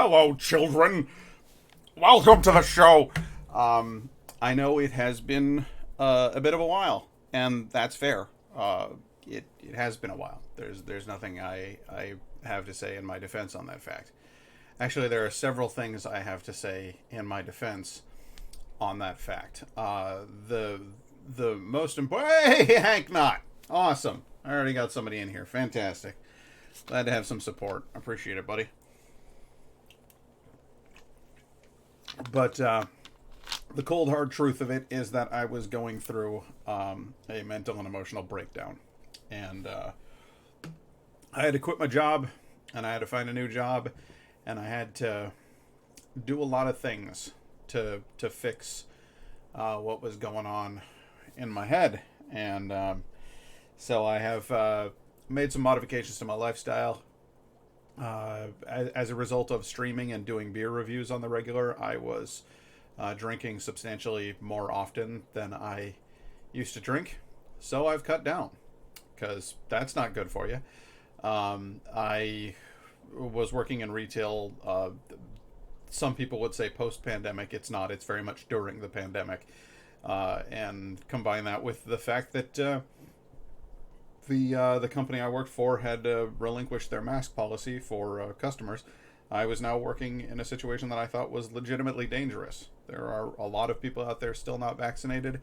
Hello, children. Welcome to the show. I know it has been a bit of a while, and that's fair. It has been a while. There's nothing I have to say in my defense on that fact. Actually, there are several things I have to say in my defense on that fact. The most important. Hey, Hank Knott. Awesome. I already got somebody in here. Fantastic. Glad to have some support. Appreciate it, buddy. But the cold hard truth of it is that I was going through a mental and emotional breakdown, and I had to quit my job, and I had to find a new job, and I had to do a lot of things to fix what was going on in my head, and so I have made some modifications to my lifestyle. As a result of streaming and doing beer reviews on the regular, I was drinking substantially more often than I used to drink. So I've cut down because that's not good for you. I was working in retail. Some people would say post-pandemic. It's not. It's very much during the pandemic. And combine that with the fact that the company I worked for had relinquished their mask policy for customers. I was now working in a situation that I thought was legitimately dangerous. There are a lot of people out there still not vaccinated,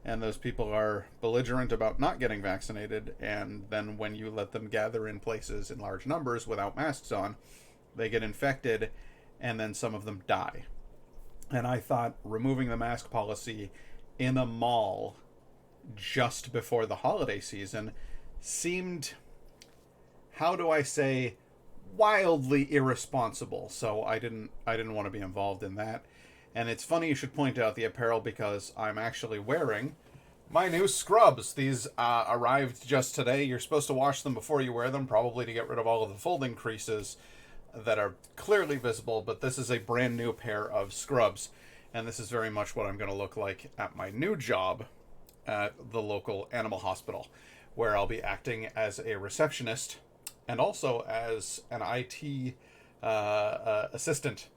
and those people are belligerent about not getting vaccinated, and then when you let them gather in places in large numbers without masks on, they get infected, and then some of them die. And I thought removing the mask policy in a mall just before the holiday season seemed, how do I say, wildly irresponsible. So I didn't want to be involved in that. And it's funny you should point out the apparel because I'm actually wearing my new scrubs. These arrived just today. You're supposed to wash them before you wear them, probably to get rid of all of the folding creases that are clearly visible, but this is a brand new pair of scrubs, and this is very much what I'm going to look like at my new job at the local animal hospital, where I'll be acting as a receptionist and also as an IT assistant.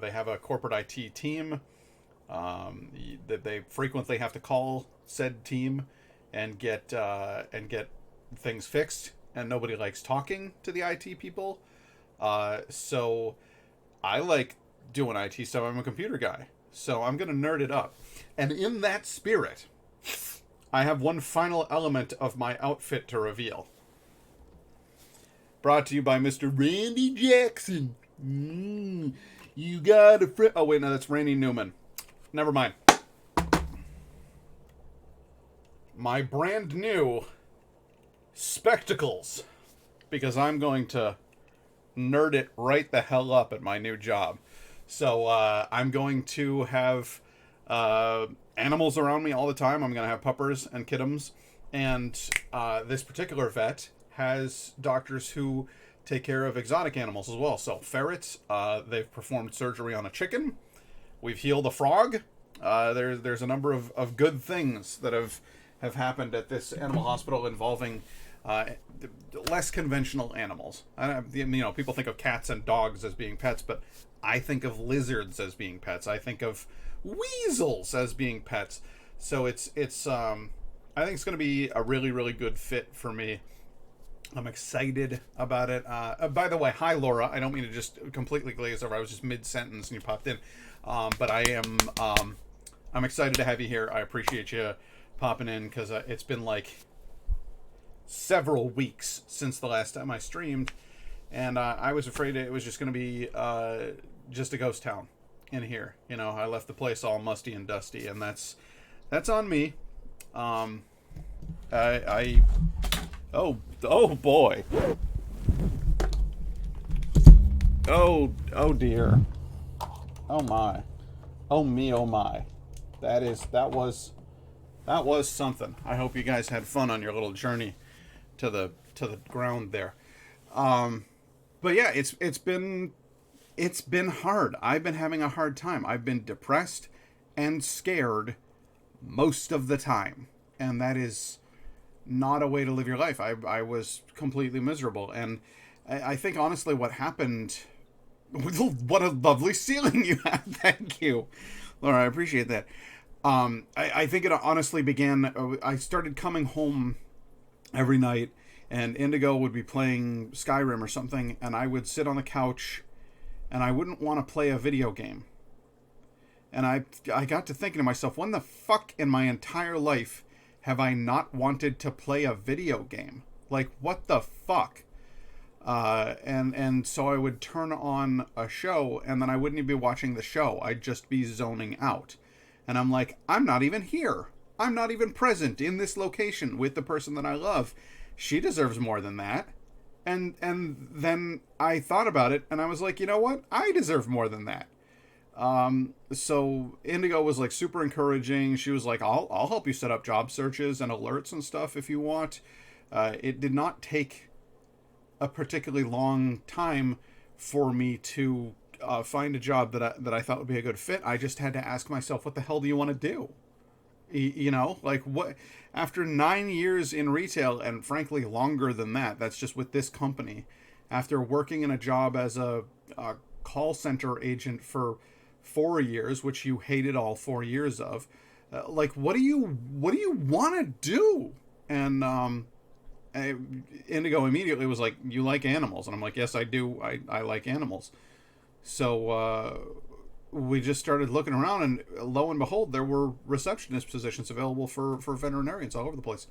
They have a corporate IT team that they frequently have to call said team and get things fixed, and nobody likes talking to the IT people. So I like doing IT stuff. I'm a computer guy, so I'm going to nerd it up. And in that spirit, I have one final element of my outfit to reveal. Brought to you by Mr. Randy Jackson. You got a friend. Oh, wait, no, that's Randy Newman. Never mind. My brand new spectacles. Because I'm going to nerd it right the hell up at my new job. So I'm going to have animals around me all the time. I'm going to have puppers and kittens. And this particular vet has doctors who take care of exotic animals as well. So ferrets, they've performed surgery on a chicken. We've healed a frog. There's a number of good things that have happened at this animal hospital involving less conventional animals. People think of cats and dogs as being pets, but I think of lizards as being pets. I think of weasels as being pets. So it's I think it's going to be a really, really good fit for me. I'm excited about it. By the way, hi Laura. I don't mean to just completely glaze over. I was just mid-sentence and you popped in. But I'm excited to have you here. I appreciate you popping in because it's been like several weeks since the last time I streamed, and I was afraid it was just going to be just a ghost town in here. I left the place all musty and dusty, and that's on me. Oh boy. Oh dear. Oh my. Oh me, oh my. That was something. I hope you guys had fun on your little journey to the ground there. But yeah, it's been hard. I've been having a hard time. I've been depressed and scared most of the time, and that is not a way to live your life. I was completely miserable, and I think honestly what happened What a lovely ceiling you have. Thank you. Laura, I appreciate that. I think it honestly began. I started coming home every night, and Indigo would be playing Skyrim or something, and I would sit on the couch, and I wouldn't want to play a video game. And I got to thinking to myself, when the fuck in my entire life have I not wanted to play a video game? Like, what the fuck? And so I would turn on a show, and then I wouldn't even be watching the show. I'd just be zoning out. And I'm like, I'm not even here. I'm not even present in this location with the person that I love. She deserves more than that. And then I thought about it, and I was like, you know what? I deserve more than that. So Indigo was like super encouraging. She was like, I'll help you set up job searches and alerts and stuff if you want. It did not take a particularly long time for me to find a job that I thought would be a good fit. I just had to ask myself, what the hell do you want to do? You know, like what, after 9 years in retail, and frankly longer than that, that's just with this company, after working in a job as a call center agent for 4 years, which you hated all 4 years of, like, what do you want to do? And Indigo immediately was like, you like animals? And I'm like, yes, I do. I like animals. So we just started looking around, and lo and behold, there were receptionist positions available for veterinarians all over the place.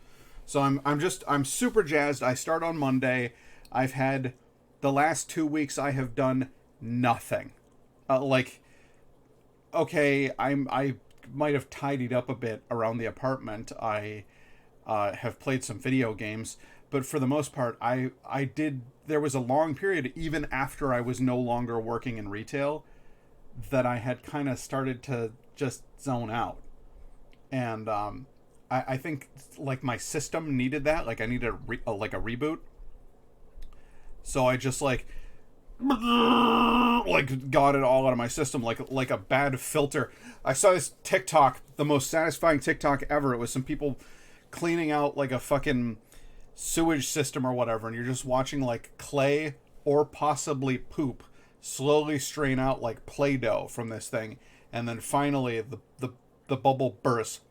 So I'm super jazzed. I start on Monday. I've had the last 2 weeks I have done nothing. Like, okay, I might have tidied up a bit around the apartment. I have played some video games, but for the most part, I did. There was a long period, even after I was no longer working in retail, that I had kind of started to just zone out. And I think like my system needed that. Like I needed like a reboot. So I just like got it all out of my system like a bad filter. I saw this TikTok, the most satisfying TikTok ever. It was some people cleaning out like a fucking sewage system or whatever, and you're just watching like clay or possibly poop slowly strain out like Play-Doh from this thing, and then finally the bubble bursts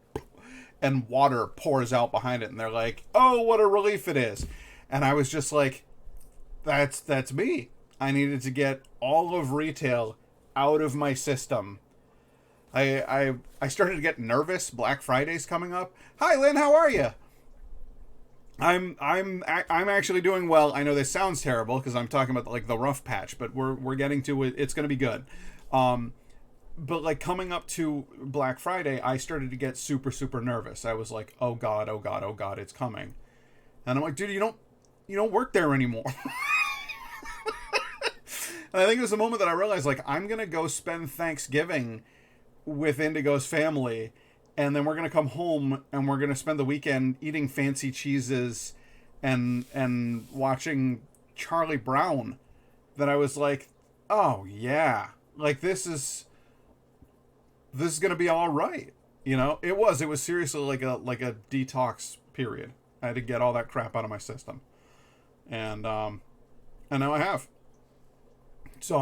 and water pours out behind it, and they're like, oh, what a relief it is. And I was just like, that's me. I needed to get all of retail out of my system. I started to get nervous. Black Friday's coming up. Hi, Lynn, how are you? I'm actually doing well. I know this sounds terrible because I'm talking about like the rough patch, but we're getting to it. It's going to be good. But like coming up to Black Friday, I started to get super nervous. I was like, oh god, oh god, oh god, it's coming. And I'm like, dude, you don't work there anymore. And I think it was the moment that I realized, like, I'm gonna go spend Thanksgiving with Indigo's family, and then we're gonna come home and we're gonna spend the weekend eating fancy cheeses and watching Charlie Brown. That I was like, oh yeah, like this is gonna be all right. You know, it was seriously like a detox period. I had to get all that crap out of my system, and now I have. So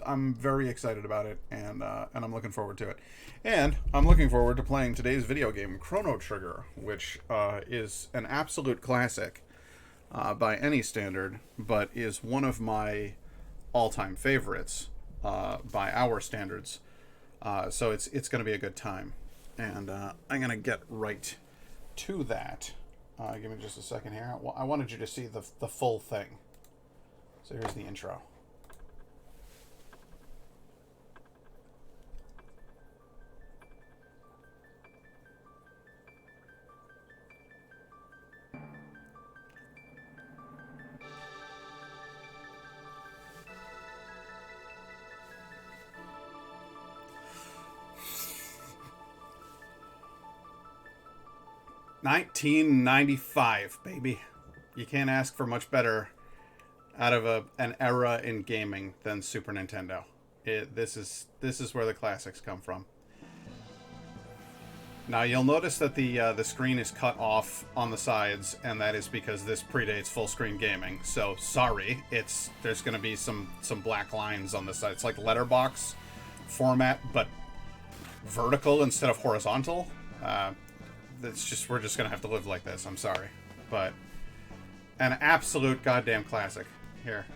I'm very excited about it, and I'm looking forward to it, and I'm looking forward to playing today's video game, Chrono Trigger, which is an absolute classic by any standard, but is one of my all-time favorites by our standards. So it's going to be a good time, and I'm going to get right to that. Give me just a second here. I wanted you to see the full thing. So here's the intro. 1995, baby. You can't ask for much better out of an era in gaming than Super Nintendo. This is where the classics come from. Now you'll notice that the screen is cut off on the sides, and that is because this predates full screen gaming. So sorry, there's going to be some black lines on the side. It's like letterbox format, but vertical instead of horizontal. We're just going to have to live like this. I'm sorry, but an absolute goddamn classic here.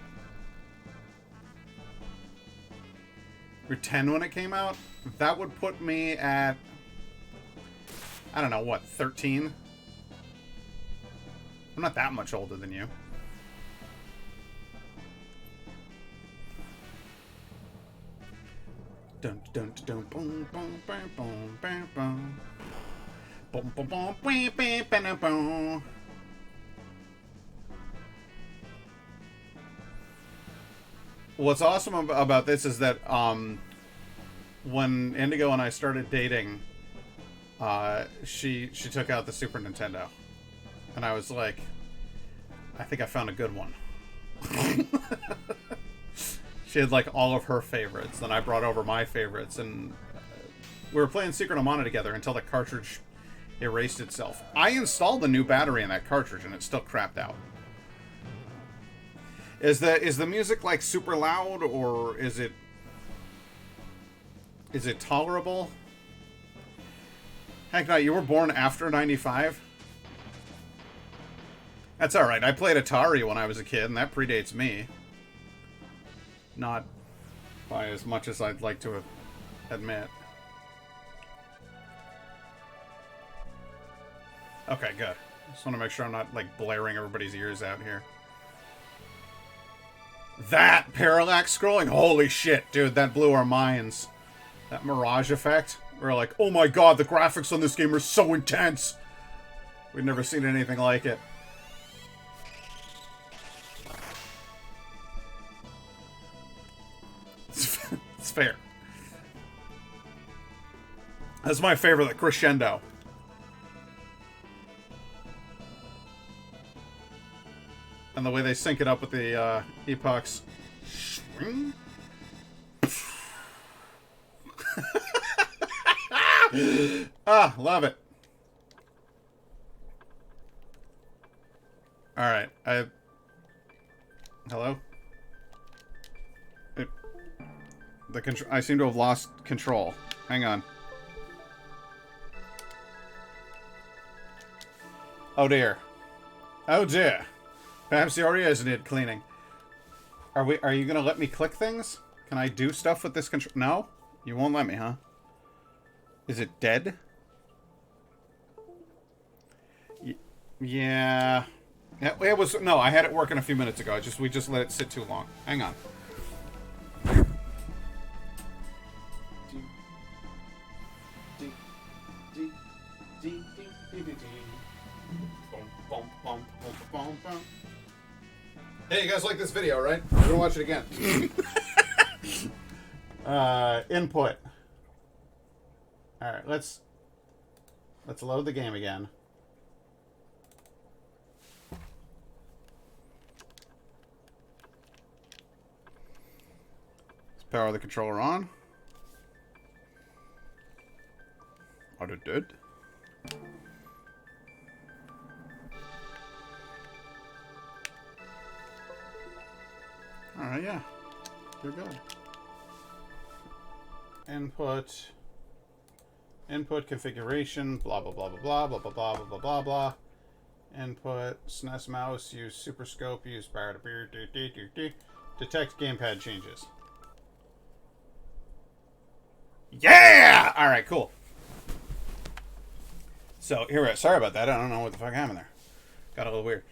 We're 10 when it came out. That would put me at, I don't know, what, 13? I'm not that much older than you. Dun dun dun boom boom boom boom boom boom. Boom boom boom boom boom boom. What's awesome about this is that when Indigo and I started dating, she took out the Super Nintendo, and I was like, I think I found a good one. She had like all of her favorites, then I brought over my favorites, and we were playing Secret of Mana together until the cartridge erased itself. I installed the new battery in that cartridge, and it still crapped out. Is the music like super loud, or is it tolerable? Heck no, you were born after 95? That's alright. I played Atari when I was a kid, and that predates me. Not by as much as I'd like to admit. Okay, good. Just want to make sure I'm not like blaring everybody's ears out here. That parallax scrolling? Holy shit, dude, that blew our minds. That mirage effect. We're like, oh my god, the graphics on this game are so intense. We've never seen anything like it. It's fair. That's my favorite, the crescendo. And the way they sync it up with the epochs. Ah, love it. Alright, hello? I seem to have lost control. Hang on. Oh dear. Oh dear. Perhaps the Oreo isn't it cleaning. Are you gonna let me click things? Can I do stuff with this control? No? You won't let me, huh? Is it dead? Yeah. It was, no, I had it working a few minutes ago. We just let it sit too long. Hang on. Hey, you guys like this video, right? We're gonna watch it again. Input. Alright, let's load the game again. Let's power the controller on. Are they dead? Alright, yeah. You're good. Input configuration, blah blah blah blah blah blah blah blah blah blah blah. Input SNES mouse, use super scope, use power to detect gamepad changes. Yeah! Alright, cool. So here we are. Sorry about that. I don't know what the fuck happened there. Got a little weird.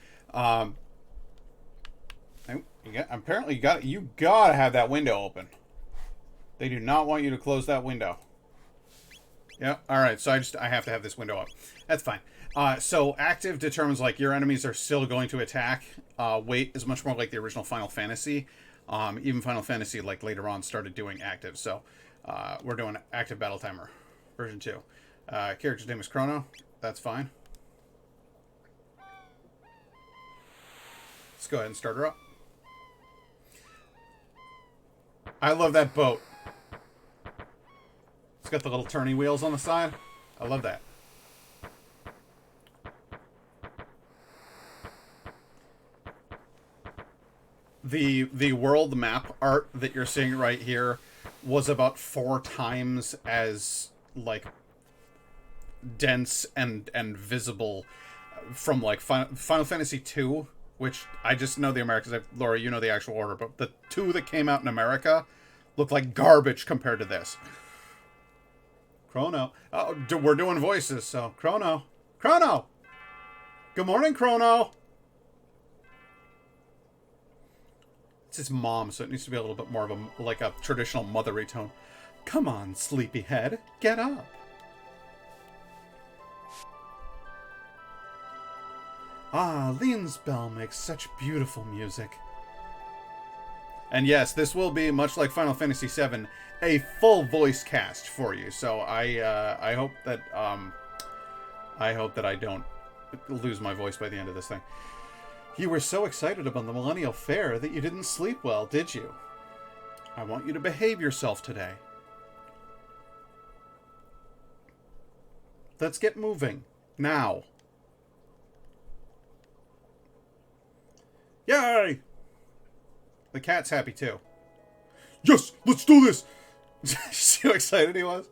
Apparently you gotta have that window open. They do not want you to close that window. Yeah, alright, so I have to have this window up. That's fine. So active determines like your enemies are still going to attack. Wait is much more like the original Final Fantasy. Even Final Fantasy like later on started doing active. So we're doing active battle timer version 2. Character's name is Chrono. That's fine. Let's go ahead and start her up. I love that boat. It's got the little turny wheels on the side. I I love that. The world map art that you're seeing right here was about 4 times as like dense and visible from like Final Fantasy 2, which I just know the Americans. Laura, you know the actual order, but the 2 that came out in America look like garbage compared to this. Chrono. Oh, we're doing voices, so Chrono. Chrono! Good morning, Chrono! It's his mom, so it needs to be a little bit more of a, like a traditional mothery tone. Come on, sleepyhead, get up. Ah, Leon's bell makes such beautiful music. And yes, this will be, much like Final Fantasy VII, a full voice cast for you. So I hope that I don't lose my voice by the end of this thing. You were so excited about the Millennial Fair that you didn't sleep well, did you? I want you to behave yourself today. Let's get moving. Now. Yay! The cat's happy too. Yes! Let's do this! See how excited he was?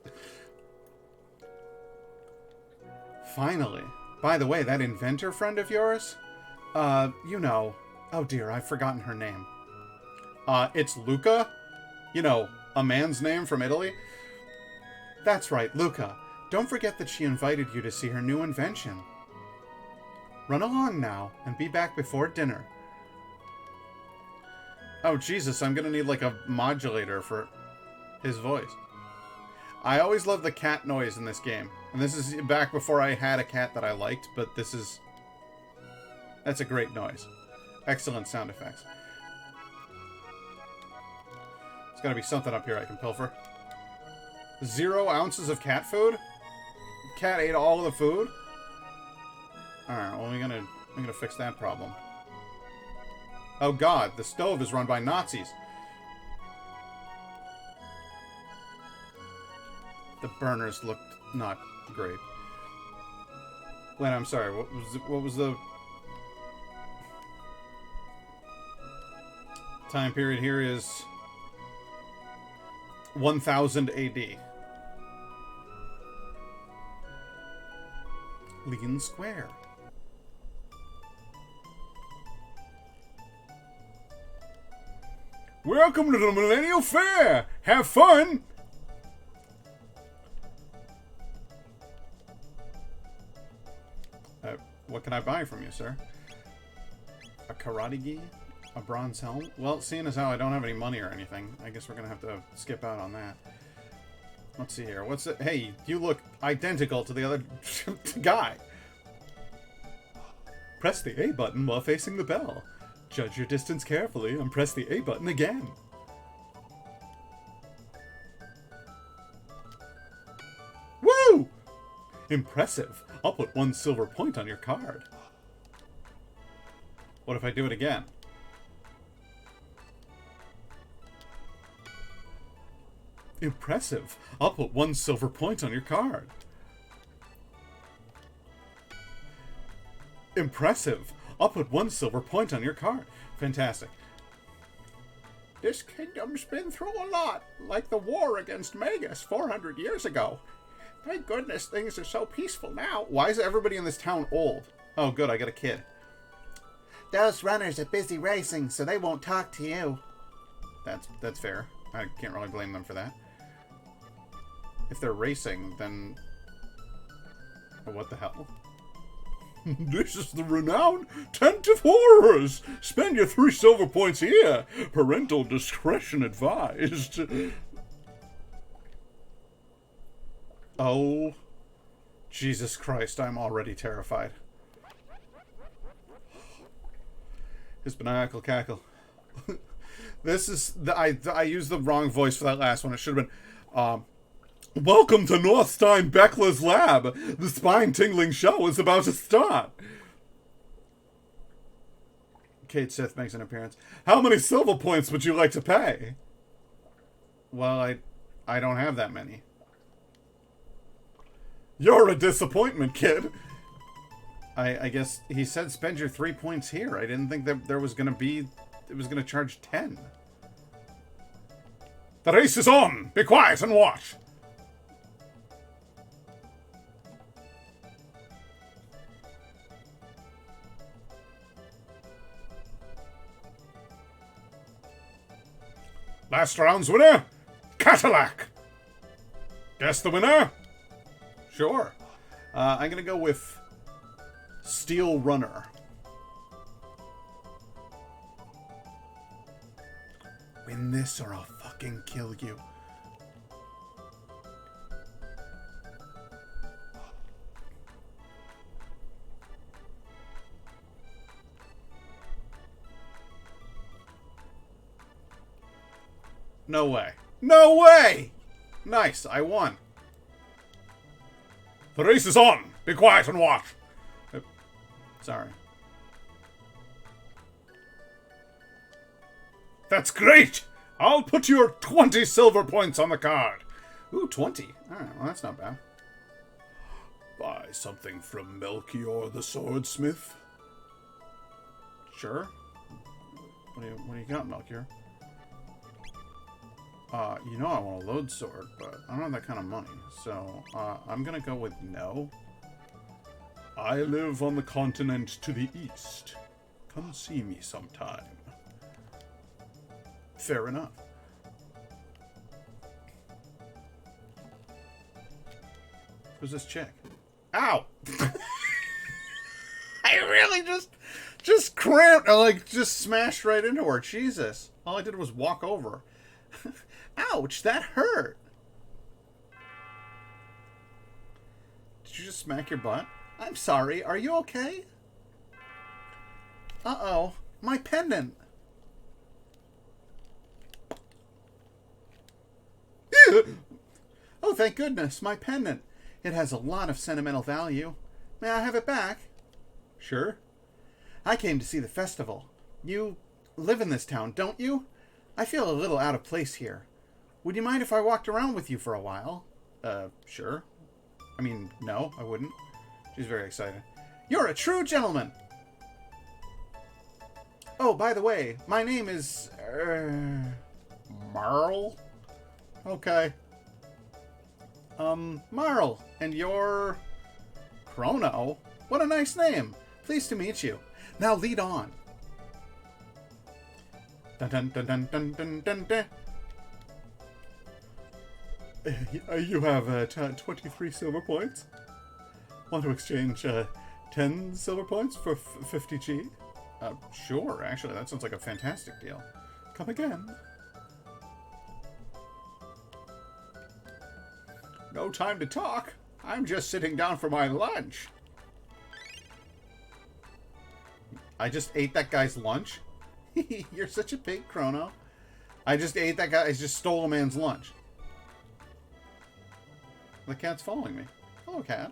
Finally. By the way, that inventor friend of yours? You know. Oh dear, I've forgotten her name. It's Luca? You know, a man's name from Italy? That's right, Luca. Don't forget that she invited you to see her new invention. Run along now, and be back before dinner. Oh, Jesus, I'm gonna need, like, a modulator for his voice. I always love the cat noise in this game. And this is back before I had a cat that I liked, but this is... That's a great noise. Excellent sound effects. There's gotta be something up here I can pilfer. 0 ounces of cat food? Cat ate all of the food? Alright, well, I'm gonna fix that problem. Oh god, the stove is run by Nazis. The burners looked not great. Len, I'm sorry, what was the... time period here is 1000 AD. Legion Square. Welcome to the Millennial Fair! Have fun! What can I buy from you, sir? A karate gi? A bronze helm? Well, seeing as how I don't have any money or anything, I guess we're gonna have to skip out on that. Let's see here. What's it? Hey, you look identical to the other guy. Press the A button while facing the bell. Judge your distance carefully and press the A button again. Woo! Impressive. I'll put 1 silver point on your card. What if I do it again? Impressive. I'll put 1 silver point on your card. Impressive. I'll put 1 silver point on your card. Fantastic. This kingdom's been through a lot, like the war against Magus 400 years ago. Thank goodness things are so peaceful now. Why is everybody in this town old? Oh, good, I got a kid. Those runners are busy racing, so they won't talk to you. That's fair. I can't really blame them for that. If they're racing, then... Oh, what the hell? This is the renowned Tent of Horrors! Spend your 3 silver points here. Parental discretion advised. Oh, Jesus Christ, I'm already terrified. His maniacal cackle. This is... I used the wrong voice for that last one. It should have been... Welcome to Northstein Beckler's lab. The spine-tingling show is about to start. Kate Sith makes an appearance. How many silver points would you like to pay? Well, I don't have that many. You're a disappointment, kid. I guess he said spend your 3 points here. I didn't think that there was gonna be... It was gonna charge 10. The race is on! Be quiet and watch! Last round's winner, Cadillac. Guess the winner? Sure. I'm gonna go with Steel Runner. Win this or I'll fucking kill you. No way. No way! Nice, I won. The race is on! Be quiet and watch! Sorry. That's great! I'll put your 20 silver points on the card. Ooh, 20. Alright, well that's not bad. Buy something from Melchior the Swordsmith. Sure. What do you got, Melchior? You know I want a load sword, but I don't have that kind of money. So, I'm gonna go with no. I live on the continent to the east. Come see me sometime. Fair enough. Who's this chick? Ow! I really just cramped, like, just smashed right into her. Jesus. All I did was walk over. Ouch, that hurt. Did you just smack your butt? I'm sorry, are you okay? Uh-oh, my pendant. Oh, thank goodness, my pendant. It has a lot of sentimental value. May I have it back? Sure. I came to see the festival. You live in this town, don't you? I feel a little out of place here. Would you mind if I walked around with you for a while? Sure. I mean, no, I wouldn't. She's very excited. You're a true gentleman! Oh, by the way, my name is... Marl? Okay. Marl, and you're... Chrono? What a nice name! Pleased to meet you. Now lead on. Dun dun dun dun dun dun dun dun. You have 23 silver points. Want to exchange 10 silver points for 50 G? Sure, actually, that sounds like a fantastic deal. Come again. No time to talk. I'm just sitting down for my lunch. I just ate that guy's lunch? You're such a pig, Chrono. I just ate that guy. I just stole a man's lunch. The cat's following me. Hello, cat.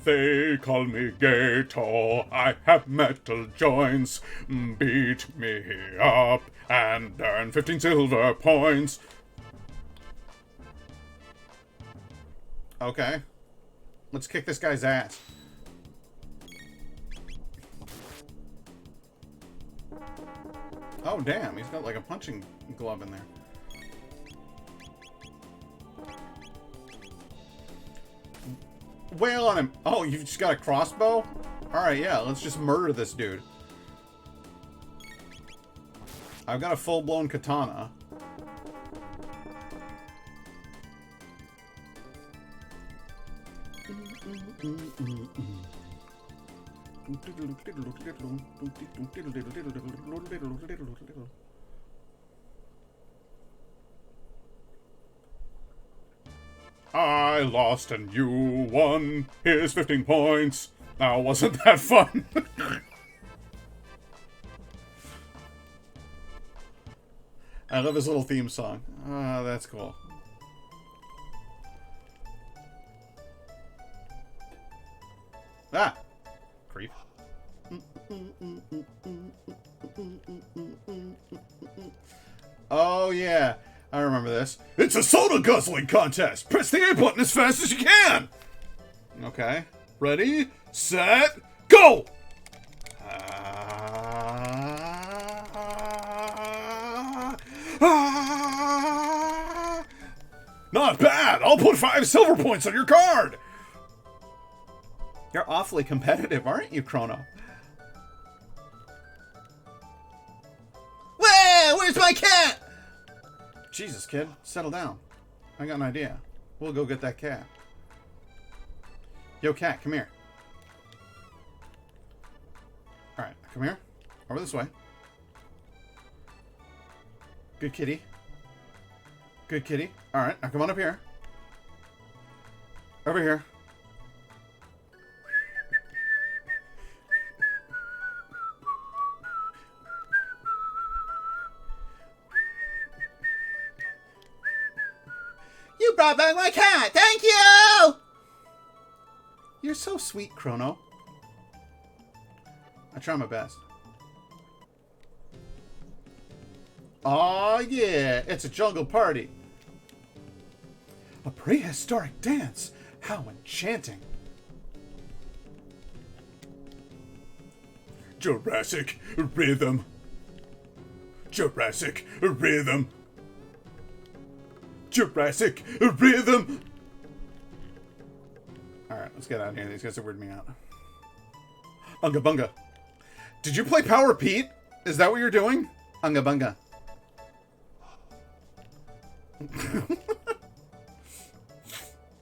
They call me Gator. I have metal joints. Beat me up and earn 15 silver points. Okay. Let's kick this guy's ass. Oh, damn. He's got like a punching glove in there. Wail on him. Oh, you've just got a crossbow? Alright, yeah. Let's just murder this dude. I've got a full-blown katana. I lost and you won. Here's 15 points. Now, wasn't that fun? I love his little theme song. Ah, that's cool. Ah! Creep. Oh, yeah. I remember this. It's a soda guzzling contest. Press the A button as fast as you can. Okay. Ready, set, go! Not bad. I'll put 5 silver points on your card. You're awfully competitive, aren't you, Chrono? Where's my cat? Jesus, kid, settle down. I got an idea. We'll go get that cat. Yo, cat, come here. Alright, come here. Over this way. Good kitty. Good kitty. Alright, now come on up here. Over here. You brought back my cat! Thank you! You're so sweet, Chrono. I try my best. Aw, yeah, it's a jungle party. A prehistoric dance. How enchanting. Jurassic rhythm. Jurassic rhythm. Jurassic rhythm. Alright, let's get out of here. These guys are weirding me out. Unga bunga. Did you play Power Pete? Is that what you're doing? Unga bunga.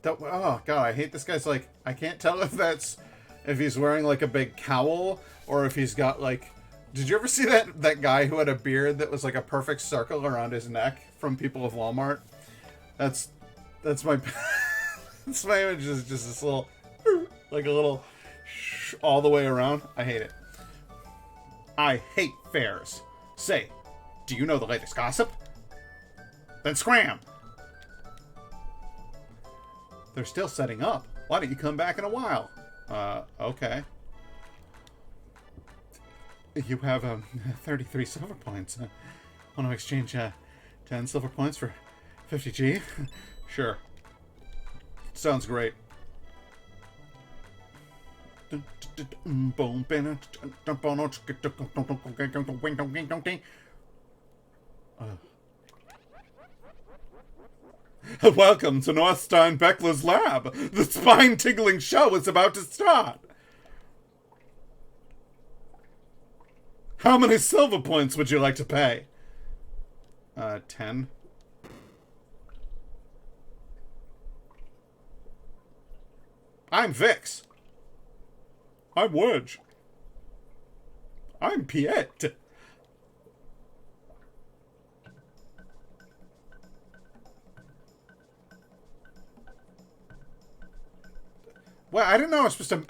Oh god, I hate this guy's like, I can't tell if he's wearing like a big cowl or if he's got like, did you ever see that guy who had a beard that was like a perfect circle around his neck from People of Walmart? That's my that's my image, is just this little, like a little all the way around. I hate it. I hate fairs. Say, do you know the latest gossip? Then scram! They're still setting up. Why don't you come back in a while? Okay. You have 33 silver points. Want to exchange 10 silver points for 50G? Sure. Sounds great. Welcome to Northstein Beckler's lab. The spine-tingling show is about to start. How many silver points would you like to pay? 10. I'm Vix. I'm Wedge. I'm Piet. Well, I didn't know I was supposed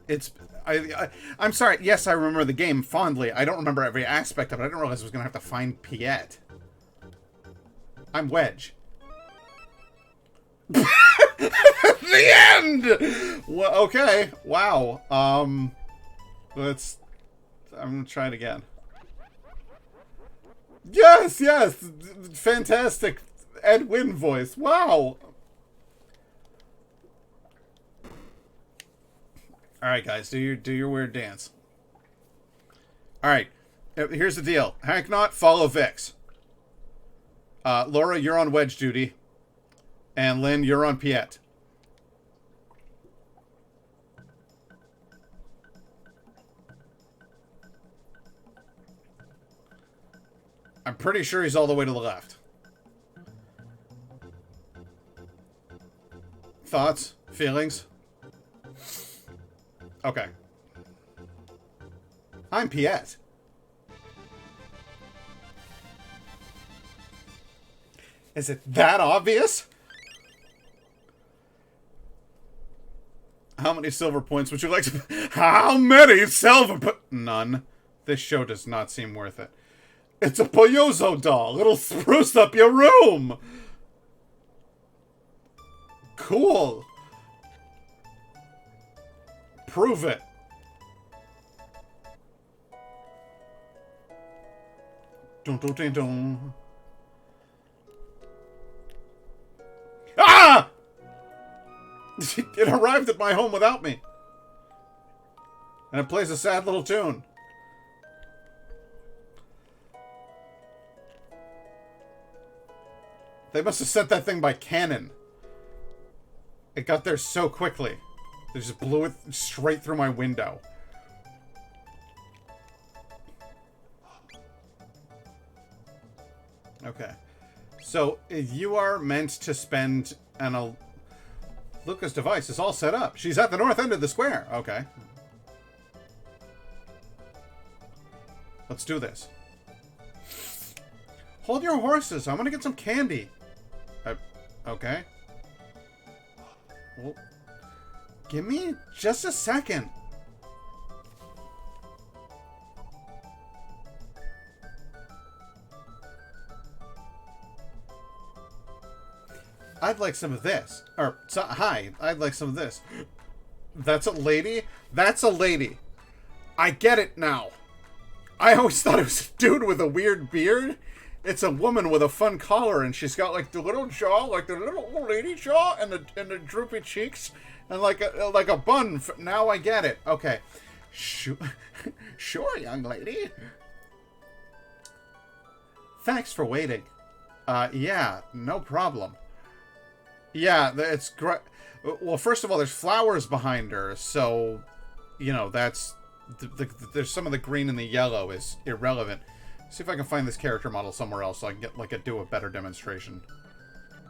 to... I'm sorry. Yes, I remember the game fondly. I don't remember every aspect of it. I didn't realize I was going to have to find Piet. I'm Wedge. The end! Well, okay. Wow. I'm going to try it again. Yes, yes! Fantastic Ed Wynn voice. Wow! Alright, guys, do your weird dance. Alright, here's the deal. Hank Knot, follow Vix. Laura, you're on Wedge duty. And Lynn, you're on Piet. I'm pretty sure he's all the way to the left. Thoughts? Feelings? Okay. I'm Piet. Is it that obvious? How many silver points would you like to... How many silver... None. This show does not seem worth it. It's a Poyozo doll. It'll spruce up your room. Cool. Prove it. Dun, dun, dun, dun. Ah! It arrived at my home without me. And it plays a sad little tune. They must have sent that thing by cannon. It got there so quickly. They just blew it straight through my window. Okay. So, you are meant to spend an... Luca's device is all set up. She's at the north end of the square. Okay. Let's do this. Hold your horses. I'm gonna get some candy. Okay. Well, give me just a second. I'd like some of this. Or, hi, I'd like some of this. That's a lady? That's a lady. I get it now. I always thought it was a dude with a weird beard. It's a woman with a fun collar, and she's got like the little jaw, like the little old lady jaw, and the droopy cheeks, and like a bun. Now I get it. Okay, sure, sure, young lady. Thanks for waiting. Yeah, no problem. Yeah, it's great. Well, first of all, there's flowers behind her, so you know that's there's some of the green and the yellow is irrelevant. See if I can find this character model somewhere else so I can get do a better demonstration,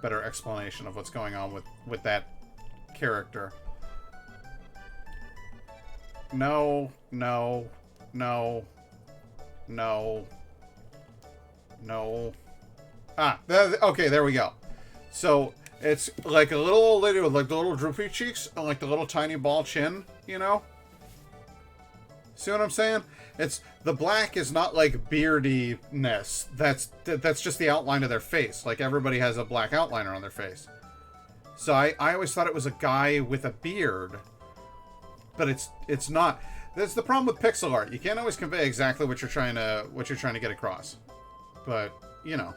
better explanation of what's going on with that character. No, no, no, no, no. Ah, okay, there we go. So it's like a little old lady with like the little droopy cheeks and like the little tiny ball chin, you know? See what I'm saying? It's the black is not like beardiness. That's just the outline of their face. Like everybody has a black outliner on their face. So I always thought it was a guy with a beard, but it's not. That's the problem with pixel art. You can't always convey exactly what you're trying to get across. But you know.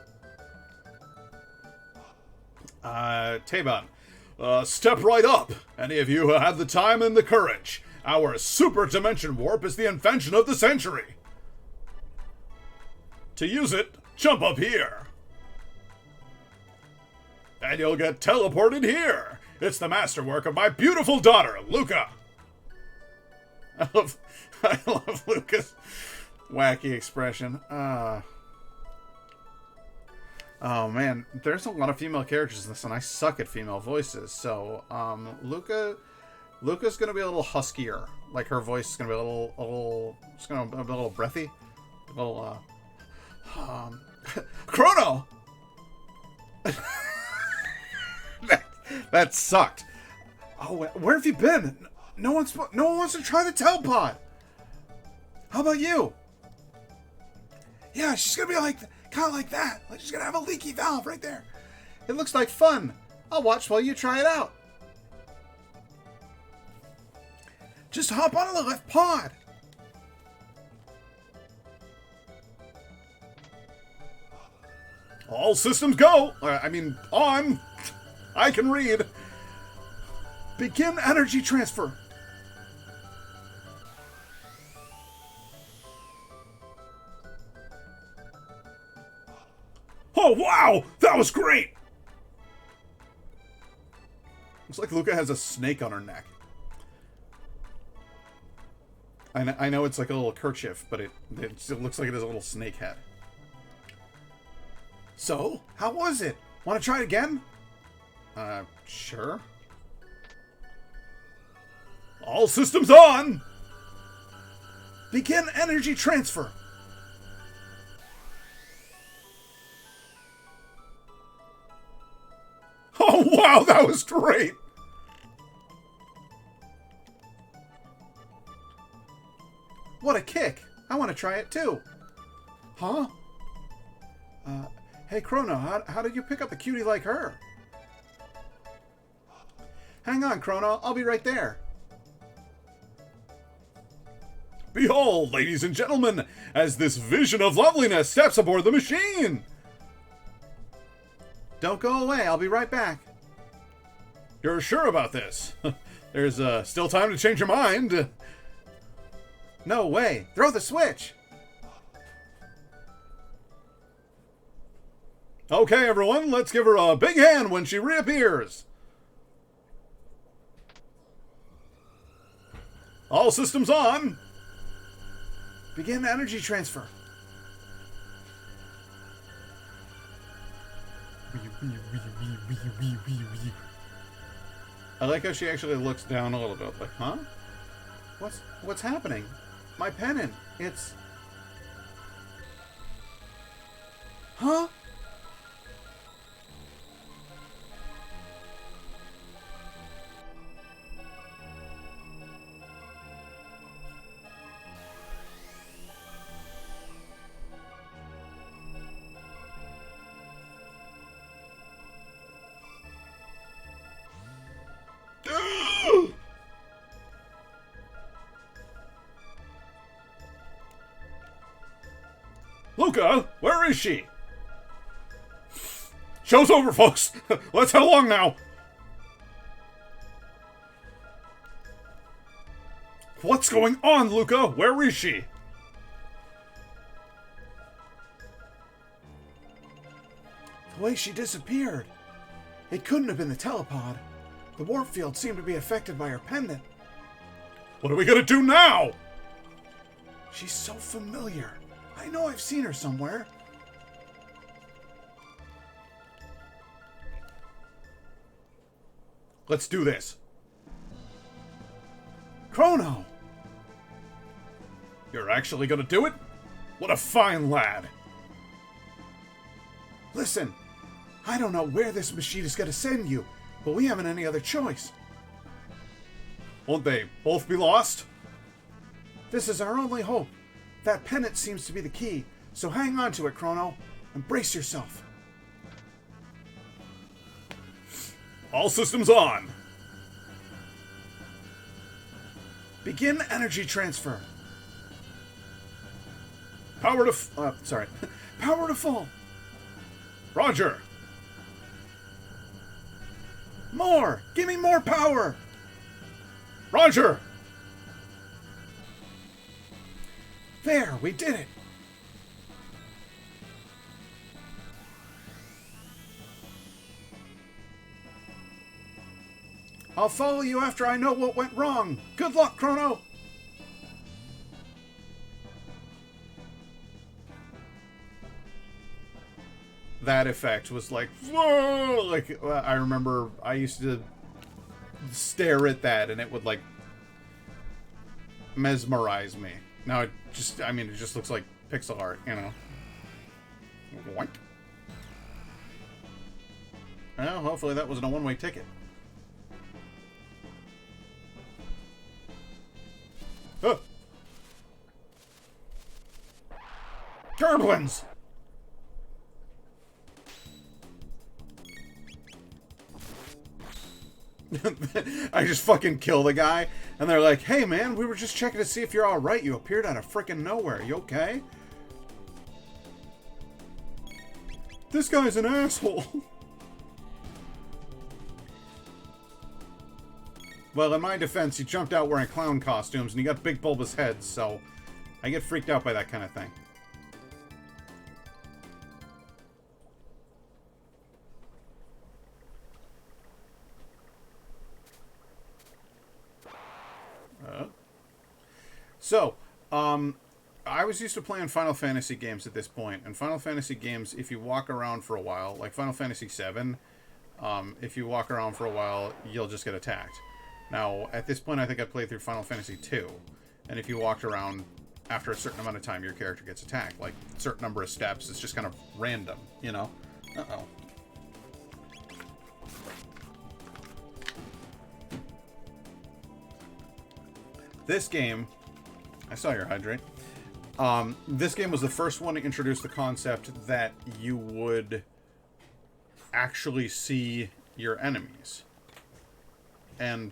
Teban, step right up. Any of you who have the time and the courage. Our super dimension warp is the invention of the century. To use it, jump up here. And you'll get teleported here. It's the masterwork of my beautiful daughter, Luca. I love Luca's wacky expression. Oh man, there's a lot of female characters in this, and I suck at female voices. So, Luca's gonna be a little huskier. Like her voice is gonna be it's gonna be a little breathy. A little, Chrono! that sucked. Oh, where have you been? No one wants to try the telepod. How about you? Yeah, she's gonna be like, kind of like that. Like she's gonna have a leaky valve right there. It looks like fun. I'll watch while you try it out. Just hop onto the left pod. All systems go. I mean, on. I can read. Begin energy transfer. Oh, wow! That was great! Looks like Luca has a snake on her neck. I know it's like a little kerchief, but it looks like it has a little snake head. So, how was it? Want to try it again? Sure. All systems on! Begin energy transfer. Oh, wow, that was great! What a kick! I want to try it too. Huh? Hey, Chrono, how did you pick up a cutie like her? Hang on, Chrono, I'll be right there. Behold, ladies and gentlemen, as this vision of loveliness steps aboard the machine! Don't go away, I'll be right back. You're sure about this? There's still time to change your mind. No way, throw the switch! Okay, everyone, let's give her a big hand when she reappears. All systems on. Begin energy transfer. I like how she actually looks down a little bit, like, huh? What's happening? My pennant, it's... Huh? Luca, where is she? Show's over, folks. Let's head along now. What's going on, Luca? Where is she? The way she disappeared. It couldn't have been the telepod. The warp field seemed to be affected by her pendant. What are we gonna do now? She's so familiar. I know I've seen her somewhere. Let's do this. Chrono! You're actually gonna do it? What a fine lad. Listen, I don't know where this machine is gonna send you, but we haven't any other choice. Won't they both be lost? This is our only hope. That pennant seems to be the key, so hang on to it, Chrono, and brace yourself. All systems on. Begin energy transfer. Power to Power to full. Roger. More! Give me more power! Roger! There, we did it! I'll follow you after I know what went wrong. Good luck, Chrono! That effect was like, whoa! Like, I remember I used to stare at that and it would like mesmerize me. Now it just, I mean, it just looks like pixel art, you know. What? Well, hopefully that wasn't a one-way ticket. Oh! Gerblins! I just fucking kill the guy, and they're like, hey man, we were just checking to see if you're alright. You appeared out of frickin' nowhere. You okay? This guy's an asshole. Well, in my defense, he jumped out wearing clown costumes, and he got big bulbous heads, so I get freaked out by that kind of thing. So, I was used to playing Final Fantasy games at this point, and Final Fantasy games, if you walk around for a while, like Final Fantasy VII, if you walk around for a while, you'll just get attacked. Now, at this point, I think I played through Final Fantasy II, and if you walked around after a certain amount of time, your character gets attacked. Like, a certain number of steps, it's just kind of random, you know? Uh-oh. This game... I saw your hydrate. This game was the first one to introduce the concept that you would actually see your enemies. And,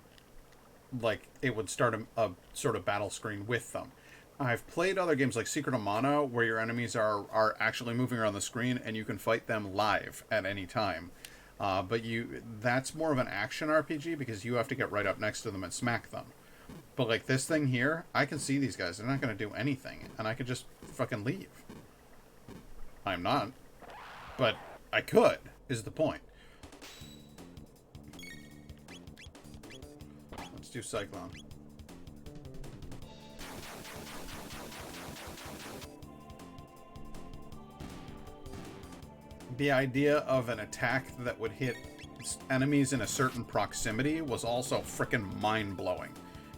like, it would start a sort of battle screen with them. I've played other games like Secret of Mana where your enemies are actually moving around the screen and you can fight them live at any time. But that's more of an action RPG because you have to get right up next to them and smack them. But like this thing here, I can see these guys. They're not going to do anything. And I could just fucking leave. I'm not. But I could, is the point. Let's do Cyclone. The idea of an attack that would hit enemies in a certain proximity was also frickin' mind-blowing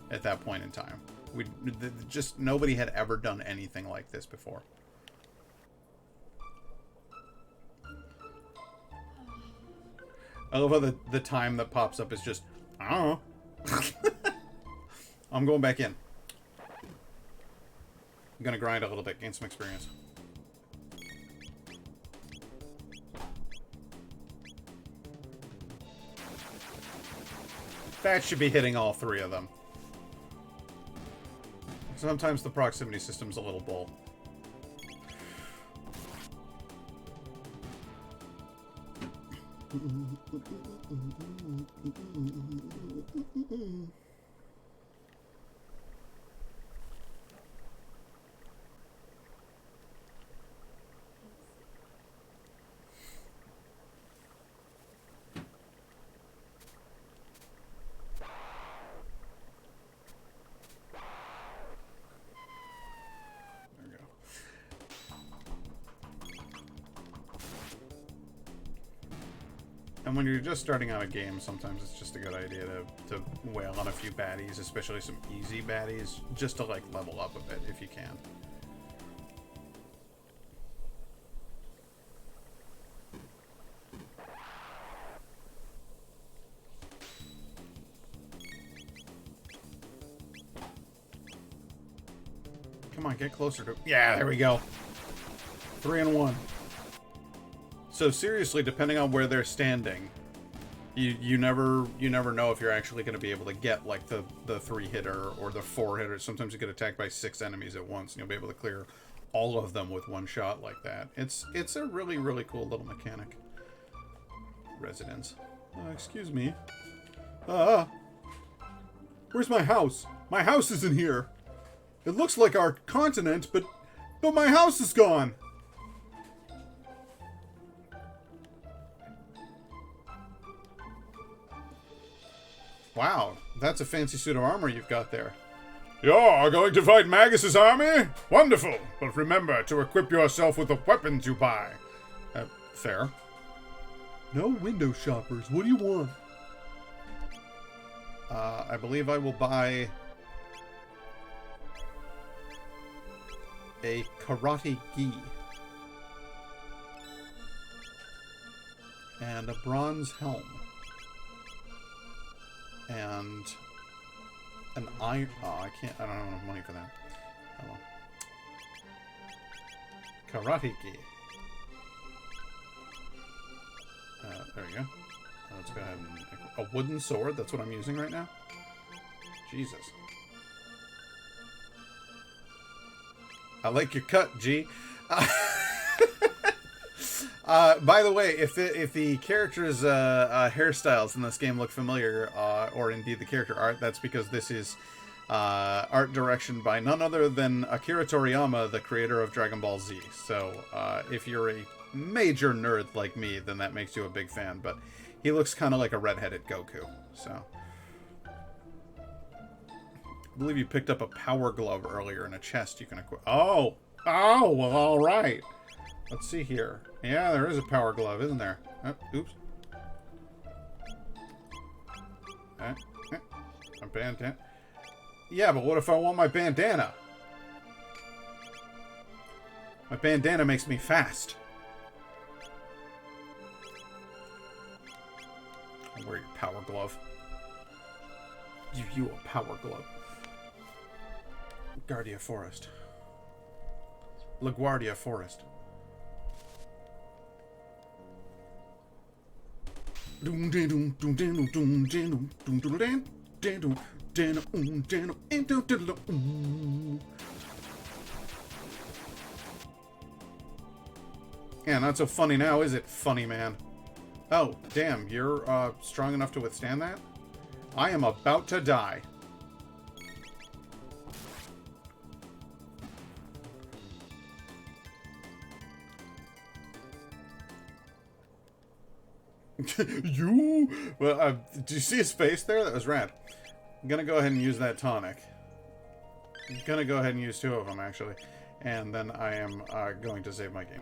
at that point in time. Just nobody had ever done anything like this before. I love how the time that pops up is just, I don't know. I'm going back in. I'm gonna grind a little bit, gain some experience. That should be hitting all three of them. Sometimes the proximity system's a little bull. And when you're just starting out a game, sometimes it's just a good idea to wail on a few baddies, especially some easy baddies, just to like level up a bit if you can. Come on, get closer to... Yeah, there we go. 3 and 1. So seriously, depending on where they're standing, you never know if you're actually going to be able to get like the 3-hitter or the 4-hitter. Sometimes you get attacked by 6 enemies at once, and you'll be able to clear all of them with one shot like that. It's a really, really cool little mechanic. Residence. Excuse me. Where's my house? My house isn't here. It looks like our continent, but my house is gone. Wow, that's a fancy suit of armor you've got there. You're going to fight Magus's army? Wonderful, but remember to equip yourself with the weapons you buy. Fair. No window shoppers, what do you want? I believe I will buy a karate gi. And a bronze helm. And an iron... Oh, I don't have enough money for that. Oh well. Karate gi. There we go. Let's go ahead and... A wooden sword, that's what I'm using right now? Jesus. I like your cut, G. By the way, if the characters' hairstyles in this game look familiar, or indeed the character art, that's because this is art direction by none other than Akira Toriyama, the creator of Dragon Ball Z. So if you're a major nerd like me, then that makes you a big fan. But he looks kind of like a redheaded Goku. So I believe you picked up a power glove earlier in a chest you can equip. Oh, well, all right. Let's see here. Yeah, there is a power glove, isn't there? Oh, oops. A bandana. Yeah, but what if I want my bandana? My bandana makes me fast. I'll wear your power glove. Give you a power glove. Guardia Forest. LaGuardia Forest. Yeah, not so funny now, is it, funny man? Oh, damn, you're strong enough to withstand that? I am about to die. You? Well, did you see his face there? That was rad. I'm gonna go ahead and use that tonic. I'm gonna go ahead and use 2 of them, actually. And then I am going to save my game.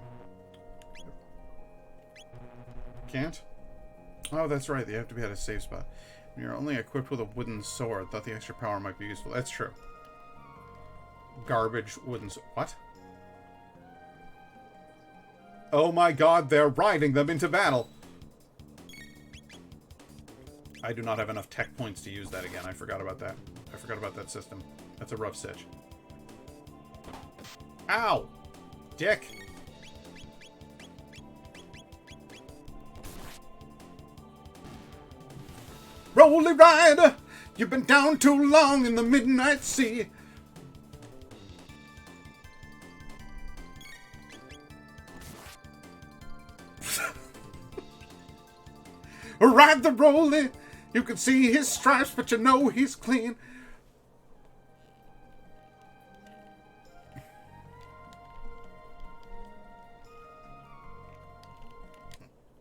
Can't? Oh, that's right. You have to be at a safe spot. You're only equipped with a wooden sword. Thought the extra power might be useful. That's true. Garbage wooden sword. What? Oh my god, they're riding them into battle! I do not have enough tech points to use that again. I forgot about that. I forgot about that system. That's a rough sitch. Ow! Dick! Rolly Rider! You've been down too long in the midnight sea. Ride the Rolly! You can see his stripes, but you know he's clean.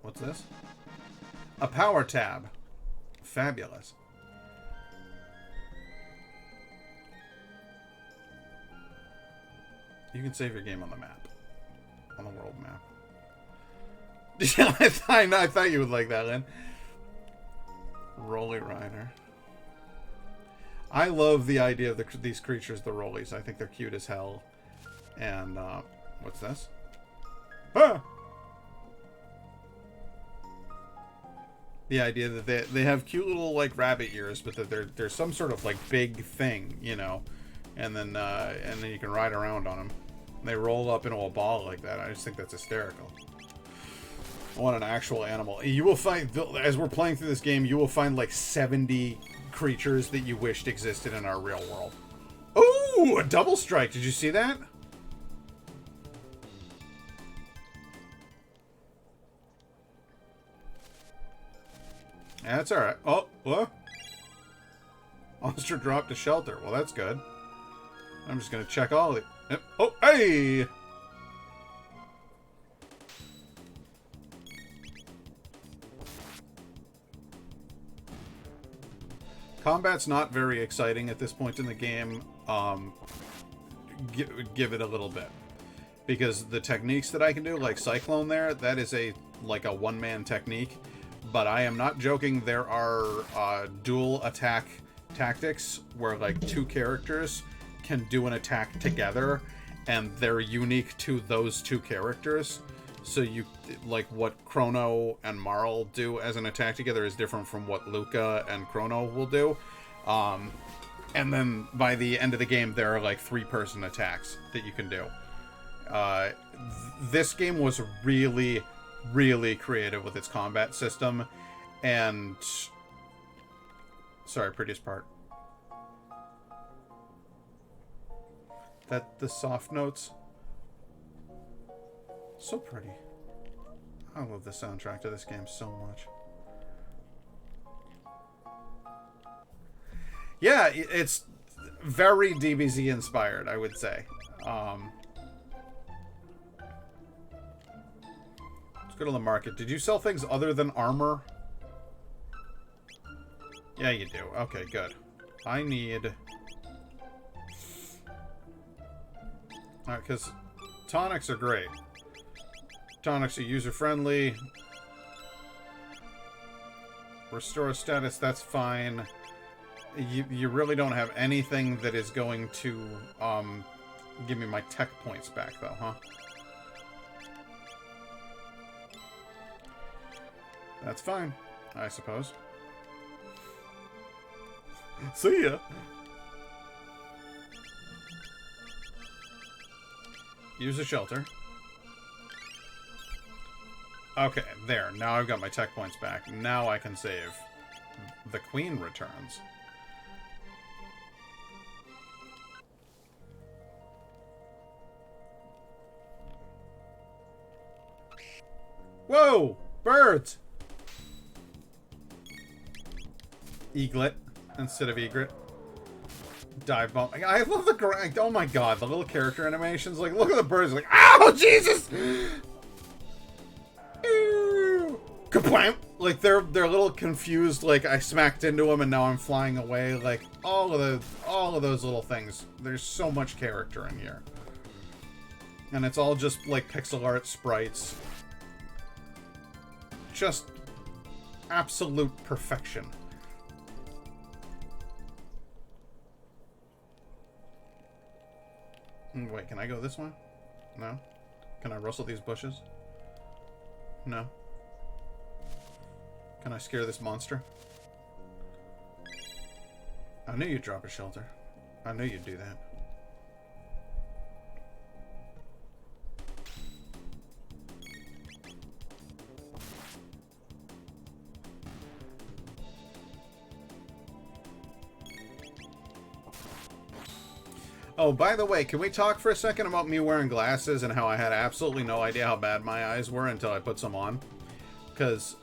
What's this? A power tab. Fabulous. You can save your game on the map. On the world map. Yeah, I thought you would like that, Lynn. Rolly Rider. I love the idea of these creatures, the Rollies. I think they're cute as hell. And, what's this? Ah! The idea that they have cute little, like, rabbit ears, but that they're some sort of, like, big thing, you know? And then you can ride around on them. They roll up into a ball like that. I just think that's hysterical. I want an actual animal. You will find, as we're playing through this game, you will find like 70 creatures that you wished existed in our real world. Ooh, a double strike. Did you see that? That's alright. Oh, what? Monster dropped a shelter. Well, that's good. I'm just going to check all of it. Oh, hey! Combat's not very exciting at this point in the game. Give it a little bit. Because the techniques that I can do, like Cyclone there, that is like a one-man technique. But I am not joking, there are dual attack tactics where like 2 characters can do an attack together, and they're unique to those 2 characters. So you, like, what Chrono and Marl do as an attack together is different from what Luca and Chrono will do. And then by the end of the game, there are like 3-person attacks that you can do. This game was really, really creative with its combat system. And... Sorry, prettiest part. That the soft notes... So pretty. I love the soundtrack to this game so much. Yeah, it's very DBZ inspired, I would say. Let's go to the market. Did you sell things other than armor? Yeah, you do. Okay, good. I need... Alright, because tonics are great. Tonics are user-friendly. Restore status, that's fine. You really don't have anything that is going to give me my tech points back, though, huh? That's fine, I suppose. See ya! Use a shelter. Okay, there. Now I've got my tech points back. Now I can save. The queen returns. Whoa! Birds! Eaglet instead of egret. Dive bomb. I love the... Oh my god, the little character animations. Like, look at the birds. Like, oh, Jesus! Kablam! Like, they're a little confused. Like, I smacked into them and now I'm flying away. Like, all of those little things. There's so much character in here. And it's all just, like, pixel art sprites. Just absolute perfection. Wait, can I go this way? No? Can I rustle these bushes? No. Can I scare this monster? I knew you'd drop a shelter. I knew you'd do that. Oh, by the way, can we talk for a second about me wearing glasses and how I had absolutely no idea how bad my eyes were until I put some on? Because,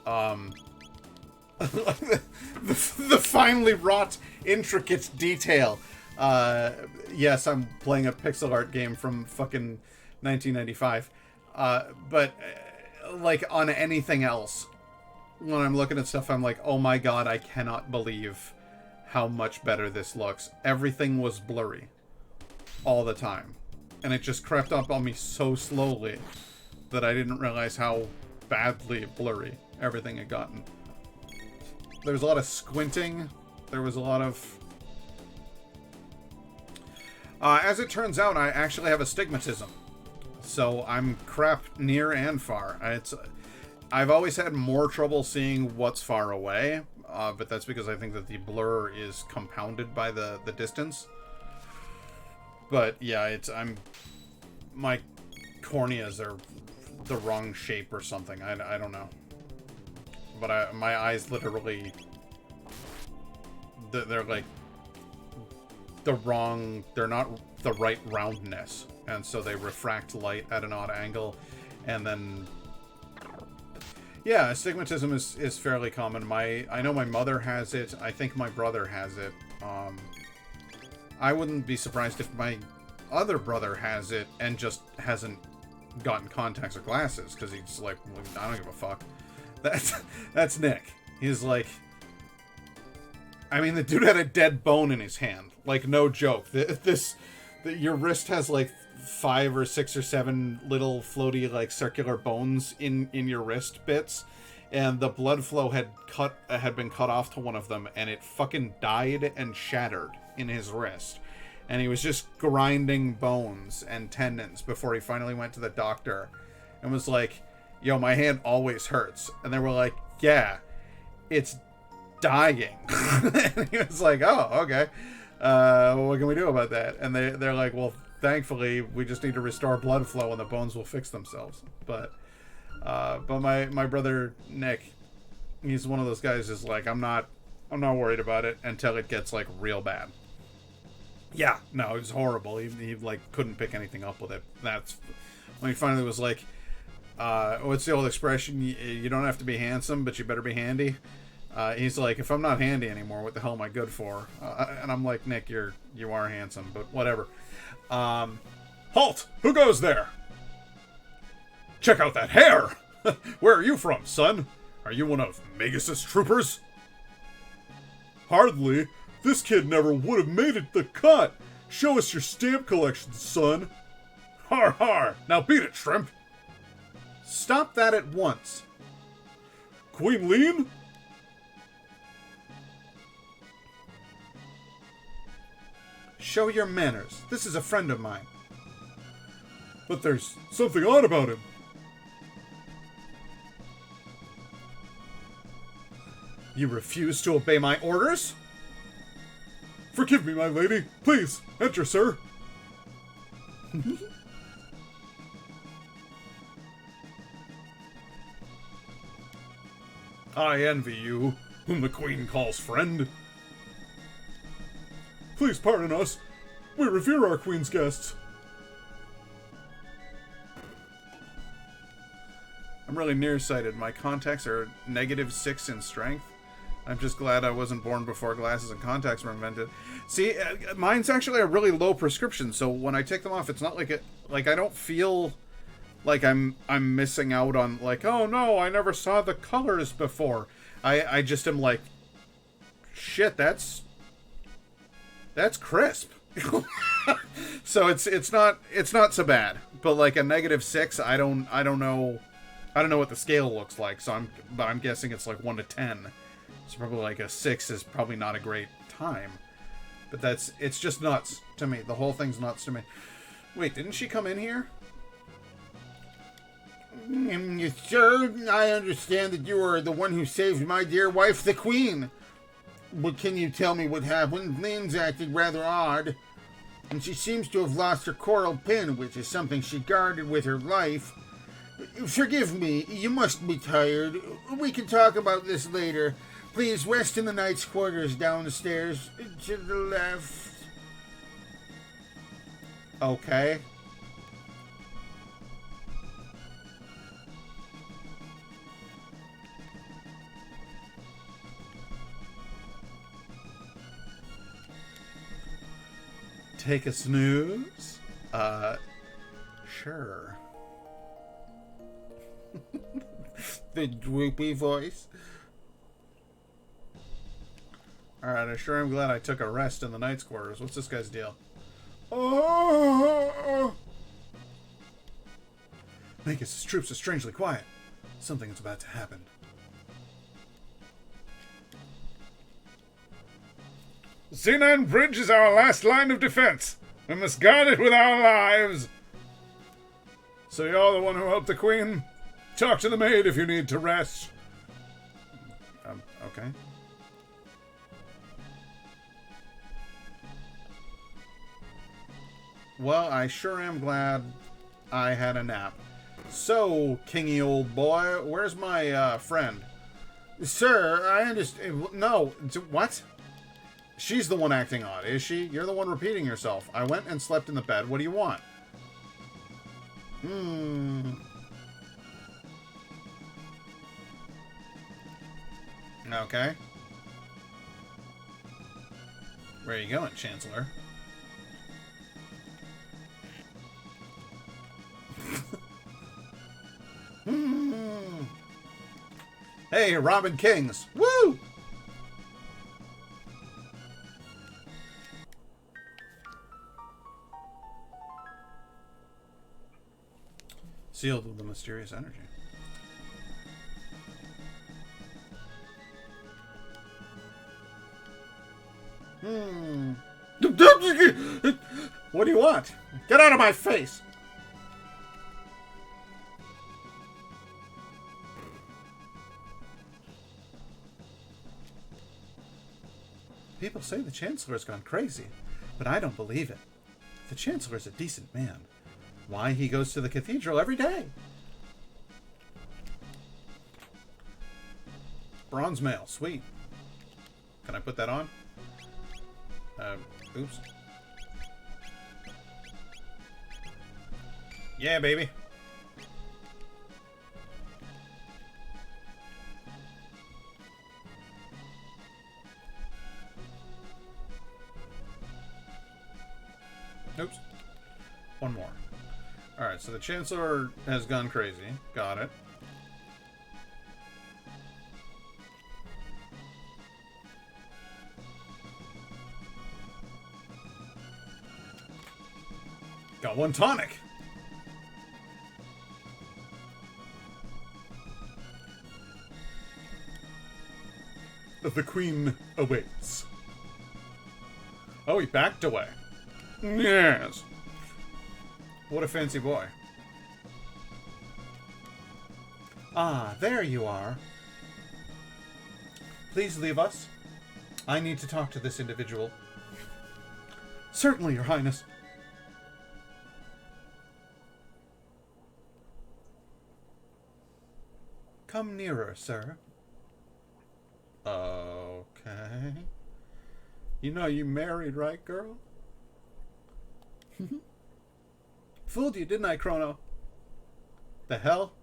the finely wrought, intricate detail. Yes, I'm playing a pixel art game from fucking 1995. But, like, on anything else, when I'm looking at stuff, I'm like, oh my god, I cannot believe how much better this looks. Everything was blurry. All the time. And it just crept up on me so slowly that I didn't realize how badly blurry everything had gotten. There was a lot of squinting. There was a lot of... as it turns out, I actually have astigmatism. So I'm crap near and far. I've always had more trouble seeing what's far away. But that's because I think that the blur is compounded by the distance. But yeah, my corneas are the wrong shape or something. I don't know. But my eyes literally, they're like they're not the right roundness. And so they refract light at an odd angle. And then, yeah, astigmatism is fairly common. I know my mother has it. I think my brother has it. I wouldn't be surprised if my other brother has it and just hasn't gotten contacts or glasses, because he's like, I don't give a fuck. That's Nick. He's like, I mean, the dude had a dead bone in his hand. Like, no joke. Your wrist has like 5 or 6 or 7 little floaty, like, circular bones in your wrist bits. And the blood flow had been cut off to one of them, and it fucking died and shattered in his wrist. And he was just grinding bones and tendons before he finally went to the doctor and was like, yo, my hand always hurts. And they were like, yeah, it's dying. And he was like, oh, okay. What can we do about that? And they're like, well, thankfully, we just need to restore blood flow and the bones will fix themselves. But my brother Nick, he's one of those guys who's like, I'm not worried about it until it gets like real bad. Yeah, no, it was horrible. He like couldn't pick anything up with it. That's when he finally was like, what's the old expression? You don't have to be handsome, but you better be handy. He's like, if I'm not handy anymore, what the hell am I good for? And I'm like, Nick, you are handsome, but whatever. Halt! Who goes there? Check out that hair! Where are you from, son? Are you one of Magus' troopers? Hardly. This kid never would have made it the cut. Show us your stamp collection, son. Har har! Now beat it, shrimp! Stop that at once. Queen Lean? Show your manners. This is a friend of mine. But there's something odd about him. You refuse to obey my orders? Forgive me, my lady. Please, enter, sir. I envy you, whom the queen calls friend. Please pardon us. We revere our queen's guests. I'm really nearsighted. My contacts are -6 in strength. I'm just glad I wasn't born before glasses and contacts were invented. See, mine's actually a really low prescription, so when I take them off, it's not like it. Like I don't feel like I'm missing out on like, oh no, I never saw the colors before. I just am like, shit, that's crisp. So it's not so bad. But like a -6, I don't know what the scale looks like. So I'm guessing it's like 1 to 10. So probably like a 6 is probably not a great time. But it's just nuts to me. The whole thing's nuts to me. Wait, didn't she come in here? Sir, I understand that you are the one who saved my dear wife, the Queen. But can you tell me what happened? Lynn's acted rather odd. And she seems to have lost her coral pin, which is something she guarded with her life. Forgive me, you must be tired. We can talk about this later. Please rest in the knight's quarters down the stairs to the left. Okay. Take a snooze? Sure. The droopy voice. Alright, I sure am glad I took a rest in the knight's quarters. What's this guy's deal? Oh! Magus' troops are strangely quiet. Something is about to happen. Xenon Bridge is our last line of defense. We must guard it with our lives. So you're the one who helped the Queen? Talk to the maid if you need to rest. Okay. Well, I sure am glad I had a nap. So, kingy old boy, where's my friend? Sir, I understand. No, what? She's the one acting odd, is she? You're the one repeating yourself. I went and slept in the bed. What do you want? Okay. Where are you going, Chancellor? Hey, Robin Kings. Woo! Sealed with the mysterious energy. What do you want? Get out of my face! People say the Chancellor has gone crazy, but I don't believe it. The Chancellor is a decent man. Why, he goes to the cathedral every day. Bronze mail, sweet. Can I put that on? Oops. Yeah, baby. Oops. One more. Alright, so the Chancellor has gone crazy. Got it. Got one tonic. The Queen awaits. Oh, he backed away. Yes. What a fancy boy. Ah, there you are. Please leave us. I need to talk to this individual. Certainly, Your Highness. Come nearer, sir. Okay. You know you married, right, girl? Fooled you, didn't I, Chrono? The hell?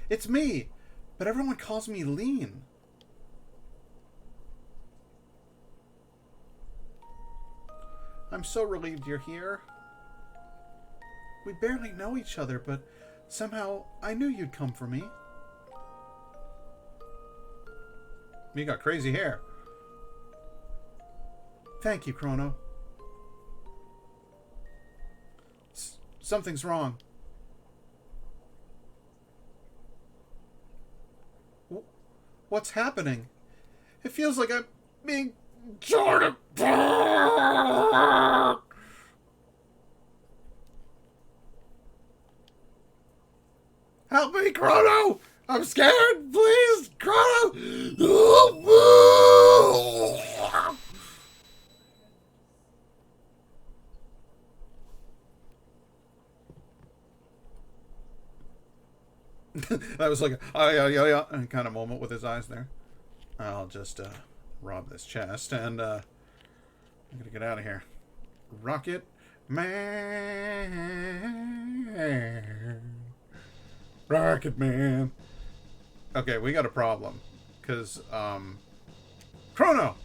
It's me, but everyone calls me Lean. I'm so relieved you're here. We barely know each other, but somehow I knew you'd come for me. You got crazy hair. Thank you, Chrono. Something's wrong. What's happening? It feels like I'm being torn apart. Help me, Chrono! I'm scared! Please, Chrono! That was like a yeah kind of moment with his eyes there. I'll just rob this chest and I'm gonna get out of here. Rocket Man. Rocket Man. Okay, we got a problem. Because, Chrono!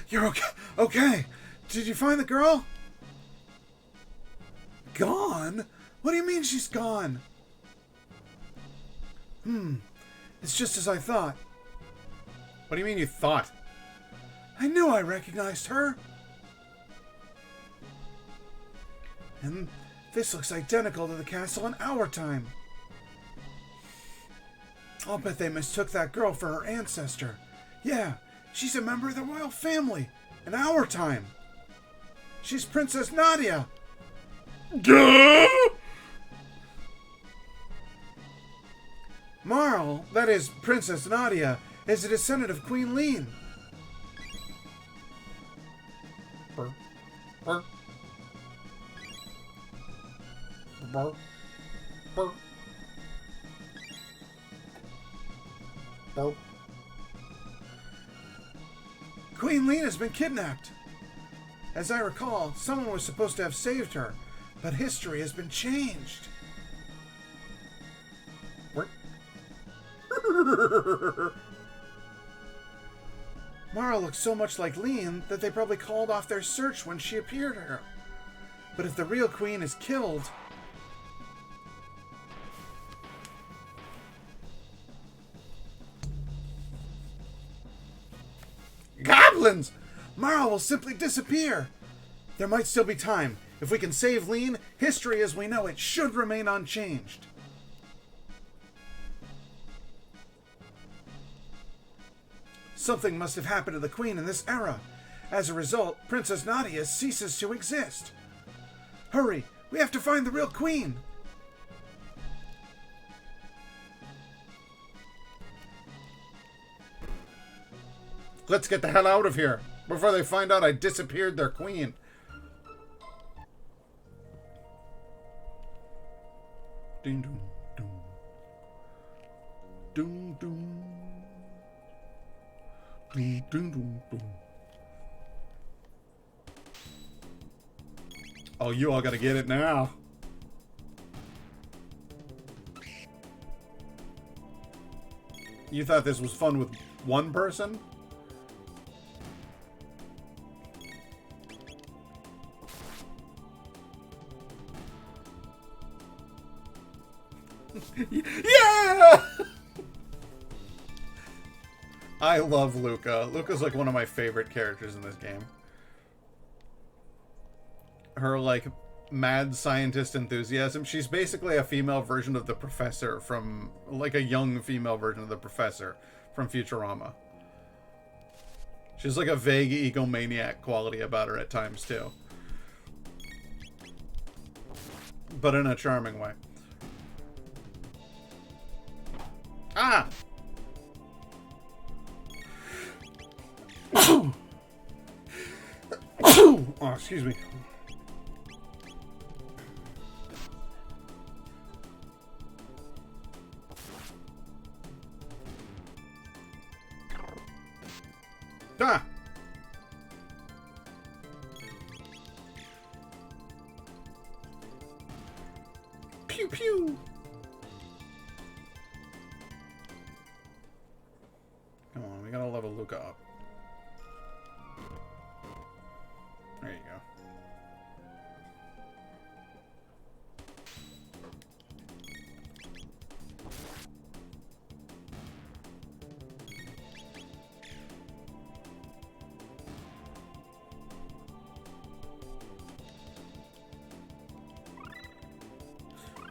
You're okay. Okay. Did you find the girl? Gone? What do you mean she's gone? It's just as I thought. What do you mean you thought? I knew I recognized her. And this looks identical to the castle in our time. I'll bet they mistook that girl for her ancestor. Yeah, she's a member of the royal family in our time. She's Princess Nadia. Marl, that is Princess Nadia, is a descendant of Queen Lean. Burr. Burr. Burr. Burr. Burr. Queen Lean has been kidnapped. As I recall, someone was supposed to have saved her, but history has been changed. Mara looks so much like Lean that they probably called off their search when she appeared to her. But if the real queen is killed... Goblins! Mara will simply disappear. There might still be time. If we can save Lean, history as we know it should remain unchanged. Something must have happened to the Queen in this era. As a result, Princess Nadia ceases to exist. Hurry! We have to find the real Queen! Let's get the hell out of here before they find out I disappeared their Queen. Ding dong dong. Ding dong. Ding dong dong. Oh, you all gotta get it now. You thought this was fun with one person? Yeah! I love Luca. Luca's like one of my favorite characters in this game. Her like mad scientist enthusiasm. She's basically a female version of the Professor from like a young female version of the Professor from Futurama. She's like a vague egomaniac quality about her at times too. But in a charming way. Ah! Oh, excuse me. Ah! pew pew. Come on, we gotta level Luca up. There you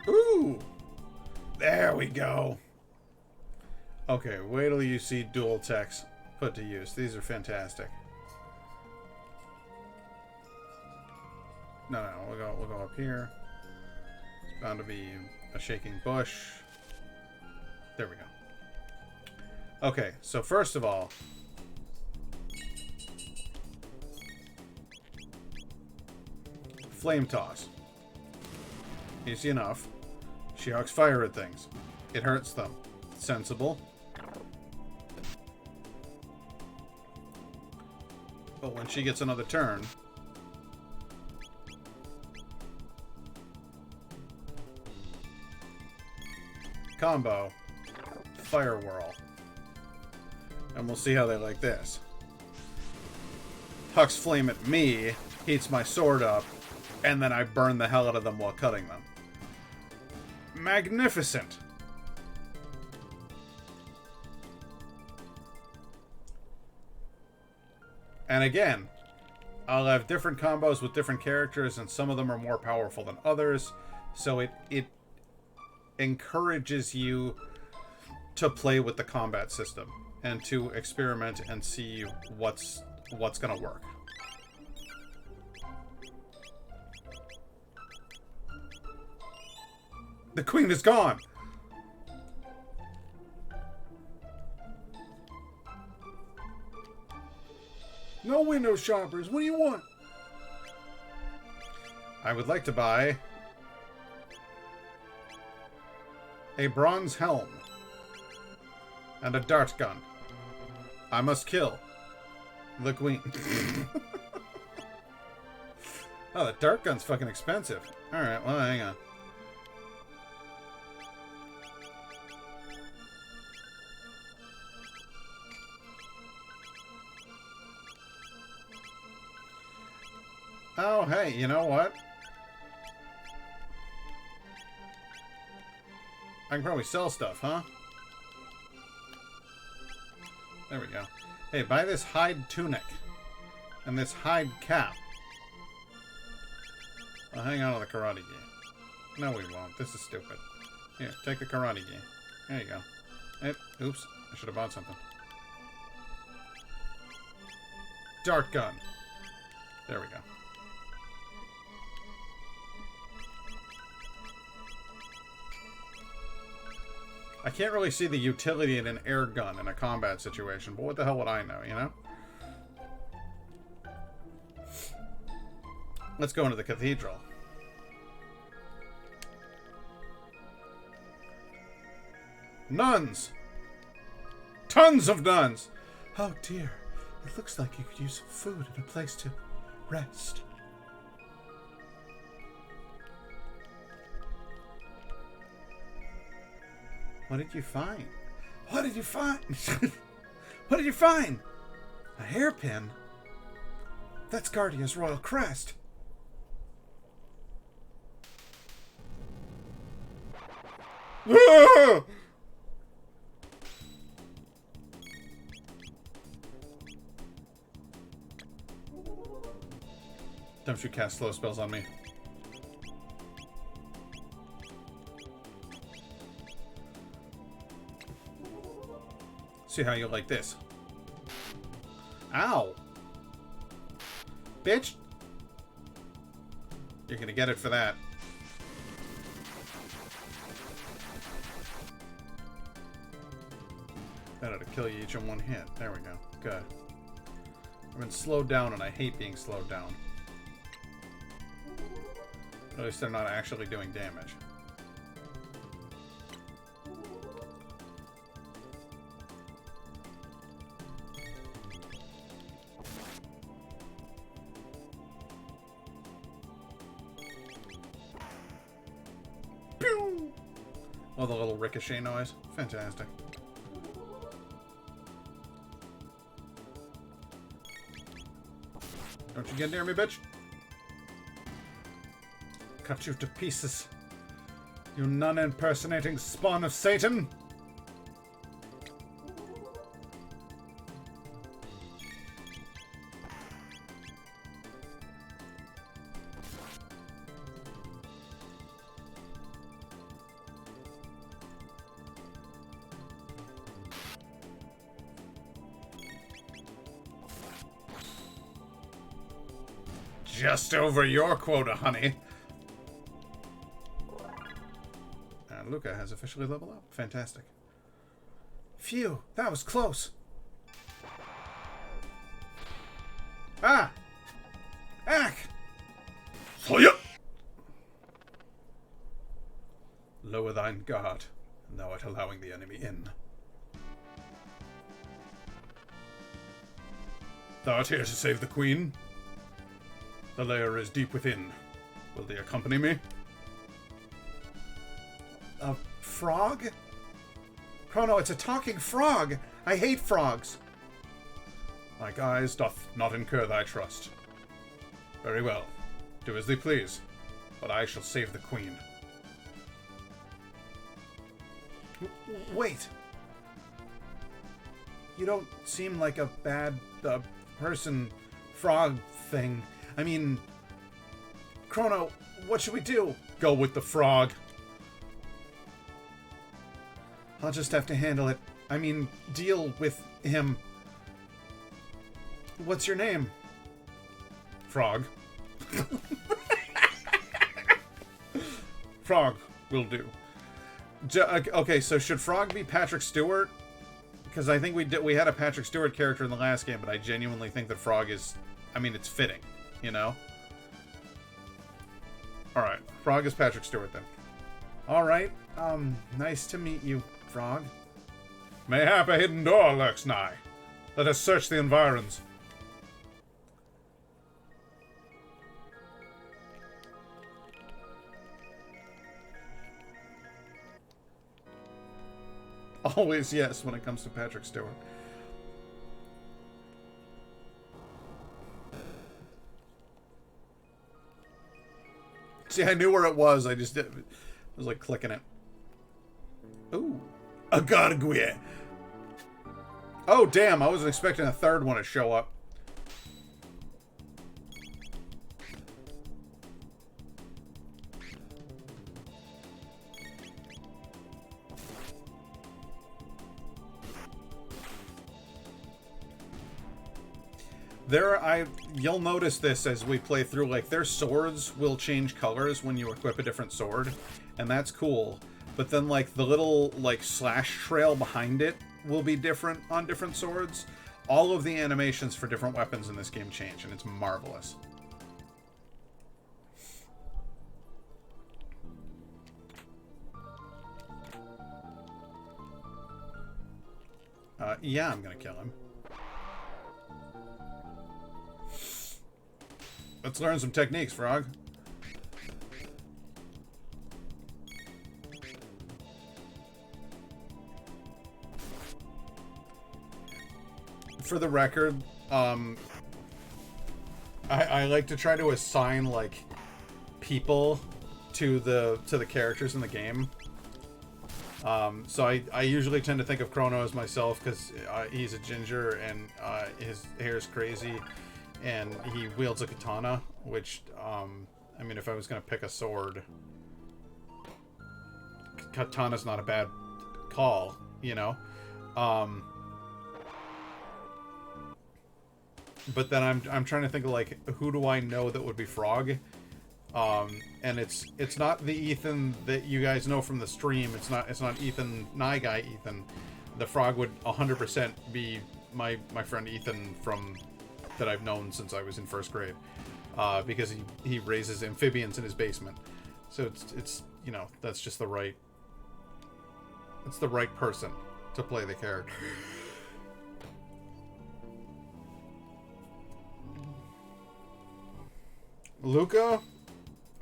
go. Ooh! There we go. Okay, wait till you see dual techs put to use. These are fantastic. No, we'll go up here. It's bound to be a shaking bush. There we go. Okay, so first of all, flame toss. Easy enough. She hucks fire at things. It hurts them. Sensible. But when she gets another turn, combo, fire whirl. And we'll see how they like this. Hucks flame at me, heats my sword up, and then I burn the hell out of them while cutting them. Magnificent! And again, I'll have different combos with different characters, and some of them are more powerful than others, so it encourages you to play with the combat system and to experiment and see what's gonna work. The queen is gone! No window shoppers. What do you want? I would like to buy a bronze helm and a dart gun. I must kill the queen. Oh, the dart gun's fucking expensive. Alright, well, hang on. Oh, hey, you know what? I can probably sell stuff, huh? There we go. Hey, buy this hide tunic. And this hide cap. I'll hang on to the karate gi. No, we won't. This is stupid. Here, take the karate gi. There you go. Hey, oops. I should have bought something. Dart gun. There we go. I can't really see the utility in an air gun in a combat situation, but what the hell would I know, you know? Let's go into the cathedral. Nuns! Tons of nuns! Oh dear, it looks like you could use some food and a place to rest. What did you find? What did you find? What did you find? A hairpin? That's Guardia's royal crest. Ah! Don't you cast slow spells on me. See how you like this. Ow! Bitch! You're gonna get it for that. That ought to kill you each in one hit. There we go. Good. I've been slowed down and I hate being slowed down. At least they're not actually doing damage. Pew! Oh, the little ricochet noise. Fantastic. Don't you get near me, bitch. Cut you to pieces. You nun-impersonating spawn of Satan. Just over your quota, honey. And Luca has officially leveled up. Fantastic. Phew, that was close. Ah! Ack! Hiya! Lower thine guard, and thou art allowing the enemy in. Thou art here to save the queen? The lair is deep within. Will they accompany me? A frog? Chrono, it's a talking frog! I hate frogs! My guise doth not incur thy trust. Very well. Do as they please. But I shall save the queen. Wait! You don't seem like a bad person frog thing. I mean, Chrono, what should we do? Go with the frog. I'll just have to handle it. I mean, deal with him. What's your name? Frog. Frog will do. Okay, so should Frog be Patrick Stewart? Because I think we had a Patrick Stewart character in the last game, but I genuinely think that Frog is... I mean, it's fitting. You know? Alright, Frog is Patrick Stewart then. Alright, nice to meet you, Frog. Mayhap a hidden door lurks nigh. Let us search the environs. Always yes when it comes to Patrick Stewart. See, I knew where it was. I just did. I was like clicking it. Ooh, a gargoyle. Oh damn! I wasn't expecting a third one to show up. You'll notice this as we play through, like, their swords will change colors when you equip a different sword, and that's cool. But then, like, the little, like, slash trail behind it will be different on different swords. All of the animations for different weapons in this game change, and it's marvelous. Yeah, I'm gonna kill him. Let's learn some techniques, Frog. For the record, I like to try to assign, like, people to the characters in the game. So I usually tend to think of Chrono as myself because he's a ginger and his hair is crazy. And he wields a katana, which, I mean, if I was going to pick a sword, katana's not a bad call, you know? But then I'm trying to think of, like, who do I know that would be Frog? And it's not the Ethan that you guys know from the stream. It's not Ethan, Nye Guy Ethan. The Frog would 100% be my friend Ethan from... that I've known since I was in first grade, because he raises amphibians in his basement. So it's you know, that's just the right person to play the character. Luca,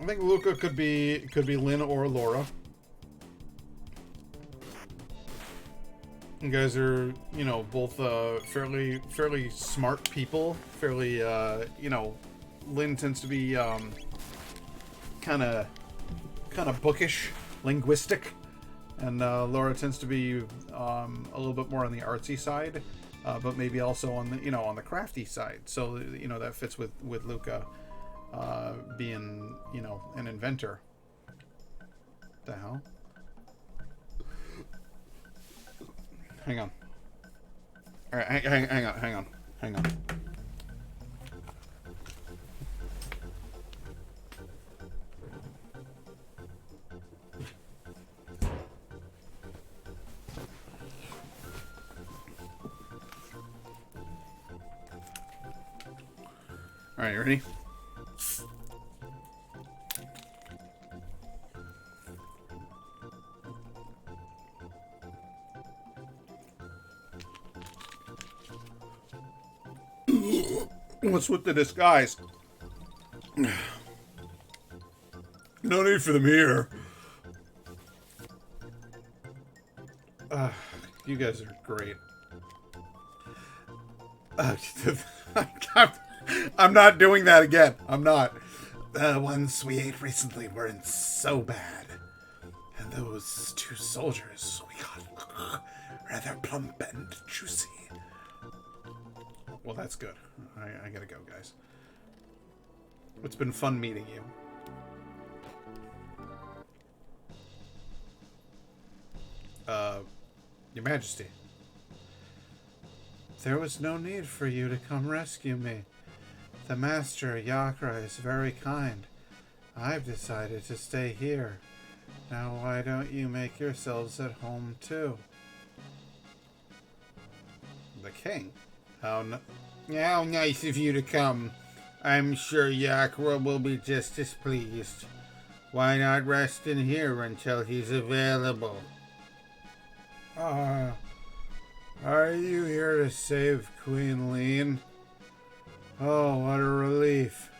I think Luca could be Lynn or Laura. You guys are, both fairly smart people. Fairly, Lynn tends to be kind of bookish, linguistic, and Laura tends to be a little bit more on the artsy side, but maybe also on the on the crafty side. So that fits with Luca being an inventor. The hell? Hang on. All right, hang on. All right, you ready? What's with the disguise? No need for them here. You guys are great. I'm not doing that again. I'm not. The ones we ate recently weren't so bad. And those 2 soldiers we got rather plump and juicy. Well, that's good. I gotta go, guys. It's been fun meeting you. Your Majesty. There was no need for you to come rescue me. The Master Yakra is very kind. I've decided to stay here. Now why don't you make yourselves at home too? The king? How nice of you to come. I'm sure Yakra will be just as pleased. Why not rest in here until he's available? Are you here to save Queen Leene? Oh, what a relief.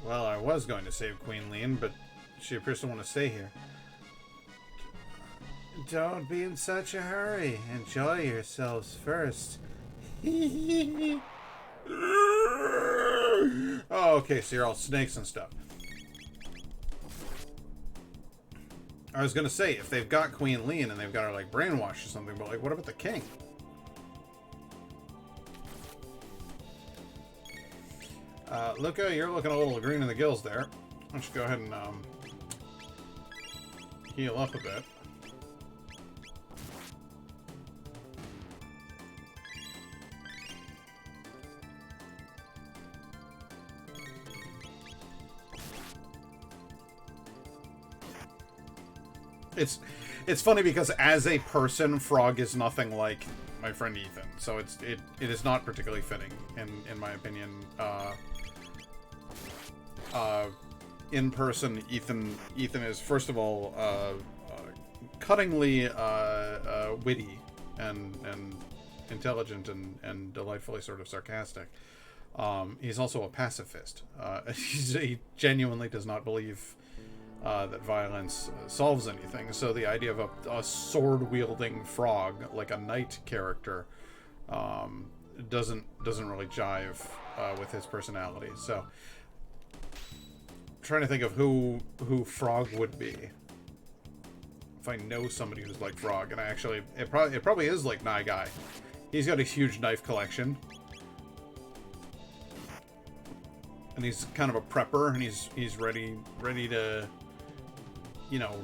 Well, I was going to save Queen Leene, but she appears to want to stay here. Don't be in such a hurry. Enjoy yourselves first. Oh, okay, so you're all snakes and stuff. I was gonna say, if they've got Queen Leene and they've got her, like, brainwashed or something, but, like, what about the king? Luca, you're looking a little green in the gills there. Why don't you go ahead and, heal up a bit. It's funny because as a person, Frog is nothing like my friend Ethan, so it is not particularly fitting in my opinion. In person, Ethan is first of all cuttingly witty and intelligent and delightfully sort of sarcastic. He's also a pacifist. He genuinely does not believe that violence solves anything. So the idea of a sword-wielding frog, like a knight character, doesn't really jive with his personality. So I'm trying to think of who Frog would be. If I know somebody who's like Frog, and it probably is like Nagai. He's got a huge knife collection. And he's kind of a prepper, and he's ready to,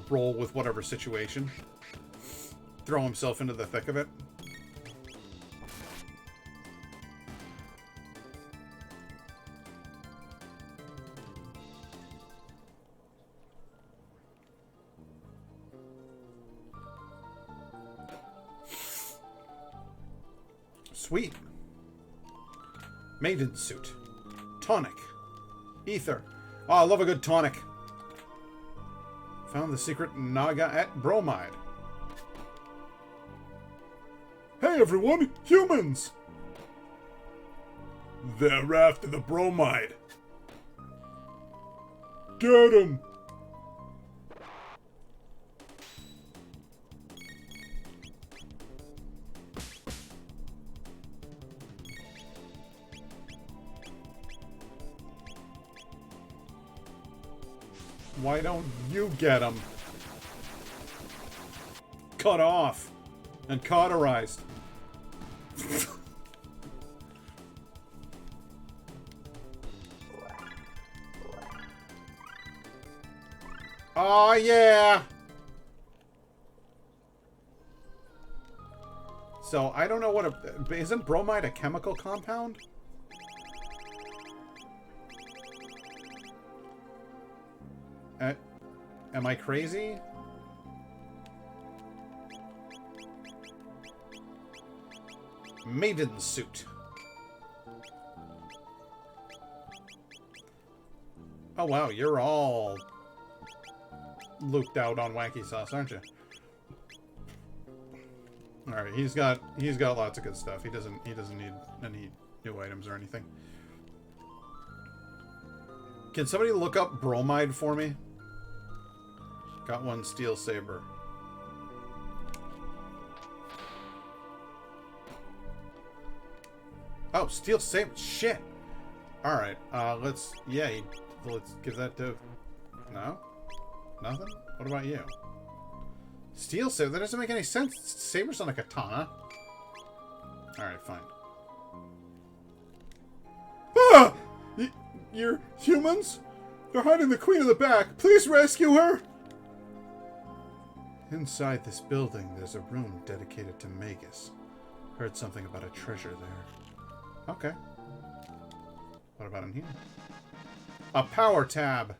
roll with whatever situation. Throw himself into the thick of it. Sweet. Maiden suit. Tonic. Ether. Oh, I love a good tonic. Found the secret Naga at Bromide. Hey everyone, humans! They're after the Bromide. Get him! Why don't you get them? Cut off and cauterized. Oh yeah. So I don't know what isn't bromide a chemical compound? Am I crazy? Maiden suit. Oh wow, you're all looped out on wacky sauce, aren't you? All right, he's got lots of good stuff. He doesn't need any new items or anything. Can somebody look up bromide for me? Got one steel saber. Oh, steel saber. Shit. All right. Let's give that to. No. Nothing. What about you? Steel saber. That doesn't make any sense. Saber's on a katana. All right, fine. Ah! You're humans? They're hiding the queen in the back. Please rescue her. Inside this building, there's a room dedicated to Magus. Heard something about a treasure there. Okay. What about in here? A power tab.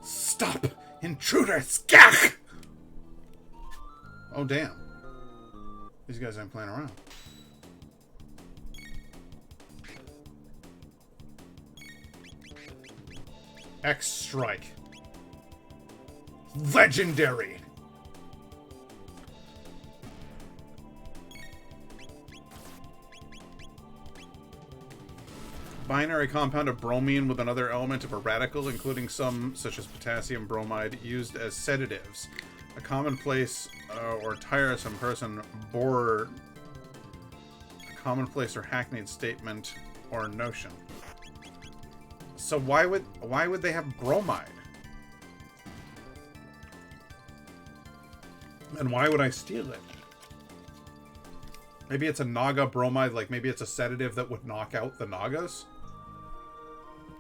Stop! Intruder! Skach! Oh, damn. These guys aren't playing around. X-Strike. Legendary! Binary compound of bromine with another element of a radical, including some, such as potassium bromide, used as sedatives. A commonplace or tiresome person bore a commonplace or hackneyed statement or notion. So why would they have bromide? And why would I steal it? Maybe it's a Naga bromide, like maybe it's a sedative that would knock out the Nagas?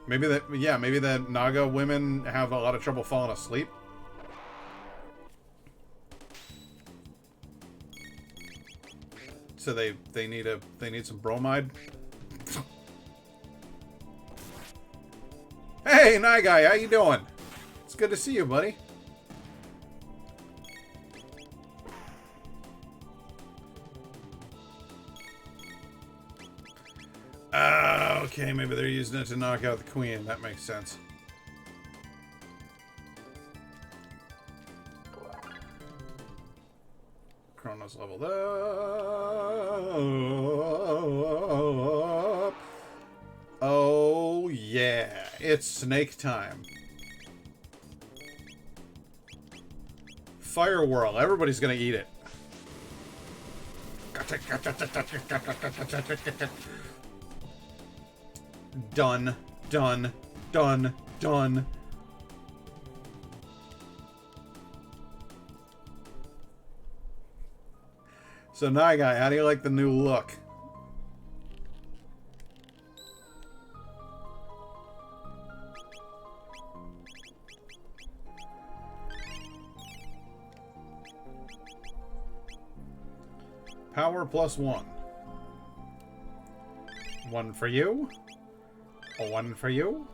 Maybe that, yeah, maybe the Naga women have a lot of trouble falling asleep. So they need some bromide. Hey, Nagai, how you doing? It's good to see you, buddy. Okay, maybe they're using it to knock out the queen. That makes sense. Chronos leveled up. Oh, yeah. It's snake time. Fire whirl. Everybody's gonna eat it. Done. Done. Done. Done. So, Nagai, how do you like the new look? Power +1. One for you. One for you.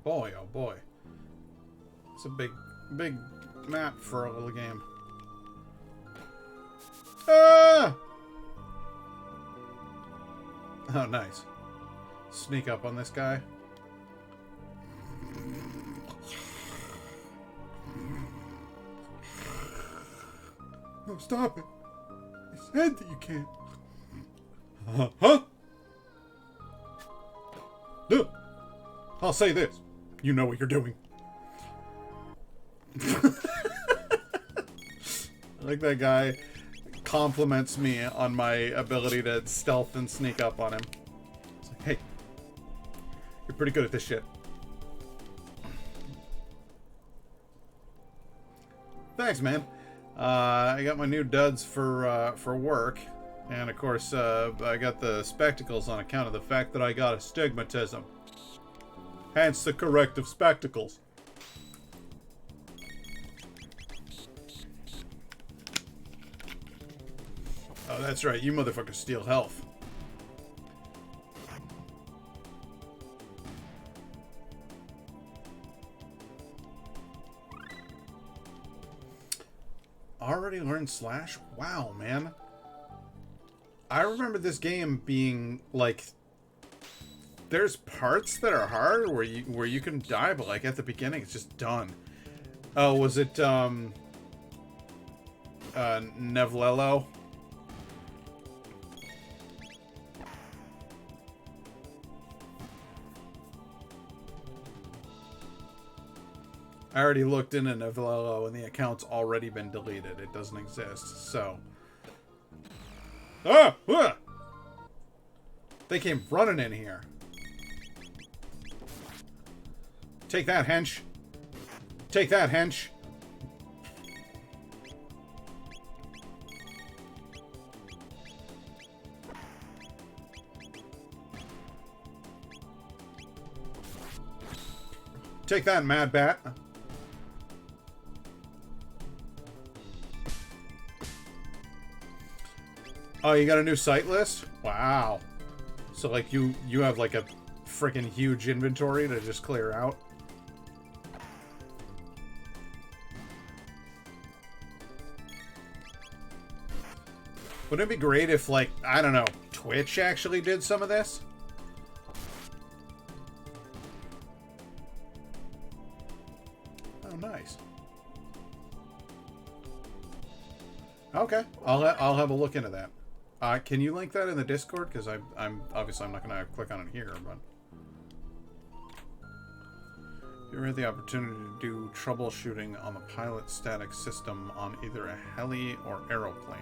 Boy, oh boy. It's a big map for a little game. Ah! Oh, nice. Sneak up on this guy. stop it. I said that you can't. Huh? Look, I'll say this. You know what you're doing. I like that guy compliments me on my ability to stealth and sneak up on him. It's like, hey, you're pretty good at this shit. Thanks, man. I got my new duds for work, and of course, I got the spectacles on account of the fact that I got astigmatism. Hence the corrective spectacles. Oh, that's right. You motherfuckers steal health. Already learned Slash? Wow, man. I remember this game being like, there's parts that are hard where you can die, but like at the beginning it's just done. Oh, was it Nevlello? I already looked into Nevlello and the account's already been deleted. It doesn't exist, so. Ah! Ah! They came running in here. Take that, hench. Take that, hench. Take that, Mad Bat. Oh, you got a new site list? Wow. So, like, you have, like, a freaking huge inventory to just clear out? Wouldn't it be great if, like, I don't know, Twitch actually did some of this? Oh, nice. Okay, I'll have a look into that. Can you link that in the Discord? Because I'm obviously I'm not gonna click on it here, but you ever had the opportunity to do troubleshooting on the pilot static system on either a heli or aeroplane?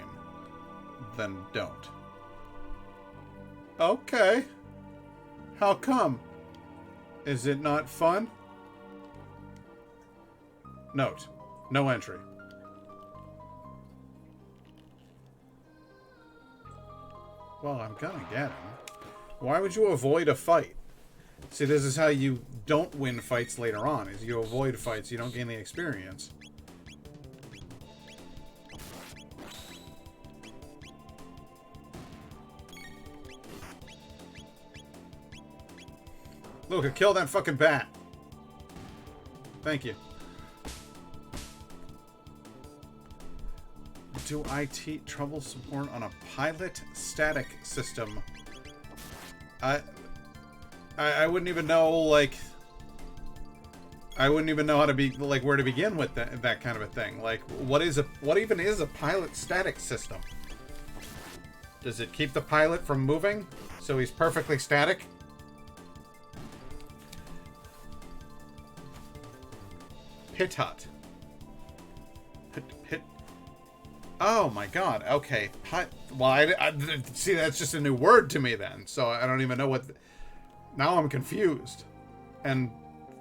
Then don't. Okay. How come? Is it not fun? Note: no entry. Well, I'm gonna get him. Why would you avoid a fight? See, this is how you don't win fights later on, is you avoid fights, you don't gain the experience. Luca, kill that fucking bat. Thank you. Do IT trouble support on a pilot static system? I wouldn't even know, like, I wouldn't even know how to be, like, where to begin with that kind of a thing. Like, what even is a pilot static system? Does it keep the pilot from moving so he's perfectly static? Pit hut. Pit. Oh my god. Okay. Well, I see. That's just a new word to me then. So I don't even know what. Now I'm confused, and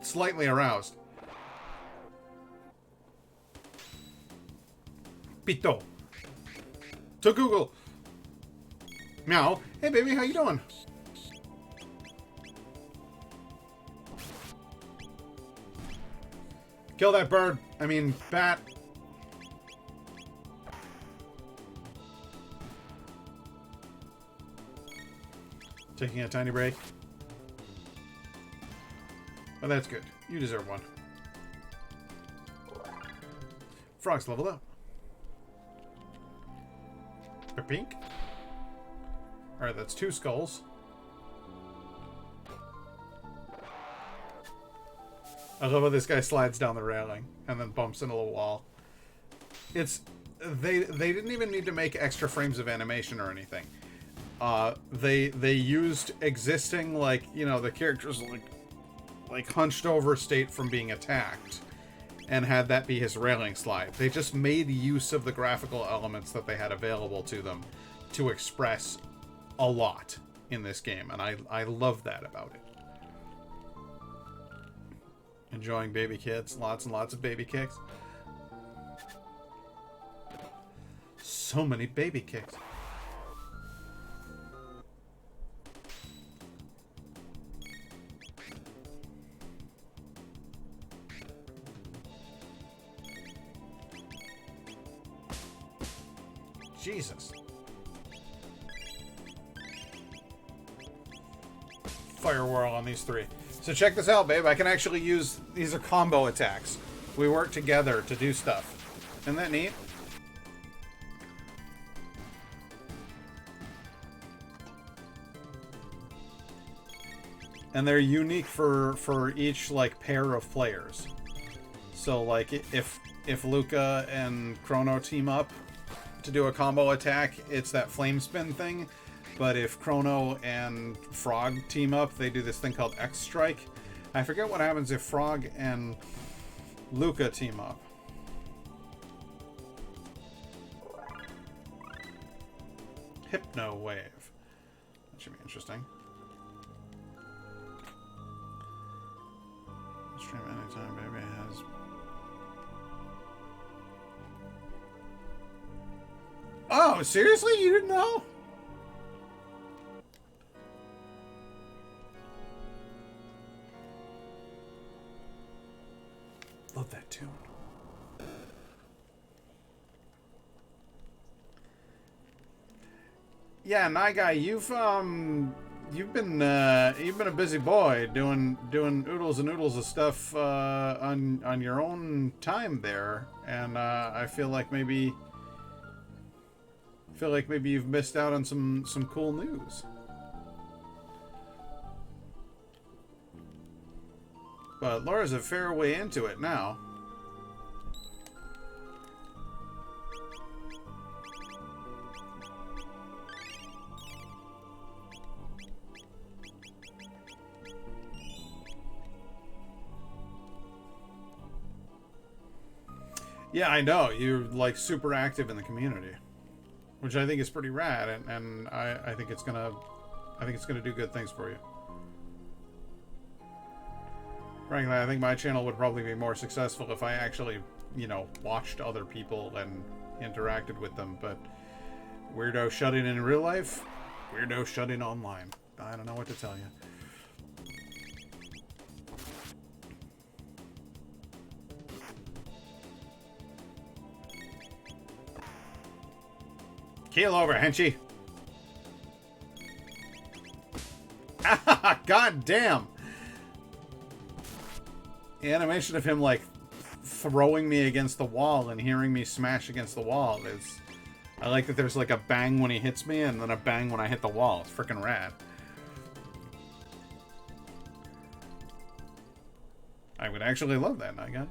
slightly aroused. Pito. To Google. Meow. Hey baby, how you doing? Kill that bird. I mean, bat. Taking a tiny break. Oh, that's good. You deserve one. Frog's leveled up. A pink. Alright, that's 2 skulls. I love how this guy slides down the railing and then bumps into a wall. It's they didn't even need to make extra frames of animation or anything. They used existing, like, you know, the characters like hunched over state from being attacked, and had that be his railing slide. They just made use of the graphical elements that they had available to them to express a lot in this game, and I love that about it. Enjoying baby kids, lots and lots of baby kicks. So many baby kicks. Jesus. Fire whirl on these three. So check this out, babe. I can actually use... These are combo attacks. We work together to do stuff. Isn't that neat? And they're unique for each, like, pair of players. So, like, if Luca and Chrono team up to do a combo attack, it's that flame spin thing. But if Chrono and Frog team up, they do this thing called X Strike. I forget what happens if Frog and Luca team up. Hypno Wave. That should be interesting. Stream anytime, baby has. Oh, seriously? You didn't know? Love that tune. Yeah, Nyguy, you've been a busy boy doing oodles and oodles of stuff on your own time there, and I feel like maybe you've missed out on some cool news. But Laura's a fair way into it now. Yeah, I know. You're, like, super active in the community, which I think is pretty rad, and I think it's gonna do good things for you. Frankly, I think my channel would probably be more successful if I actually, you know, watched other people and interacted with them, but weirdo shutting in real life, weirdo shutting online. I don't know what to tell you. Keel over, Henchy. God damn. The animation of him, like, throwing me against the wall and hearing me smash against the wall is... I like that there's, like, a bang when he hits me and then a bang when I hit the wall. It's freaking rad. I would actually love that, Nyguy.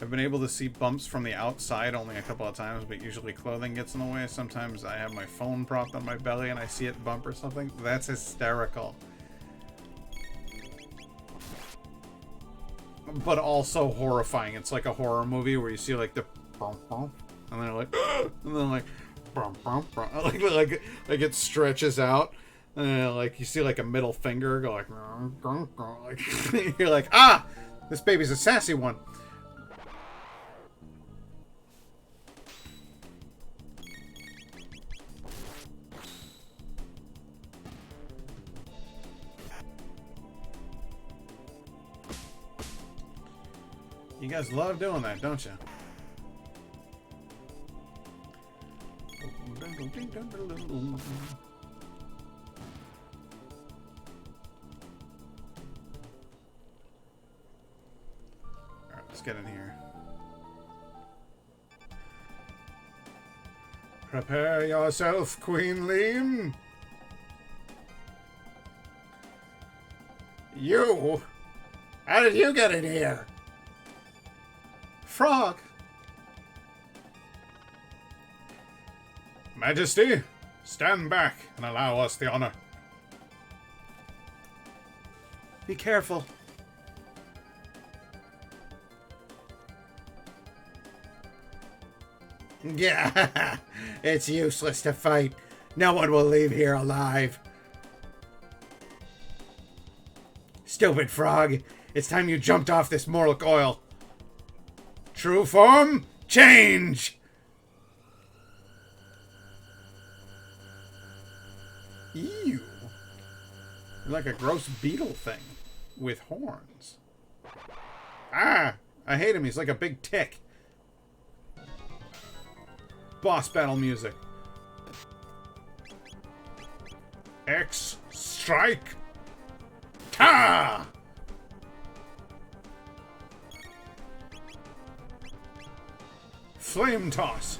I've been able to see bumps from the outside only a couple of times, but usually clothing gets in the way. Sometimes I have my phone propped on my belly and I see it bump or something. That's hysterical. But also horrifying. It's like a horror movie where you see like the bump bump, and then like and then like bump bump bump. Like it stretches out, and then like you see like a middle finger go like you're like, ah, this baby's a sassy one. You guys love doing that, don't you? Alright, let's get in here. Prepare yourself, Queen Leem. You? How did you get in here? Frog! Majesty, stand back and allow us the honor. Be careful. Yeah, it's useless to fight. No one will leave here alive. Stupid frog. It's time you jumped off this mortal coil. True form, change! Ew. You're like a gross beetle thing with horns. Ah! I hate him. He's like a big tick. Boss battle music. X strike. Ta! Flame toss.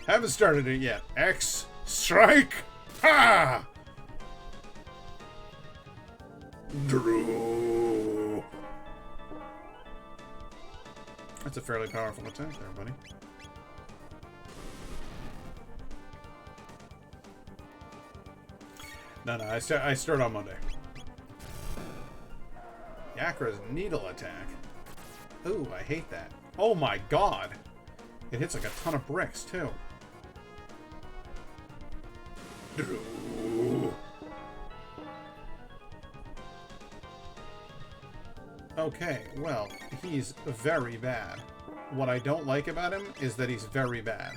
Haven't started it yet. X strike. Ha! Drew. That's a fairly powerful attack there, buddy. No, I start on Monday. Yakra's needle attack. Ooh, I hate that. Oh my god! It hits like a ton of bricks, too. Drew. Okay, well, he's very bad. What I don't like about him is that he's very bad.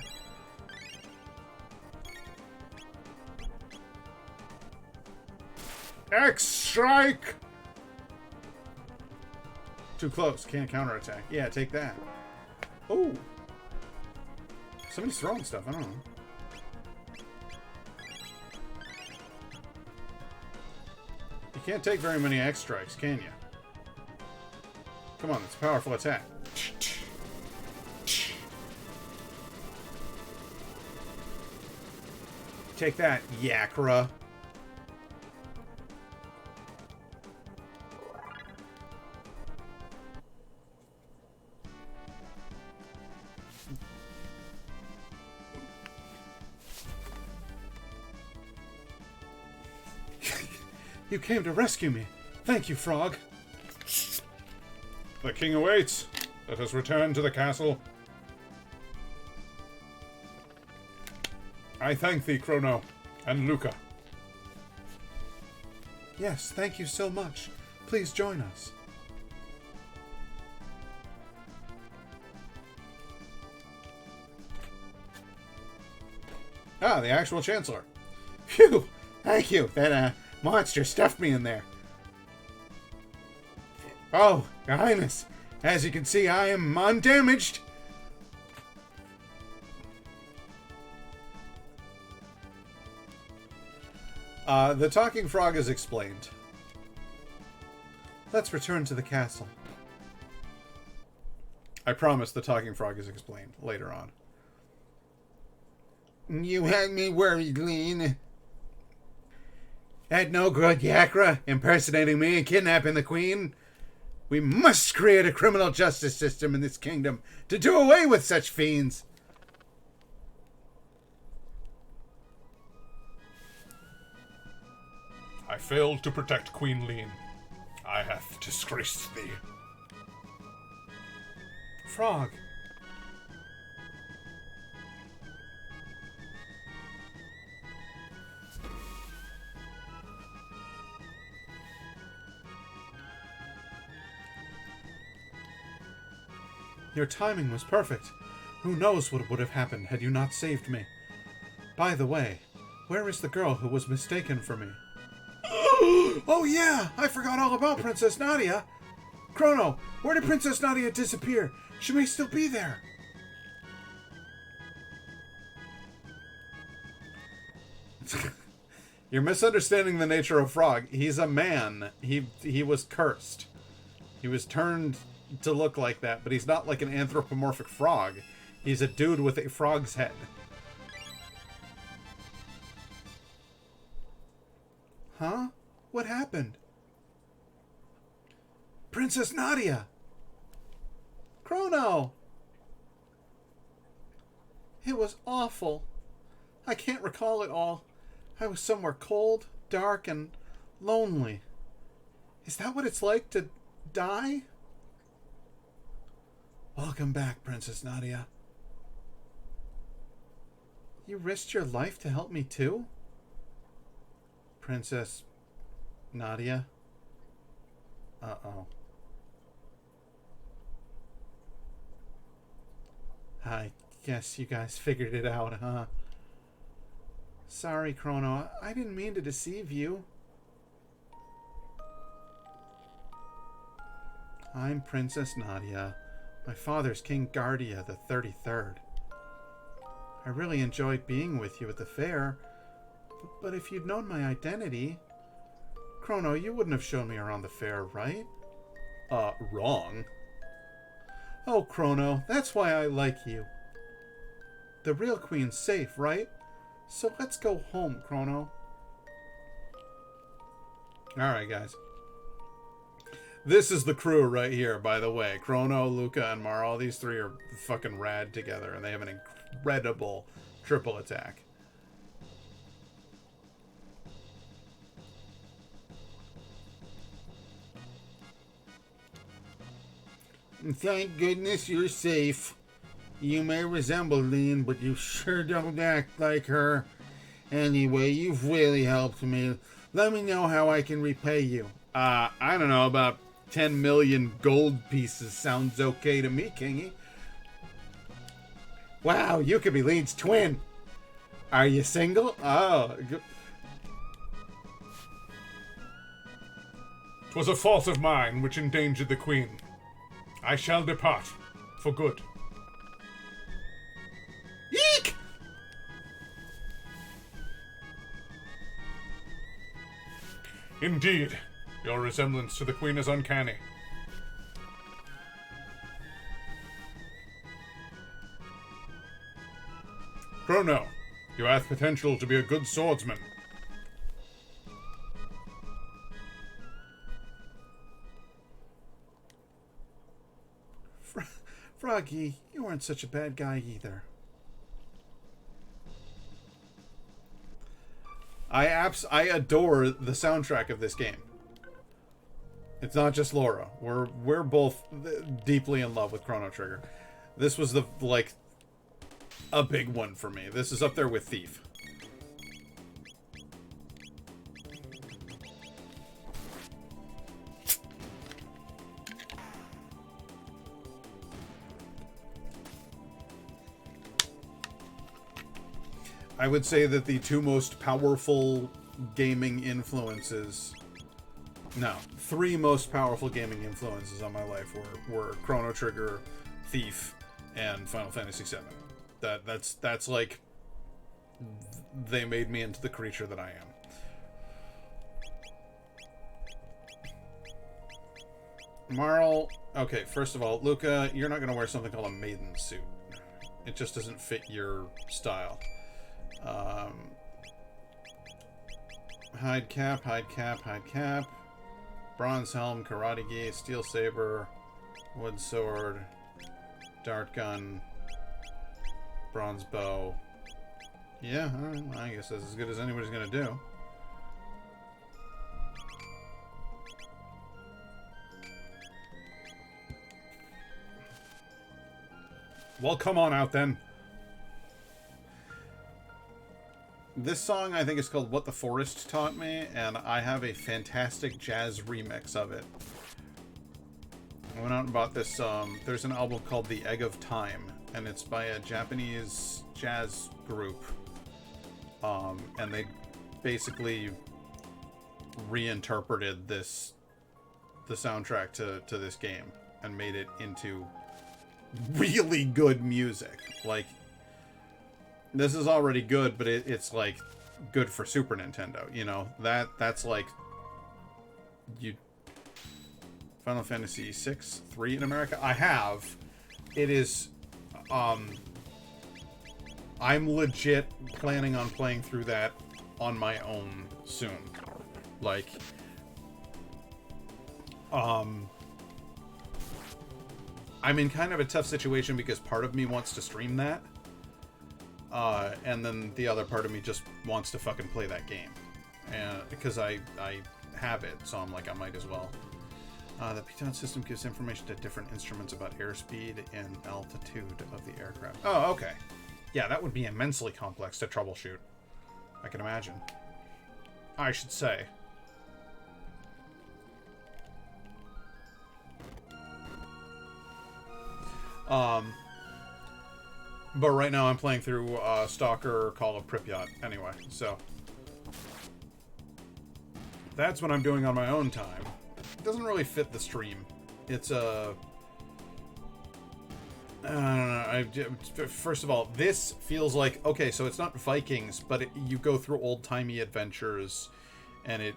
X strike. Too close. Can't counterattack. Yeah, take that. Oh. Somebody's throwing stuff. I don't know. You can't take very many X strikes, can you? Come on, it's a powerful attack. Take that, Yakra. You came to rescue me. Thank you, Frog. The king awaits. Let us return to the castle. I thank thee, Chrono, and Luca. Yes, thank you so much. Please join us. Ah, the actual Chancellor. Phew! Thank you. That monster stuffed me in there. Oh, Your Highness, as you can see, I am undamaged. The talking frog is explained. Let's return to the castle. I promise the talking frog is explained later on. You had me worried, Lean. That no good, Yakra, impersonating me and kidnapping the Queen. We must create a criminal justice system in this kingdom to do away with such fiends. I failed to protect Queen Lean. I hath disgraced thee. Frog. Your timing was perfect. Who knows what would have happened had you not saved me. By the way, where is the girl who was mistaken for me? Oh yeah, I forgot all about Princess Nadia. Chrono, where did Princess Nadia disappear? She may still be there. You're misunderstanding the nature of Frog. He's a man. He was cursed. He was turned to look like that, but he's not like an anthropomorphic frog. He's a dude with a frog's head. Huh? What happened? Princess Nadia! Chrono! It was awful. I can't recall it all. I was somewhere cold, dark, and lonely. Is that what it's like to die? Welcome back, Princess Nadia. You risked your life to help me too? Princess Nadia? Uh-oh. I guess you guys figured it out, huh? Sorry, Chrono. I didn't mean to deceive you. I'm Princess Nadia. My father's King Guardia the 33rd. I really enjoyed being with you at the fair, but if you'd known my identity... Chrono, you wouldn't have shown me around the fair, right? Wrong. Oh, Chrono, that's why I like you. The real queen's safe, right? So let's go home, Chrono. Alright, guys. This is the crew right here, by the way. Chrono, Luca, and Marl. These three are fucking rad together, and they have an incredible triple attack. Thank goodness you're safe. You may resemble Lean, but you sure don't act like her. Anyway, you've really helped me. Let me know how I can repay you. I don't know, about 10 million gold pieces sounds okay to me, Kingy. Wow, you could be Lean's twin. Are you single? Oh, 'Twas a fault of mine which endangered the queen. I shall depart for good. Eek! Indeed, your resemblance to the queen is uncanny. Chrono, you have potential to be a good swordsman. Froggy, you weren't such a bad guy either. I adore the soundtrack of this game. It's not just Laura. We're both deeply in love with Chrono Trigger. This was a big one for me. This is up there with Thief. I would say that the two most powerful gaming influences... No, three most powerful gaming influences on my life were Chrono Trigger, Thief, and Final Fantasy VII. That's like... They made me into the creature that I am. Marl... Okay, first of all, Luca, you're not going to wear something called a maiden suit. It just doesn't fit your style. Hide cap, hide cap, hide cap. Bronze helm, karate gi, steel saber, wood sword, dart gun, bronze bow. Yeah, I guess that's as good as anybody's gonna do. Well, come on out then. This song, I think, is called What the Forest Taught Me, and I have a fantastic jazz remix of it. I went out and bought this, there's an album called The Egg of Time, and it's by a Japanese jazz group. And they basically reinterpreted the soundtrack to this game, and made it into really good music. Like, this is already good, but it's like good for Super Nintendo, you know? That's like Final Fantasy 6, 3 in America. I have. It is I'm legit planning on playing through that on my own soon. Like, I'm in kind of a tough situation because part of me wants to stream that, and then the other part of me just wants to fucking play that game, and because I have it, so I'm like, I might as well. The Piton system gives information to different instruments about airspeed and altitude of the aircraft. Oh, okay. Yeah, that would be immensely complex to troubleshoot. I can imagine. I should say. But right now I'm playing through Stalker Call of Pripyat anyway, so that's what I'm doing on my own time. It doesn't really fit the stream. It's a I don't know. First of all, this feels like, okay, so it's not Vikings, but you go through old-timey adventures, and it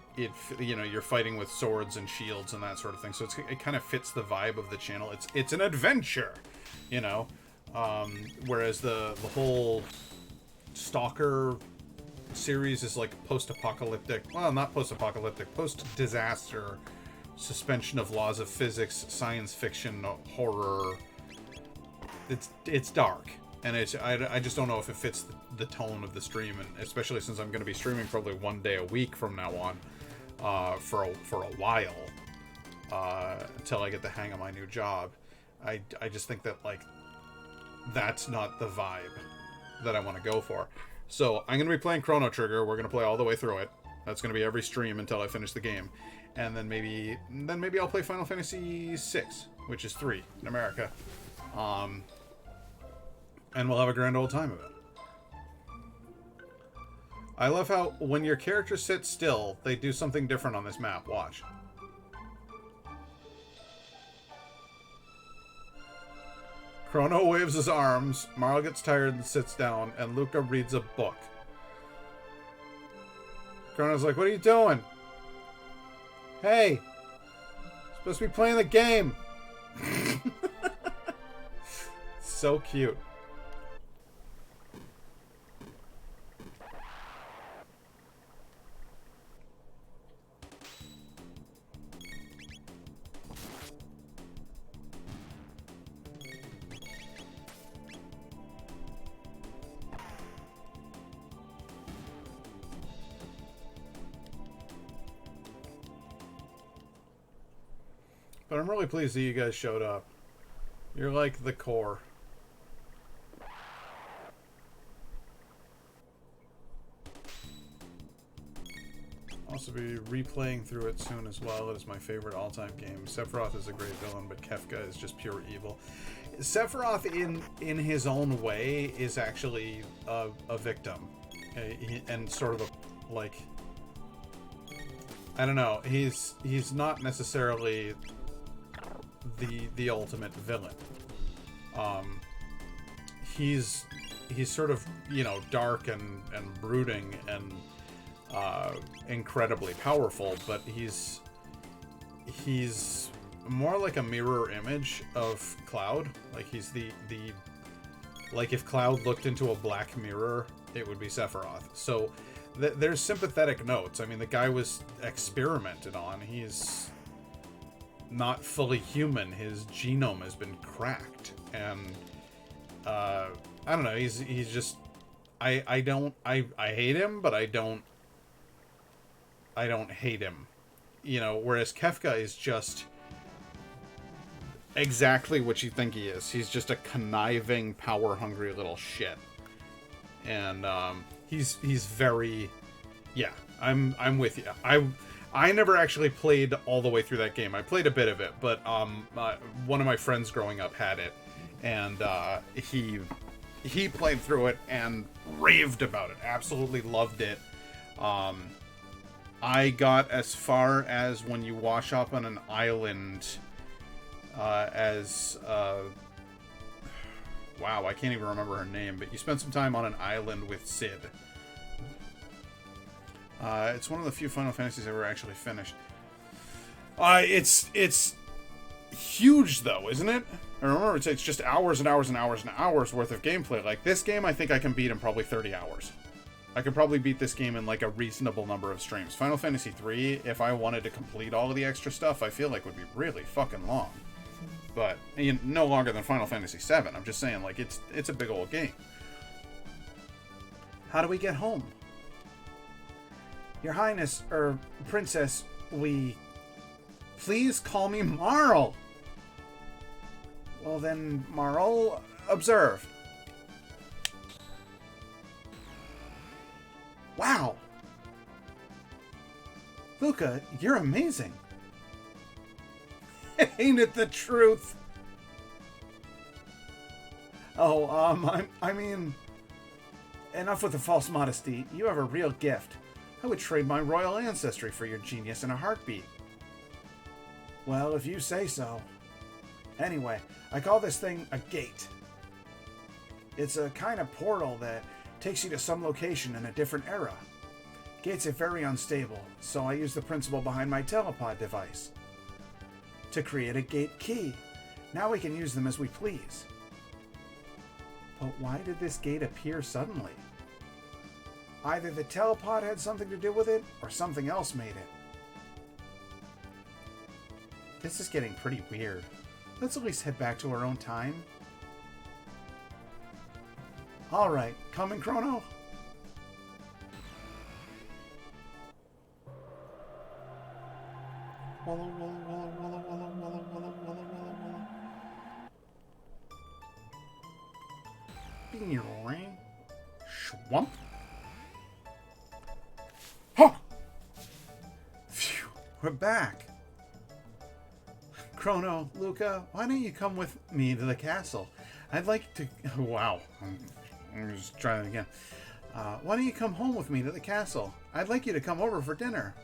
you know, you're fighting with swords and shields and that sort of thing. So it kind of fits the vibe of the channel. It's an adventure, you know. Whereas the whole Stalker series is like post-apocalyptic. Well, not post-apocalyptic, post-disaster, suspension of laws of physics, science fiction, horror. It's dark, and I just don't know if it fits the tone of the stream, and especially since I'm going to be streaming probably one day a week from now on, for a while, until I get the hang of my new job. I just think that, like, that's not the vibe that I want to go for. So I'm going to be playing Chrono Trigger. We're going to play all the way through it. That's going to be every stream until I finish the game, and then maybe I'll play Final Fantasy VI, which is 3 in America. And we'll have a grand old time of it. I love how when your character sits still, they do something different on this map. Watch. Chrono waves his arms, Marl gets tired and sits down, and Luca reads a book. Chrono's like, what are you doing? Hey! Supposed to be playing the game! So cute. But I'm really pleased that you guys showed up. You're like the core. Also be replaying through it soon as well. It is my favorite all-time game. Sephiroth is a great villain, but Kefka is just pure evil. Sephiroth, in his own way, is actually a victim, and sort of a, like, I don't know. He's not necessarily the ultimate villain. He's sort of, you know, dark and brooding and incredibly powerful, but he's more like a mirror image of Cloud. Like, he's the like, if Cloud looked into a black mirror, it would be Sephiroth. So there's sympathetic notes. I mean, the guy was experimented on. He's not fully human. His genome has been cracked, and I don't know. He's just I hate him, but I don't hate him, you know. Whereas Kefka is just exactly what you think he is. He's just a conniving, power-hungry little shit, and he's very, yeah. I'm with you. I never actually played all the way through that game. I played a bit of it, but one of my friends growing up had it, and he played through it and raved about it. Absolutely loved it. I got as far as when you wash up on an island wow, I can't even remember her name, but you spend some time on an island with Cid. It's one of the few Final Fantasies I ever actually finished. It's huge, though, isn't it? And remember, it's just hours and hours and hours and hours worth of gameplay. Like, this game, I think I can beat in probably 30 hours. I could probably beat this game in, like, a reasonable number of streams. Final Fantasy III, if I wanted to complete all of the extra stuff, I feel like would be really fucking long. But, no longer than Final Fantasy VII. I'm just saying, like, it's a big old game. How do we get home? Your Highness, Princess, Please call me Marl. Well then, Marl, observe. Wow. Luca, you're amazing. Ain't it the truth? Oh, I mean, enough with the false modesty. You have a real gift. I would trade my royal ancestry for your genius in a heartbeat. Well, if you say so. Anyway, I call this thing a gate. It's a kind of portal that takes you to some location in a different era. Gates are very unstable, so I use the principle behind my telepod device to create a gate key. Now we can use them as we please. But why did this gate appear suddenly? Either the telepod had something to do with it, or something else made it. This is getting pretty weird. Let's at least head back to our own time. Alright, coming, Chrono? Walla, walla, walla, walla, walla, walla, walla, walla, walla, walla. Schwump. Huh! Phew, we're back. Chrono, Luca, why don't you come with me to the castle? I'd like to... Wow. I'm just trying it again. Why don't you come home with me to the castle? I'd like you to come over for dinner.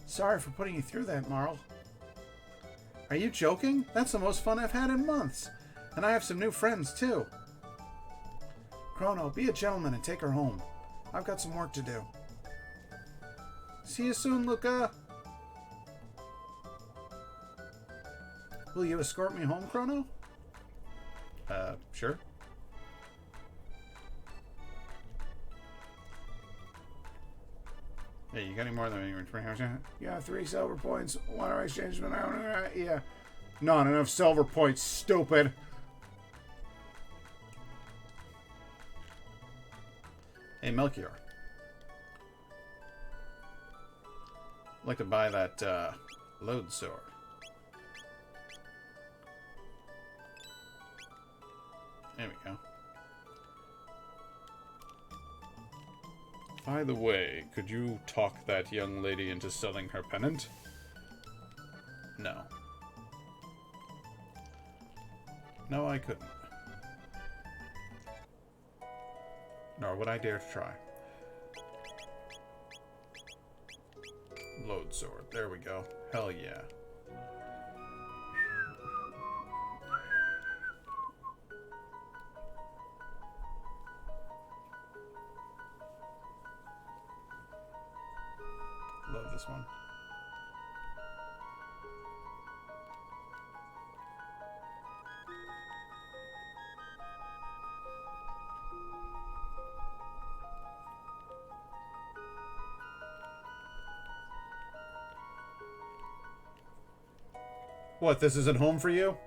Sorry for putting you through that, Marl. Are you joking? That's the most fun I've had in months. And I have some new friends, too. Chrono, be a gentleman and take her home. I've got some work to do. See you soon, Luca. Will you escort me home, Chrono? Sure. Hey, you got any more than you were? Yeah, 3 silver points. Why do I exchange them? Yeah. Not enough silver points, stupid. Hey, Melchior. I'd like to buy that, load sword. There we go. By the way, could you talk that young lady into selling her pennant? No. No, I couldn't. Nor would I dare to try. Load sword. There we go. Hell yeah. Love this one. What, this isn't home for you?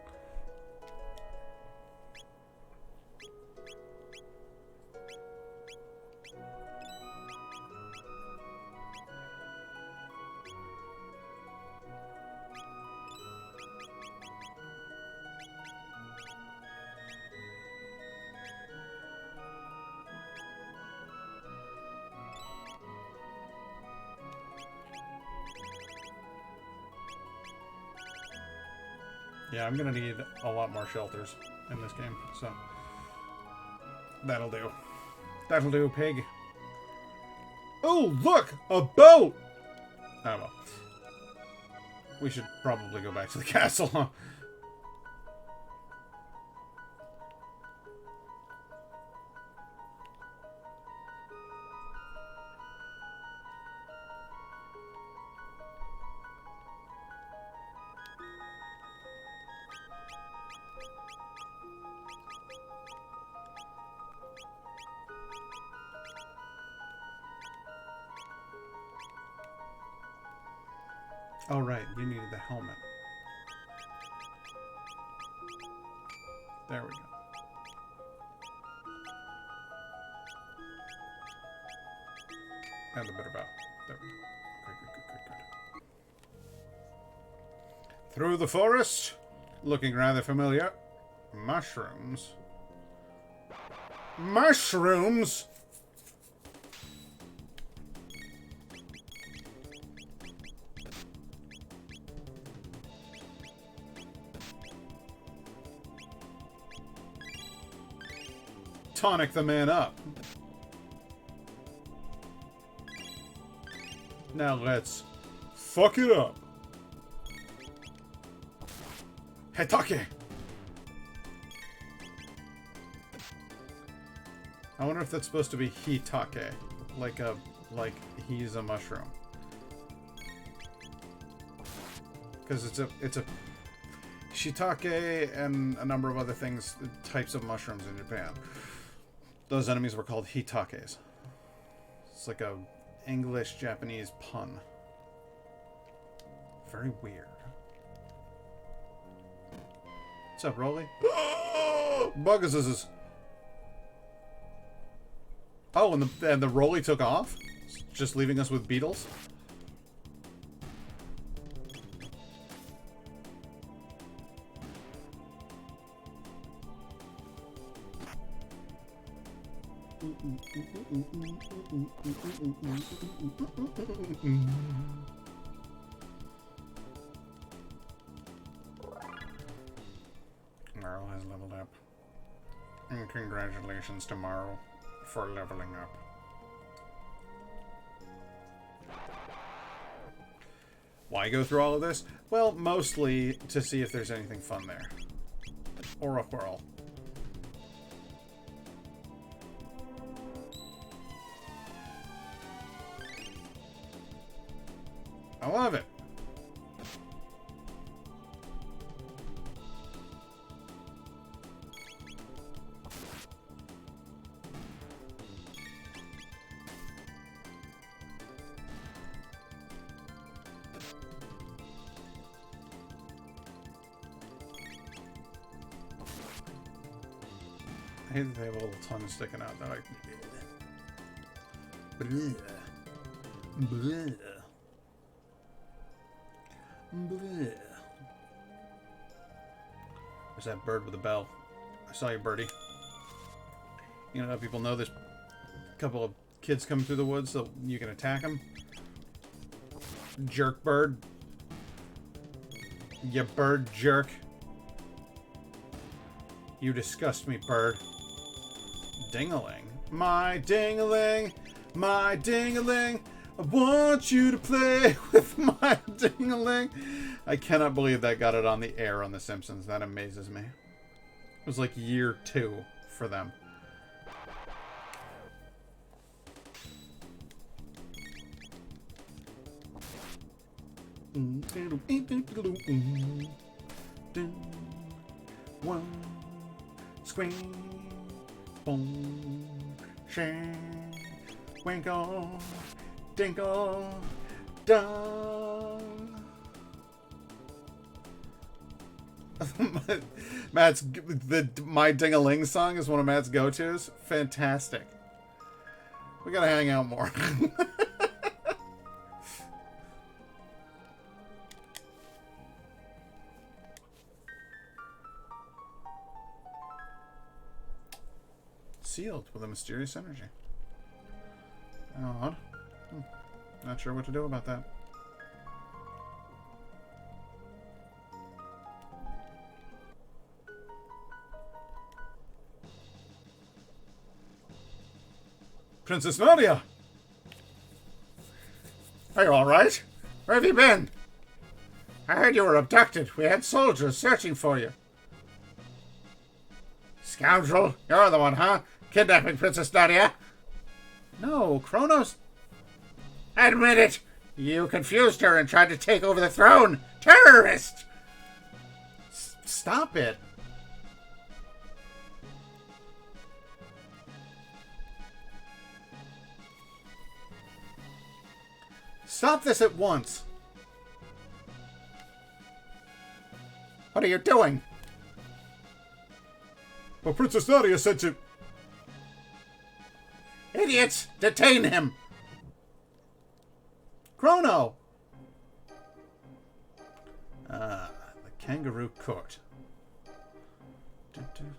Yeah, I'm gonna need a lot more shelters in this game, so that'll do. That'll do, pig. Oh, look! A boat! Oh, well. We should probably go back to the castle, huh? Oh, right. You needed the helmet. There we go. And the bit about. There we go. Good. Through the forest, looking rather familiar. Mushrooms. Mushrooms! Tonic the man up. Now let's fuck it up. Hitake! I wonder if that's supposed to be hitake, like he's a mushroom. Because it's a shiitake and a number of other things, types of mushrooms in Japan. Those enemies were called hitakes. It's like a English-Japanese pun. Very weird. What's up, Rolly? Buggases. Oh, and the Rolly took off? Just leaving us with beetles? Marl has leveled up. And congratulations to Marl for leveling up. Why go through all of this? Well, mostly to see if there's anything fun there. Or a whirl. I love it. I hate that they have a little tongue sticking out. They're like, bleh. Bleh. Bleh. There's that bird with a bell. I saw you, birdie. You know how people know there's a couple of kids coming through the woods so you can attack them? Jerk bird. You bird jerk. You disgust me, bird. Ding-a-ling. My ding-a-ling. My ding-a-ling. I want you to play with my ding-a-ling. I cannot believe that got it on the air on The Simpsons. That amazes me. It was like year 2 for them. One scream, boom, shang, winkle, dinkle, dong. Matt's My Ding-a-Ling song is one of Matt's go-tos. Fantastic. We gotta hang out more. Sealed with a mysterious energy. Odd. Not sure what to do about that. Princess Nadia! Are you alright? Where have you been? I heard you were abducted. We had soldiers searching for you. Scoundrel! You're the one, huh? Kidnapping Princess Nadia? No, Kronos. Admit it! You confused her and tried to take over the throne! Terrorist! Stop it. Stop this at once. What are you doing? Well, Princess Nadia said to... Idiots! Detain him! Chrono! The Kangaroo Court. Dun, dun,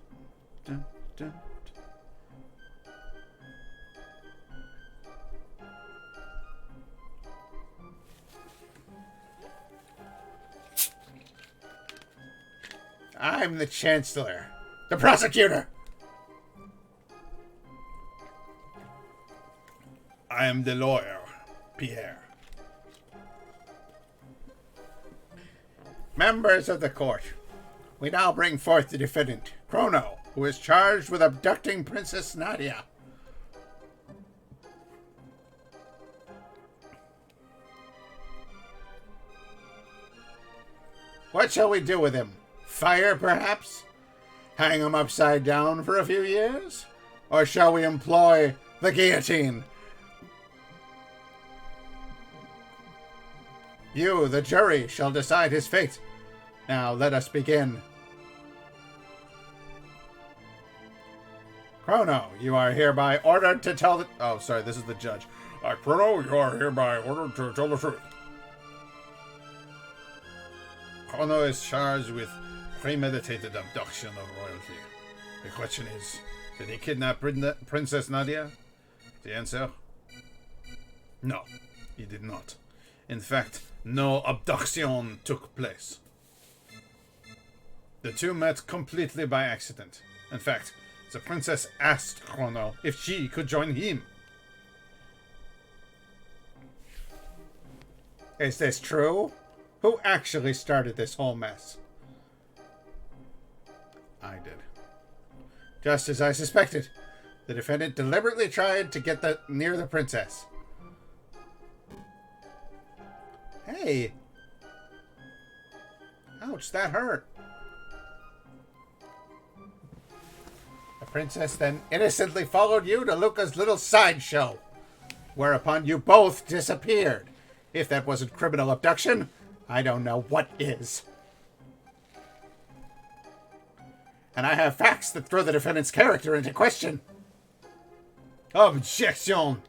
dun, dun. I'm the Chancellor. The prosecutor! I am the lawyer, Pierre. Members of the court, we now bring forth the defendant, Chrono, who is charged with abducting Princess Nadia. What shall we do with him? Fire, perhaps? Hang him upside down for a few years? Or shall we employ the guillotine? You, the jury, shall decide his fate. Now let us begin. Chrono, you are hereby ordered to tell the... Oh, sorry, this is the judge. Chrono, you are hereby ordered to tell the truth. Chrono is charged with premeditated abduction of royalty. The question is, did he kidnap Princess Nadia? The answer? No, he did not. In fact, no abduction took place. The two met completely by accident. In fact, the princess asked Chrono if she could join him. Is this true? Who actually started this whole mess? I did. Just as I suspected. The defendant deliberately tried to get near the princess. Hey! Ouch, that hurt. The princess then innocently followed you to Luca's little sideshow, whereupon you both disappeared. If that wasn't criminal abduction, I don't know what is. And I have facts that throw the defendant's character into question. Objection!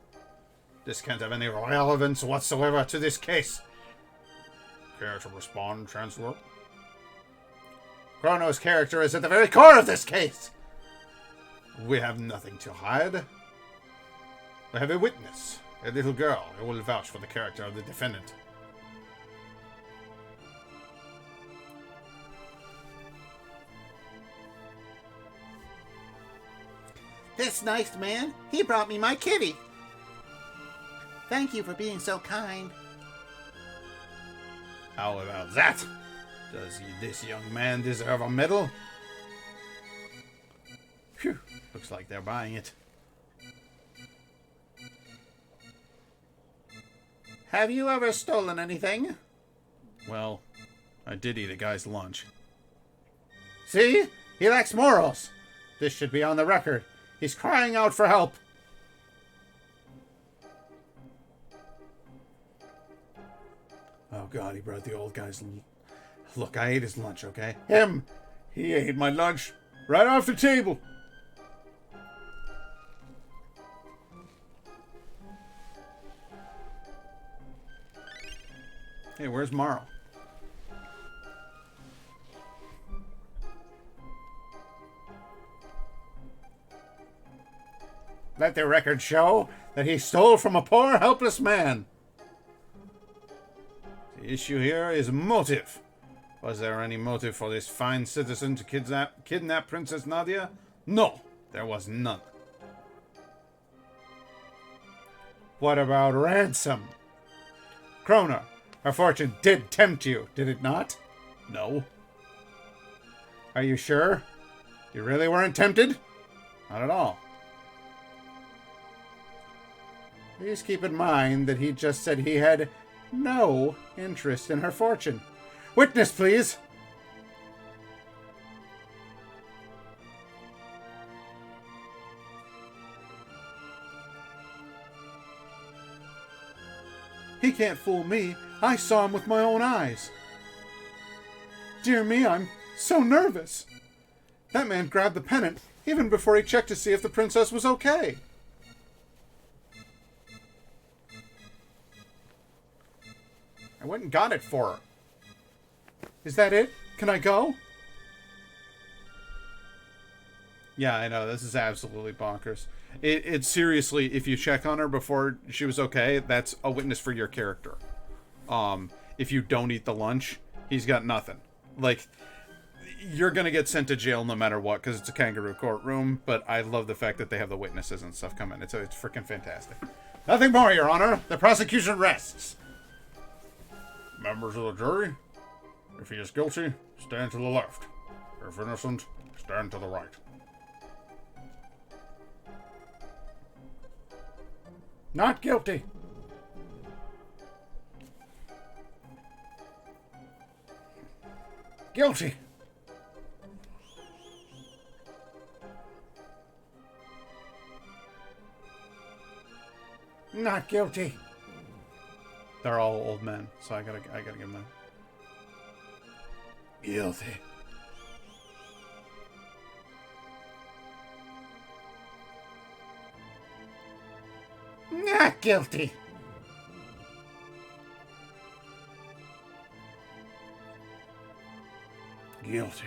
This can't have any relevance whatsoever to this case. Care to respond, Chancellor? Chrono's character is at the very core of this case. We have nothing to hide. We have a witness, a little girl who will vouch for the character of the defendant. This nice man, he brought me my kitty. Thank you for being so kind. How about that? Does this young man deserve a medal? Phew, looks like they're buying it. Have you ever stolen anything? Well, I did eat a guy's lunch. See? He lacks morals. This should be on the record. He's crying out for help. Oh God, he brought the old guy's... Look, I ate his lunch, okay? Him. He ate my lunch right off the table. Hey, where's Marl? Let the record show that he stole from a poor, helpless man. The issue here is motive. Was there any motive for this fine citizen to kidnap Princess Nadia? No, there was none. What about ransom? Chrono, her fortune did tempt you, did it not? No. Are you sure? You really weren't tempted? Not at all. Please keep in mind that he just said he had no interest in her fortune. Witness, please! He can't fool me. I saw him with my own eyes. Dear me, I'm So nervous. That man grabbed the pennant even before he checked to see if the princess was okay. I went and got it for her. Is that it? Can I go? Yeah, I know. This is absolutely bonkers. It's seriously, if you check on her before she was okay, that's a witness for your character. If you don't eat the lunch, he's got nothing. Like, you're going to get sent to jail no matter what, because it's a kangaroo courtroom, but I love the fact that they have the witnesses and stuff come in. It's freaking fantastic. Nothing more, Your Honor. The prosecution rests. Members of the jury, if he is guilty, stand to the left. If innocent, stand to the right. Not guilty. Guilty. Not guilty. They're all old men, so I gotta give them that. Guilty. Not guilty. Guilty.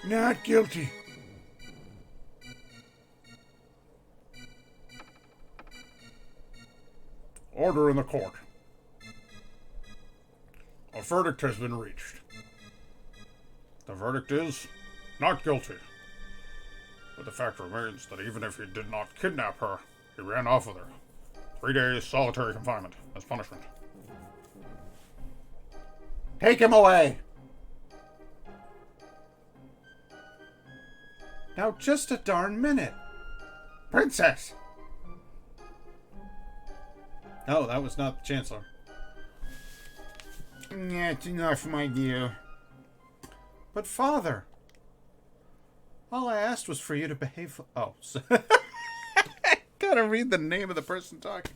Not guilty. Order in the court. A verdict has been reached. The verdict is not guilty. But the fact remains that even if he did not kidnap her, he ran off with her. 3 days solitary confinement as punishment. Take him away. Now just a darn minute. Princess! Oh, that was not the Chancellor. Yeah, it's enough, my dear. But Father, all I asked was for you to behave... Oh, so gotta read the name of the person talking.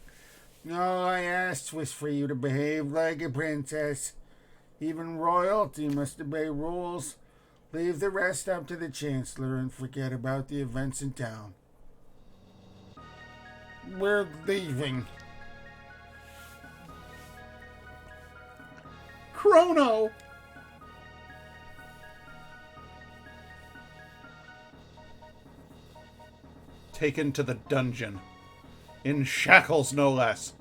All I asked was for you to behave like a princess. Even royalty must obey rules. Leave the rest up to the Chancellor and forget about the events in town. We're leaving. Chrono! Taken to the dungeon. In shackles, no less.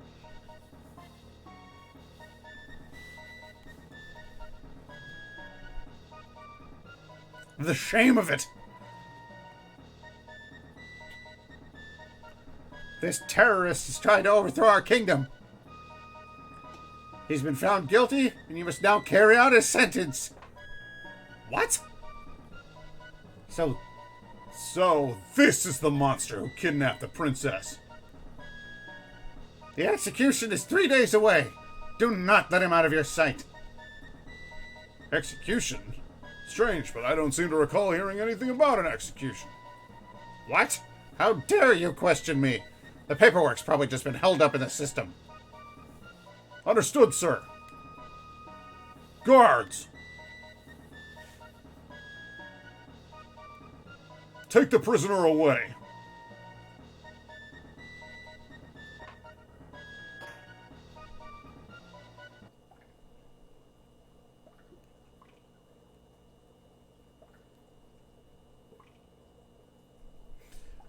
The shame of it! This terrorist has tried to overthrow our kingdom. He's been found guilty, and you must now carry out his sentence. What? So this is the monster who kidnapped the princess. The execution is 3 days away. Do not let him out of your sight. Execution? Strange, but I don't seem to recall hearing anything about an execution. What? How dare you question me? The paperwork's probably just been held up in the system. Understood, sir. Guards! Take the prisoner away.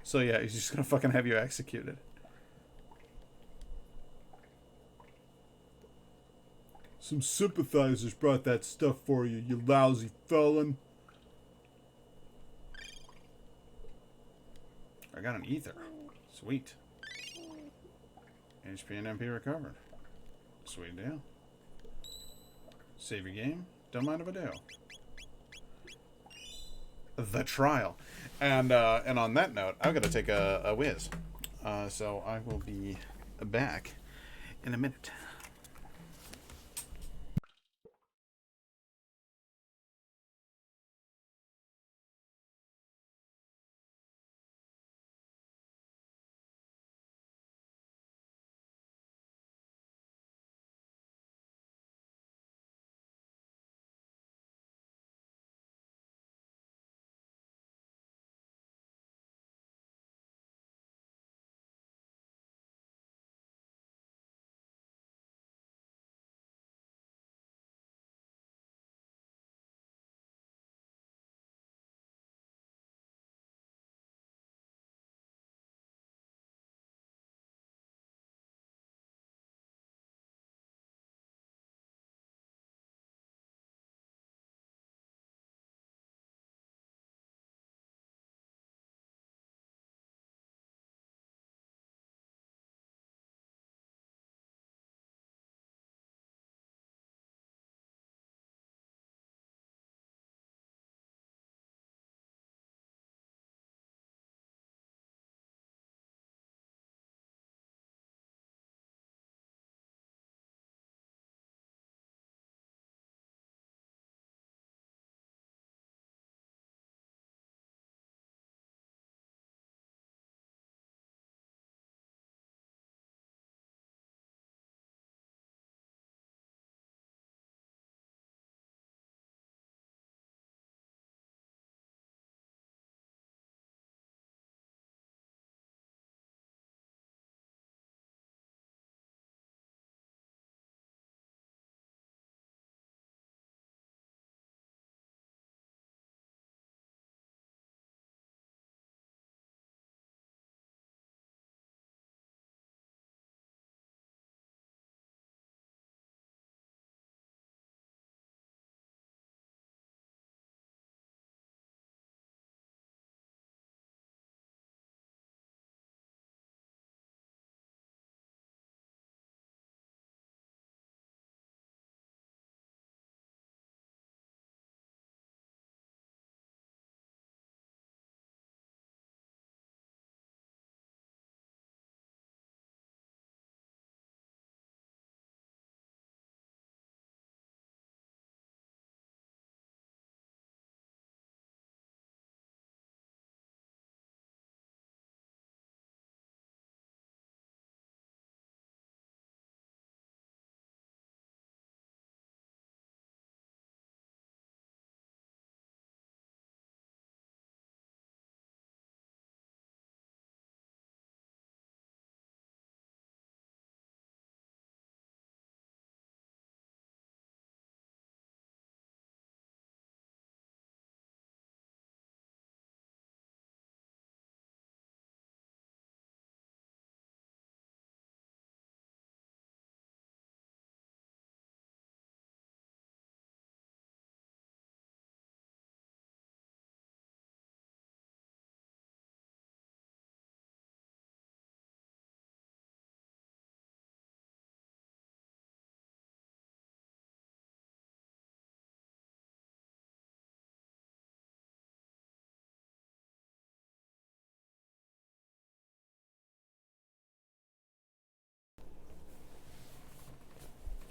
So yeah, he's just gonna fucking have you executed. Some sympathizers brought that stuff for you, you lousy felon. I got an ether. Sweet. HP and MP recovered. Sweet deal. Save your game. Don't mind if I do. The trial. And on that note, I'm going to take a whiz. So I will be back in a minute.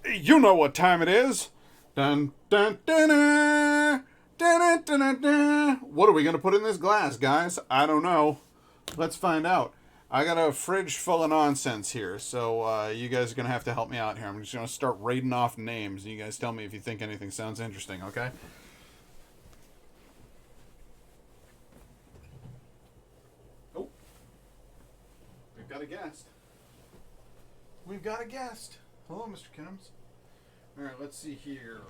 You know what time it is. Dun, dun, dun, dun, dun, dun, dun, dun. What are we going to put in this glass, guys? I don't know. Let's find out. I got a fridge full of nonsense here, so you guys are going to have to help me out here. I'm just going to start raiding off names, and you guys tell me if you think anything sounds interesting, okay? Oh. We've got a guest. We've got a guest. Hello, Mr. Kims. Alright, let's see here.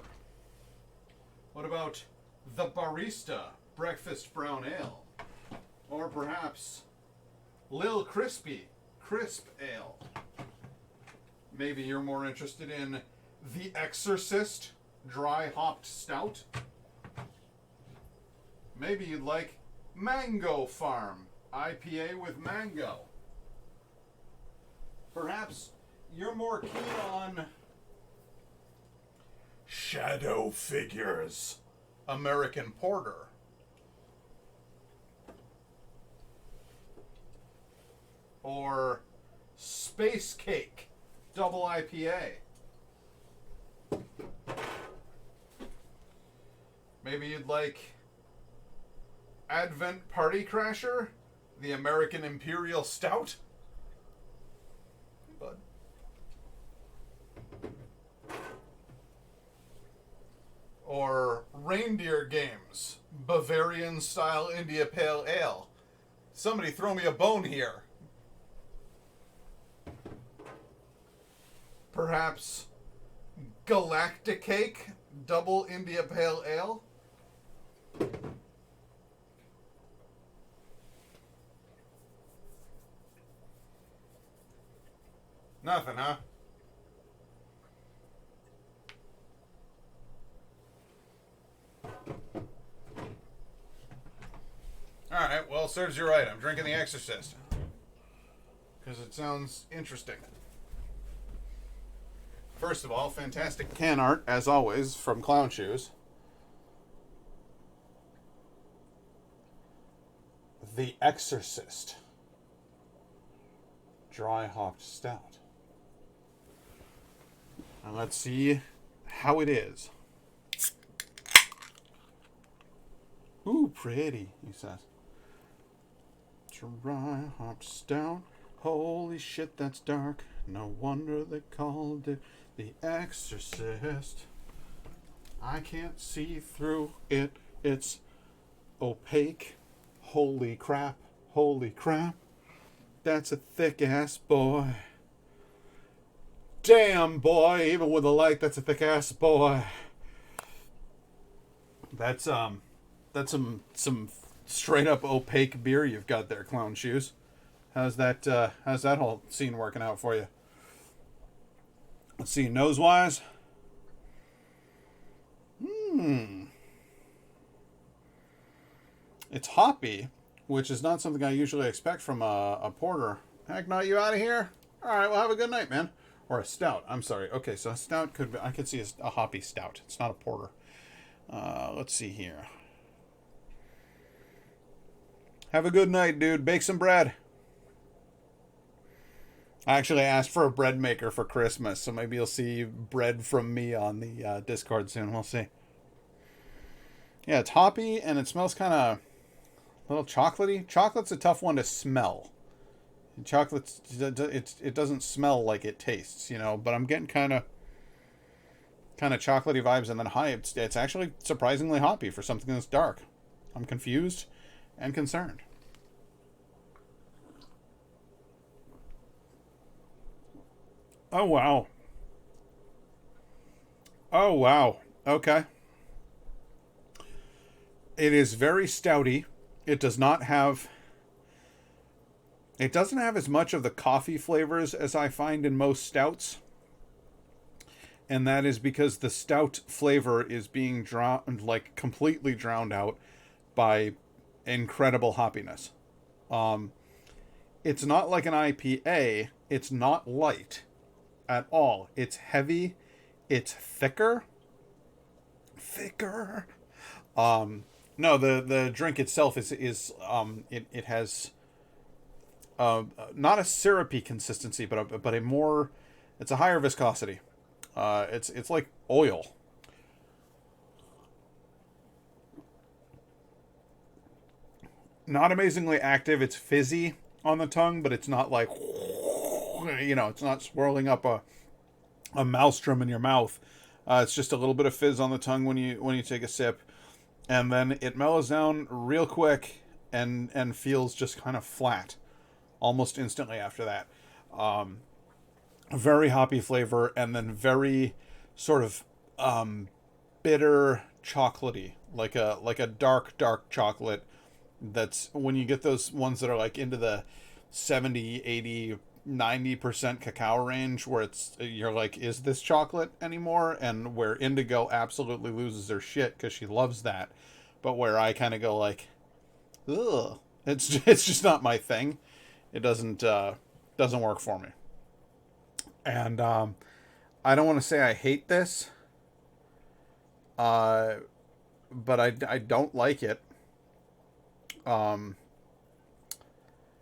What about the Barista Breakfast Brown Ale? Or perhaps Lil Crispy Crisp Ale. Maybe you're more interested in The Exorcist Dry Hopped Stout. Maybe you'd like Mango Farm IPA with mango. Perhaps you're more keen on Shadow Figures American Porter. Or Space Cake Double IPA. Maybe you'd like Advent Party Crasher, the American Imperial Stout. Hey, bud. Or Reindeer Games Bavarian Style India Pale Ale. Somebody throw me a bone here. Perhaps Galactic Cake Double India Pale Ale. Nothing, huh? Alright, well, serves you right. I'm drinking The Exorcist. Because it sounds interesting. First of all, fantastic can art, as always, from Clown Shoes. The Exorcist Dry Hopped Stout. And let's see how it is. Ooh, pretty, he says. Dry Hopped Stout. Holy shit, that's dark. No wonder they called it The Exorcist. I can't see through it. It's opaque. Holy crap. Holy crap. That's a thick ass boy. Damn, boy. Even with a light, that's a thick ass boy. That's some straight up opaque beer you've got there, Clown Shoes. How's that whole scene working out for you? Let's see, nose-wise. It's hoppy, which is not something I usually expect from a porter. Heck, no, you out of here? All right, well, have a good night, man. Or a stout. I'm sorry. Okay, so a stout could be, I could see a hoppy stout. It's not a porter. Let's see here. Have a good night, dude. Bake some bread. I actually asked for a bread maker for Christmas, so maybe you'll see bread from me on the Discord soon. We'll see. Yeah, it's hoppy, and it smells kind of a little chocolatey. Chocolate's a tough one to smell. Chocolate's, it doesn't smell like it tastes, you know, but I'm getting kind of chocolatey vibes, and then high. It's actually surprisingly hoppy for something that's dark. I'm confused and concerned. Oh, wow. Oh, wow. Okay. It is very stouty. It doesn't have as much of the coffee flavors as I find in most stouts. And that is because the stout flavor is being completely drowned out by incredible hoppiness. It's not like an IPA. It's not light at all. It's heavy. It's thicker. No, the drink itself is it has not a syrupy consistency, but a more, it's a higher viscosity. It's like oil. Not amazingly active. It's fizzy on the tongue, but it's not like, it's not swirling up a maelstrom in your mouth. It's just a little bit of fizz on the tongue when you take a sip, and then it mellows down real quick and feels just kind of flat, almost instantly after that. Very hoppy flavor, and then very sort of bitter chocolatey, like a dark chocolate. That's when you get those ones that are like into the 70, 80, 90% cacao range, where you're like, is this chocolate anymore? And where Indigo absolutely loses her shit because she loves that, but where I kind of go like, ugh, it's just not my thing. It doesn't work for me. And I don't want to say I hate this, but I don't like it.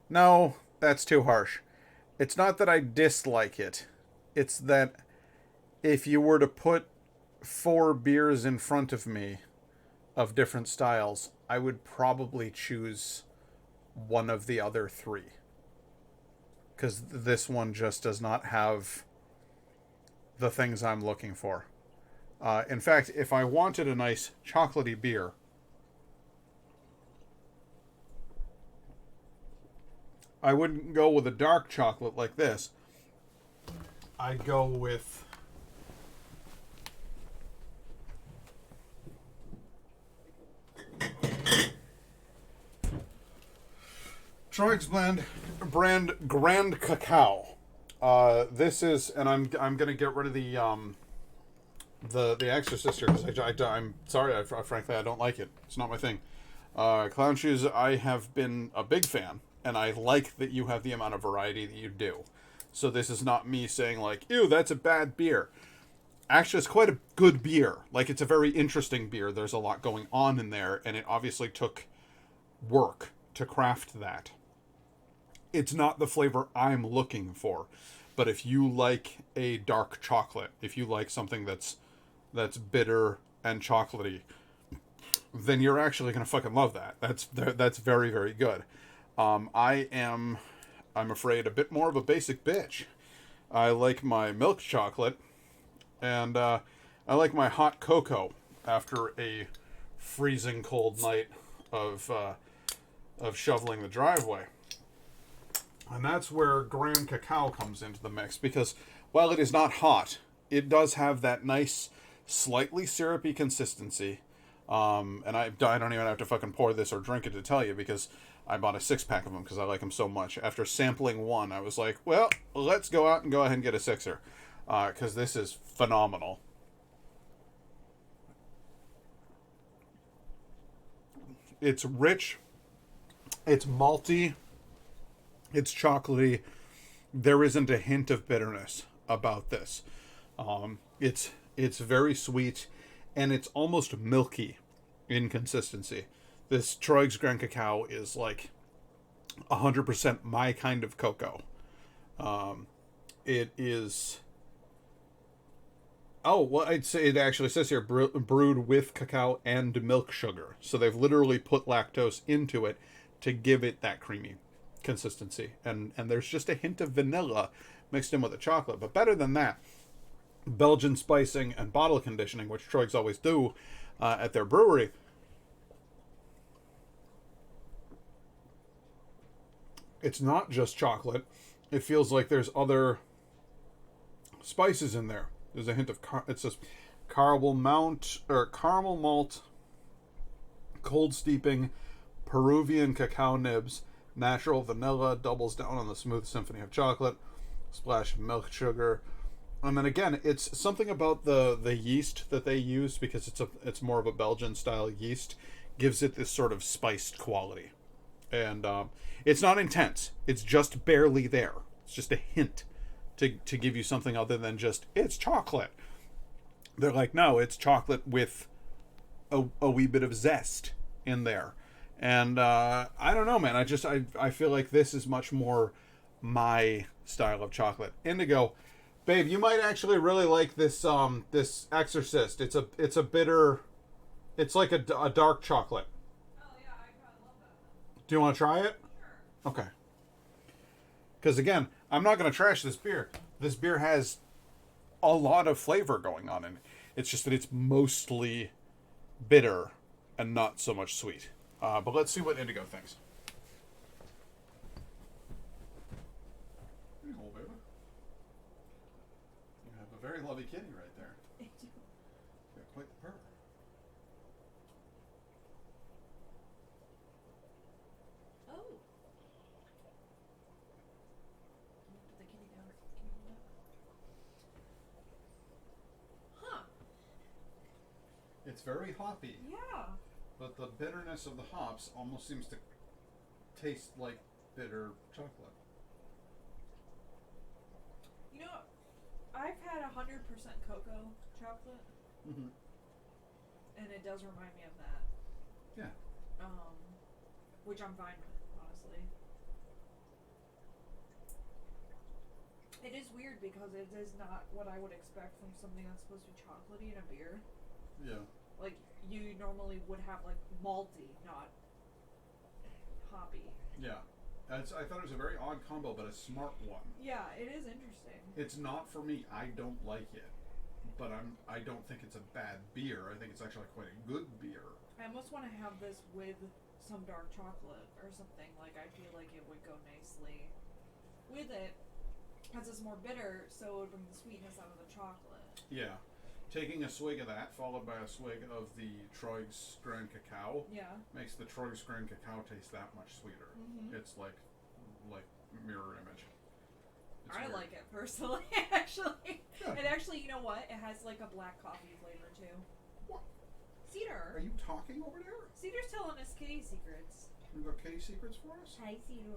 No, that's too harsh. It's not that I dislike it. It's that if you were to put 4 beers in front of me of different styles, I would probably choose one of the other 3. Because this one just does not have the things I'm looking for. In fact, if I wanted a nice chocolatey beer, I wouldn't go with a dark chocolate like this. I'd go with Troig's brand Grand Cacao. This is, and I'm gonna get rid of the Exorcist here because I'm sorry, frankly I don't like it. It's not my thing. Clown Shoes, I have been a big fan, and I like that you have the amount of variety that you do. So this is not me saying like, ew, that's a bad beer. Actually, it's quite a good beer. Like, it's a very interesting beer. There's a lot going on in there, and it obviously took work to craft that. It's not the flavor I'm looking for. But if you like a dark chocolate, if you like something that's bitter and chocolatey, then you're actually going to fucking love that. That's very, very good. I'm afraid, a bit more of a basic bitch. I like my milk chocolate, and I like my hot cocoa after a freezing cold night of shoveling the driveway. And that's where Grand Cacao comes into the mix, because while it is not hot, it does have that nice, slightly syrupy consistency. And I don't even have to fucking pour this or drink it to tell you, because I bought a 6-pack of them because I like them so much. After sampling one, I was like, well, let's go out and go ahead and get a 6er, because this is phenomenal. It's rich, it's malty, it's chocolatey. There isn't a hint of bitterness about this. It's very sweet, and it's almost milky in consistency. This Troig's Grand Cacao is like 100% my kind of cocoa. It is... Oh, well, I'd say it actually says here brewed with cacao and milk sugar. So they've literally put lactose into it to give it that creamy consistency. And there's just a hint of vanilla mixed in with the chocolate. But better than that, Belgian spicing and bottle conditioning, which Troig's always do at their brewery. It's not just chocolate. It feels like there's other spices in there. There's a hint of it says caramel malt, cold steeping, Peruvian cacao nibs, natural vanilla, doubles down on the smooth symphony of chocolate, splash of milk sugar. And then again, it's something about the yeast that they use, because it's more of a Belgian style yeast, gives it this sort of spiced quality. And it's not intense. It's just barely there. It's just a hint to give you something other than just, it's chocolate. They're like, no, it's chocolate with a wee bit of zest in there. And I don't know, man. I feel like this is much more my style of chocolate. Indigo, Babe, you might actually really like this this Exorcist. It's a bitter. It's like a dark chocolate. Oh yeah, I kinda love that. Do you want to try it? Sure. Okay. Because again, I'm not going to trash this beer. This beer has a lot of flavor going on in it. It's just that it's mostly bitter and not so much sweet. But let's see what Indigo thinks. Hey, old baby. You have a very lovely kitty right there. You have quite the purr. Oh. Put the kitty down. Can you do that? Huh. It's very hoppy, Yeah. but the bitterness of the hops almost seems to taste like bitter chocolate. You know, I've had 100% cocoa chocolate, Mm-hmm. and it does remind me of that. Yeah. Which I'm fine with, honestly. It is weird because it is not what I would expect from something that's supposed to be chocolatey in a beer. Yeah. Like, you normally would have, like, malty, not hoppy. Yeah. I thought it was a very odd combo, but a smart one. Yeah, it is interesting. It's not for me. I don't like it, but I don't think it's a bad beer. I think it's actually quite a good beer. I almost want to have this with some dark chocolate or something. Like, I feel like it would go nicely with it, because it's more bitter, so it would bring the sweetness out of the chocolate. Yeah. Taking a swig of that, followed by a swig of the Troig's Grand Cacao, Yeah. makes the Troig's Grand Cacao taste that much sweeter. Mhm. It's like mirror image. It's I weird. like it personally, actually. Yeah. And actually, you know what? It has like a black coffee flavor too. What? Cedar. Are you talking over there? Cedar's telling us kitty secrets. You got kitty secrets for us? Hi, Cedar. Do you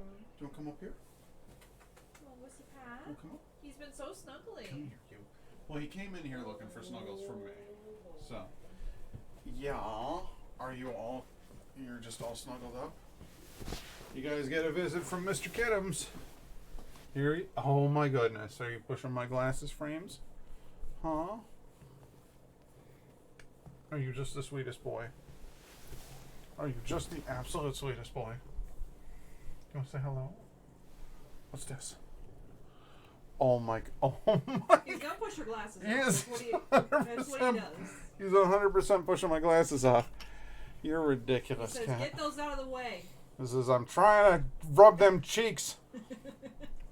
want to come up here? Oh, what's the Do you pat? want to come up? He's been so snuggly. Come here, you. Well, he came in here looking for snuggles from me. So, yeah. Are you all? You're just all snuggled up. You guys get a visit from Mr. Kiddums. Here. Oh my goodness! Are you pushing my glasses frames? Huh? Are you just the sweetest boy? Are you just the absolute sweetest boy? You want to say hello? What's this? Oh my! Oh my! He's gonna push your glasses. He off. is That's what he 100%. does. He's 100% pushing my glasses off. You're He ridiculous, says, cat. "Get those out of the way." This is I'm trying to rub them cheeks.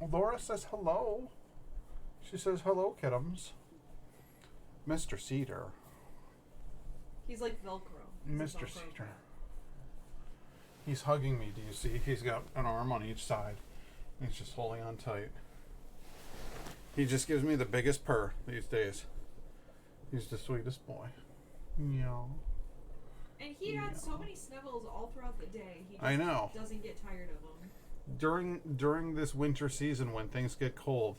Laura says hello. She says hello, Kiddums. Mr. Cedar. He's like Velcro. He's a Mr. Velcro Cedar. cat. He's hugging me. Do you see? He's got an arm on each side. He's just holding on tight. He just gives me the biggest purr these days. He's the sweetest boy. Yeah. And he had so many sniffles all throughout the day. He just I know. doesn't get tired of them. During this winter season when things get cold,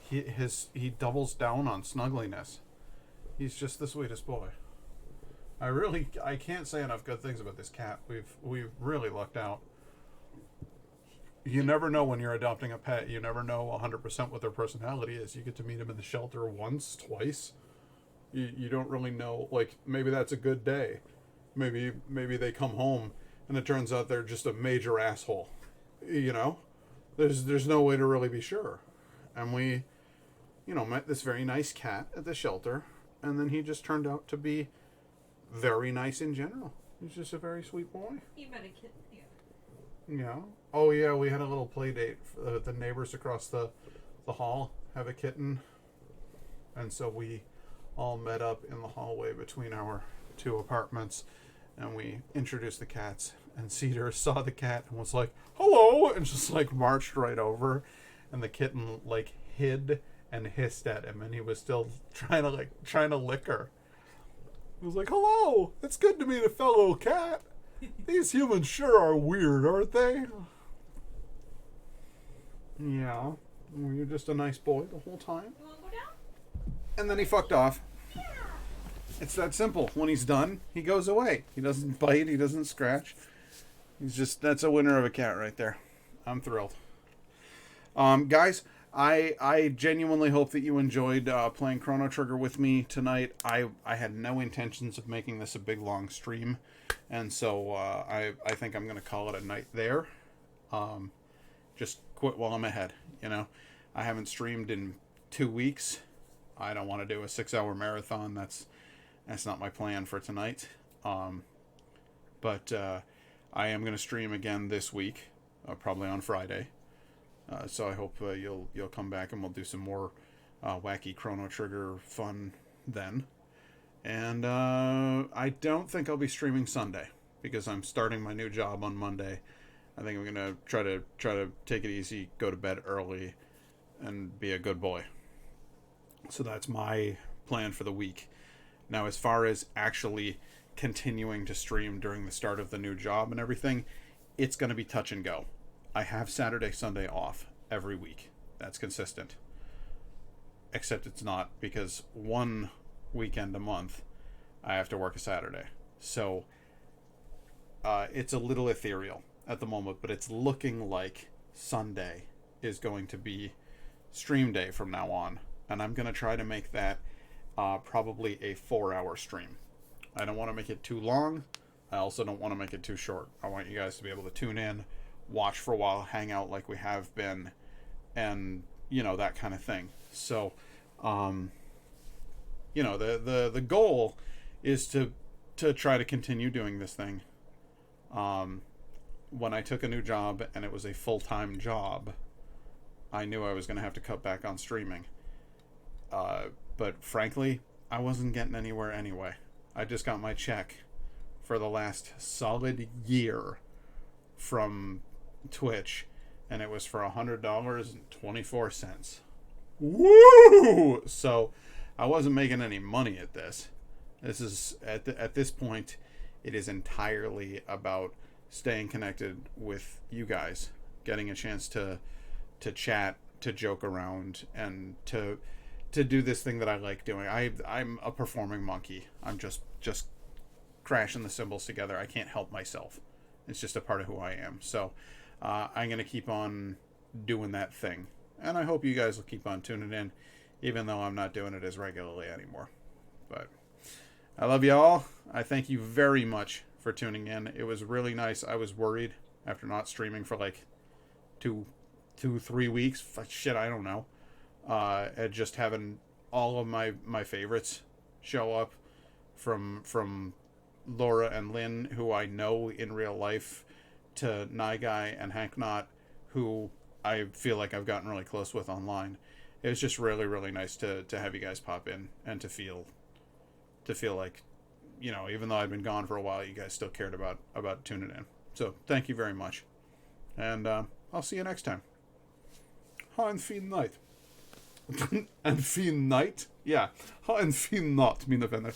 he doubles down on snuggliness. He's just the sweetest boy. I can't say enough good things about this cat. We've really lucked out. You never know when you're adopting a pet. You never know 100% what their personality is. You get to meet them in the shelter once, twice. You don't really know. Like, maybe that's a good day. Maybe they come home and it turns out they're just a major asshole. You know, there's no way to really be sure. And we, met this very nice cat at the shelter, and then he just turned out to be very nice in general. He's just a very sweet boy. He met a kitten. Yeah. Yeah. Oh yeah, we had a little play date. The neighbors across the hall have a kitten, and so we all met up in the hallway between our two apartments, and we introduced the cats. And Cedar saw the cat and was like, "Hello," and just like marched right over, and the kitten like hid and hissed at him, and he was still trying to lick her. He was like, "Hello, it's good to meet a fellow cat. These humans sure are weird, aren't they?" Yeah. Were you just a nice boy the whole time? You want to go down? And then he fucked off. It's that simple. When he's done, he goes away. He doesn't bite, he doesn't scratch. That's a winner of a cat right there. I'm thrilled. Guys, I genuinely hope that you enjoyed playing Chrono Trigger with me tonight. I had no intentions of making this a big long stream, and so I think I'm gonna call it a night there. Just quit while I'm ahead. You know, I haven't streamed in 2 weeks. I don't want to do a 6-hour marathon. That's not my plan for tonight. But I am gonna stream again this week, probably on Friday. So I hope you'll come back and we'll do some more wacky Chrono Trigger fun then. And I don't think I'll be streaming Sunday because I'm starting my new job on Monday. I think I'm gonna try to take it easy, go to bed early, and be a good boy. So that's my plan for the week. Now, as far as actually continuing to stream during the start of the new job and everything, it's gonna be touch and go. I have Saturday, Sunday off every week. That's consistent. Except it's not, because one weekend a month I have to work a Saturday. So it's a little ethereal at the moment, but it's looking like Sunday is going to be stream day from now on. And I'm going to try to make that probably a 4-hour stream. I don't want to make it too long. I also don't want to make it too short. I want you guys to be able to tune in, watch for a while, hang out like we have been, and that kind of thing. So the goal is to try to continue doing this thing. When I took a new job and it was a full-time job, I knew I was going to have to cut back on streaming, but frankly I wasn't getting anywhere anyway. I just got my check for the last solid year from Twitch, and it was for $100.24. Woo! So I wasn't making any money at this. This is at this point, it is entirely about staying connected with you guys, getting a chance to chat, to joke around, and to do this thing that I like doing. I'm a performing monkey. I'm just crashing the cymbals together. I can't help myself. It's just a part of who I am. So I'm going to keep on doing that thing. And I hope you guys will keep on tuning in, even though I'm not doing it as regularly anymore. But I love you all. I thank you very much for tuning in. It was really nice. I was worried after not streaming for like 2-3 weeks. Shit, I don't know. And just having all of my favorites show up, from Laura and Lynn, who I know in real life, to Nyguy and Hanknot, who I feel like I've gotten really close with online. It was just really, really nice to have you guys pop in and to feel like, even though I've been gone for a while, you guys still cared about tuning in. So thank you very much. And I'll see you next time. Ha en fin night. En fin night? Ja, ha en fin natt, mina vänner.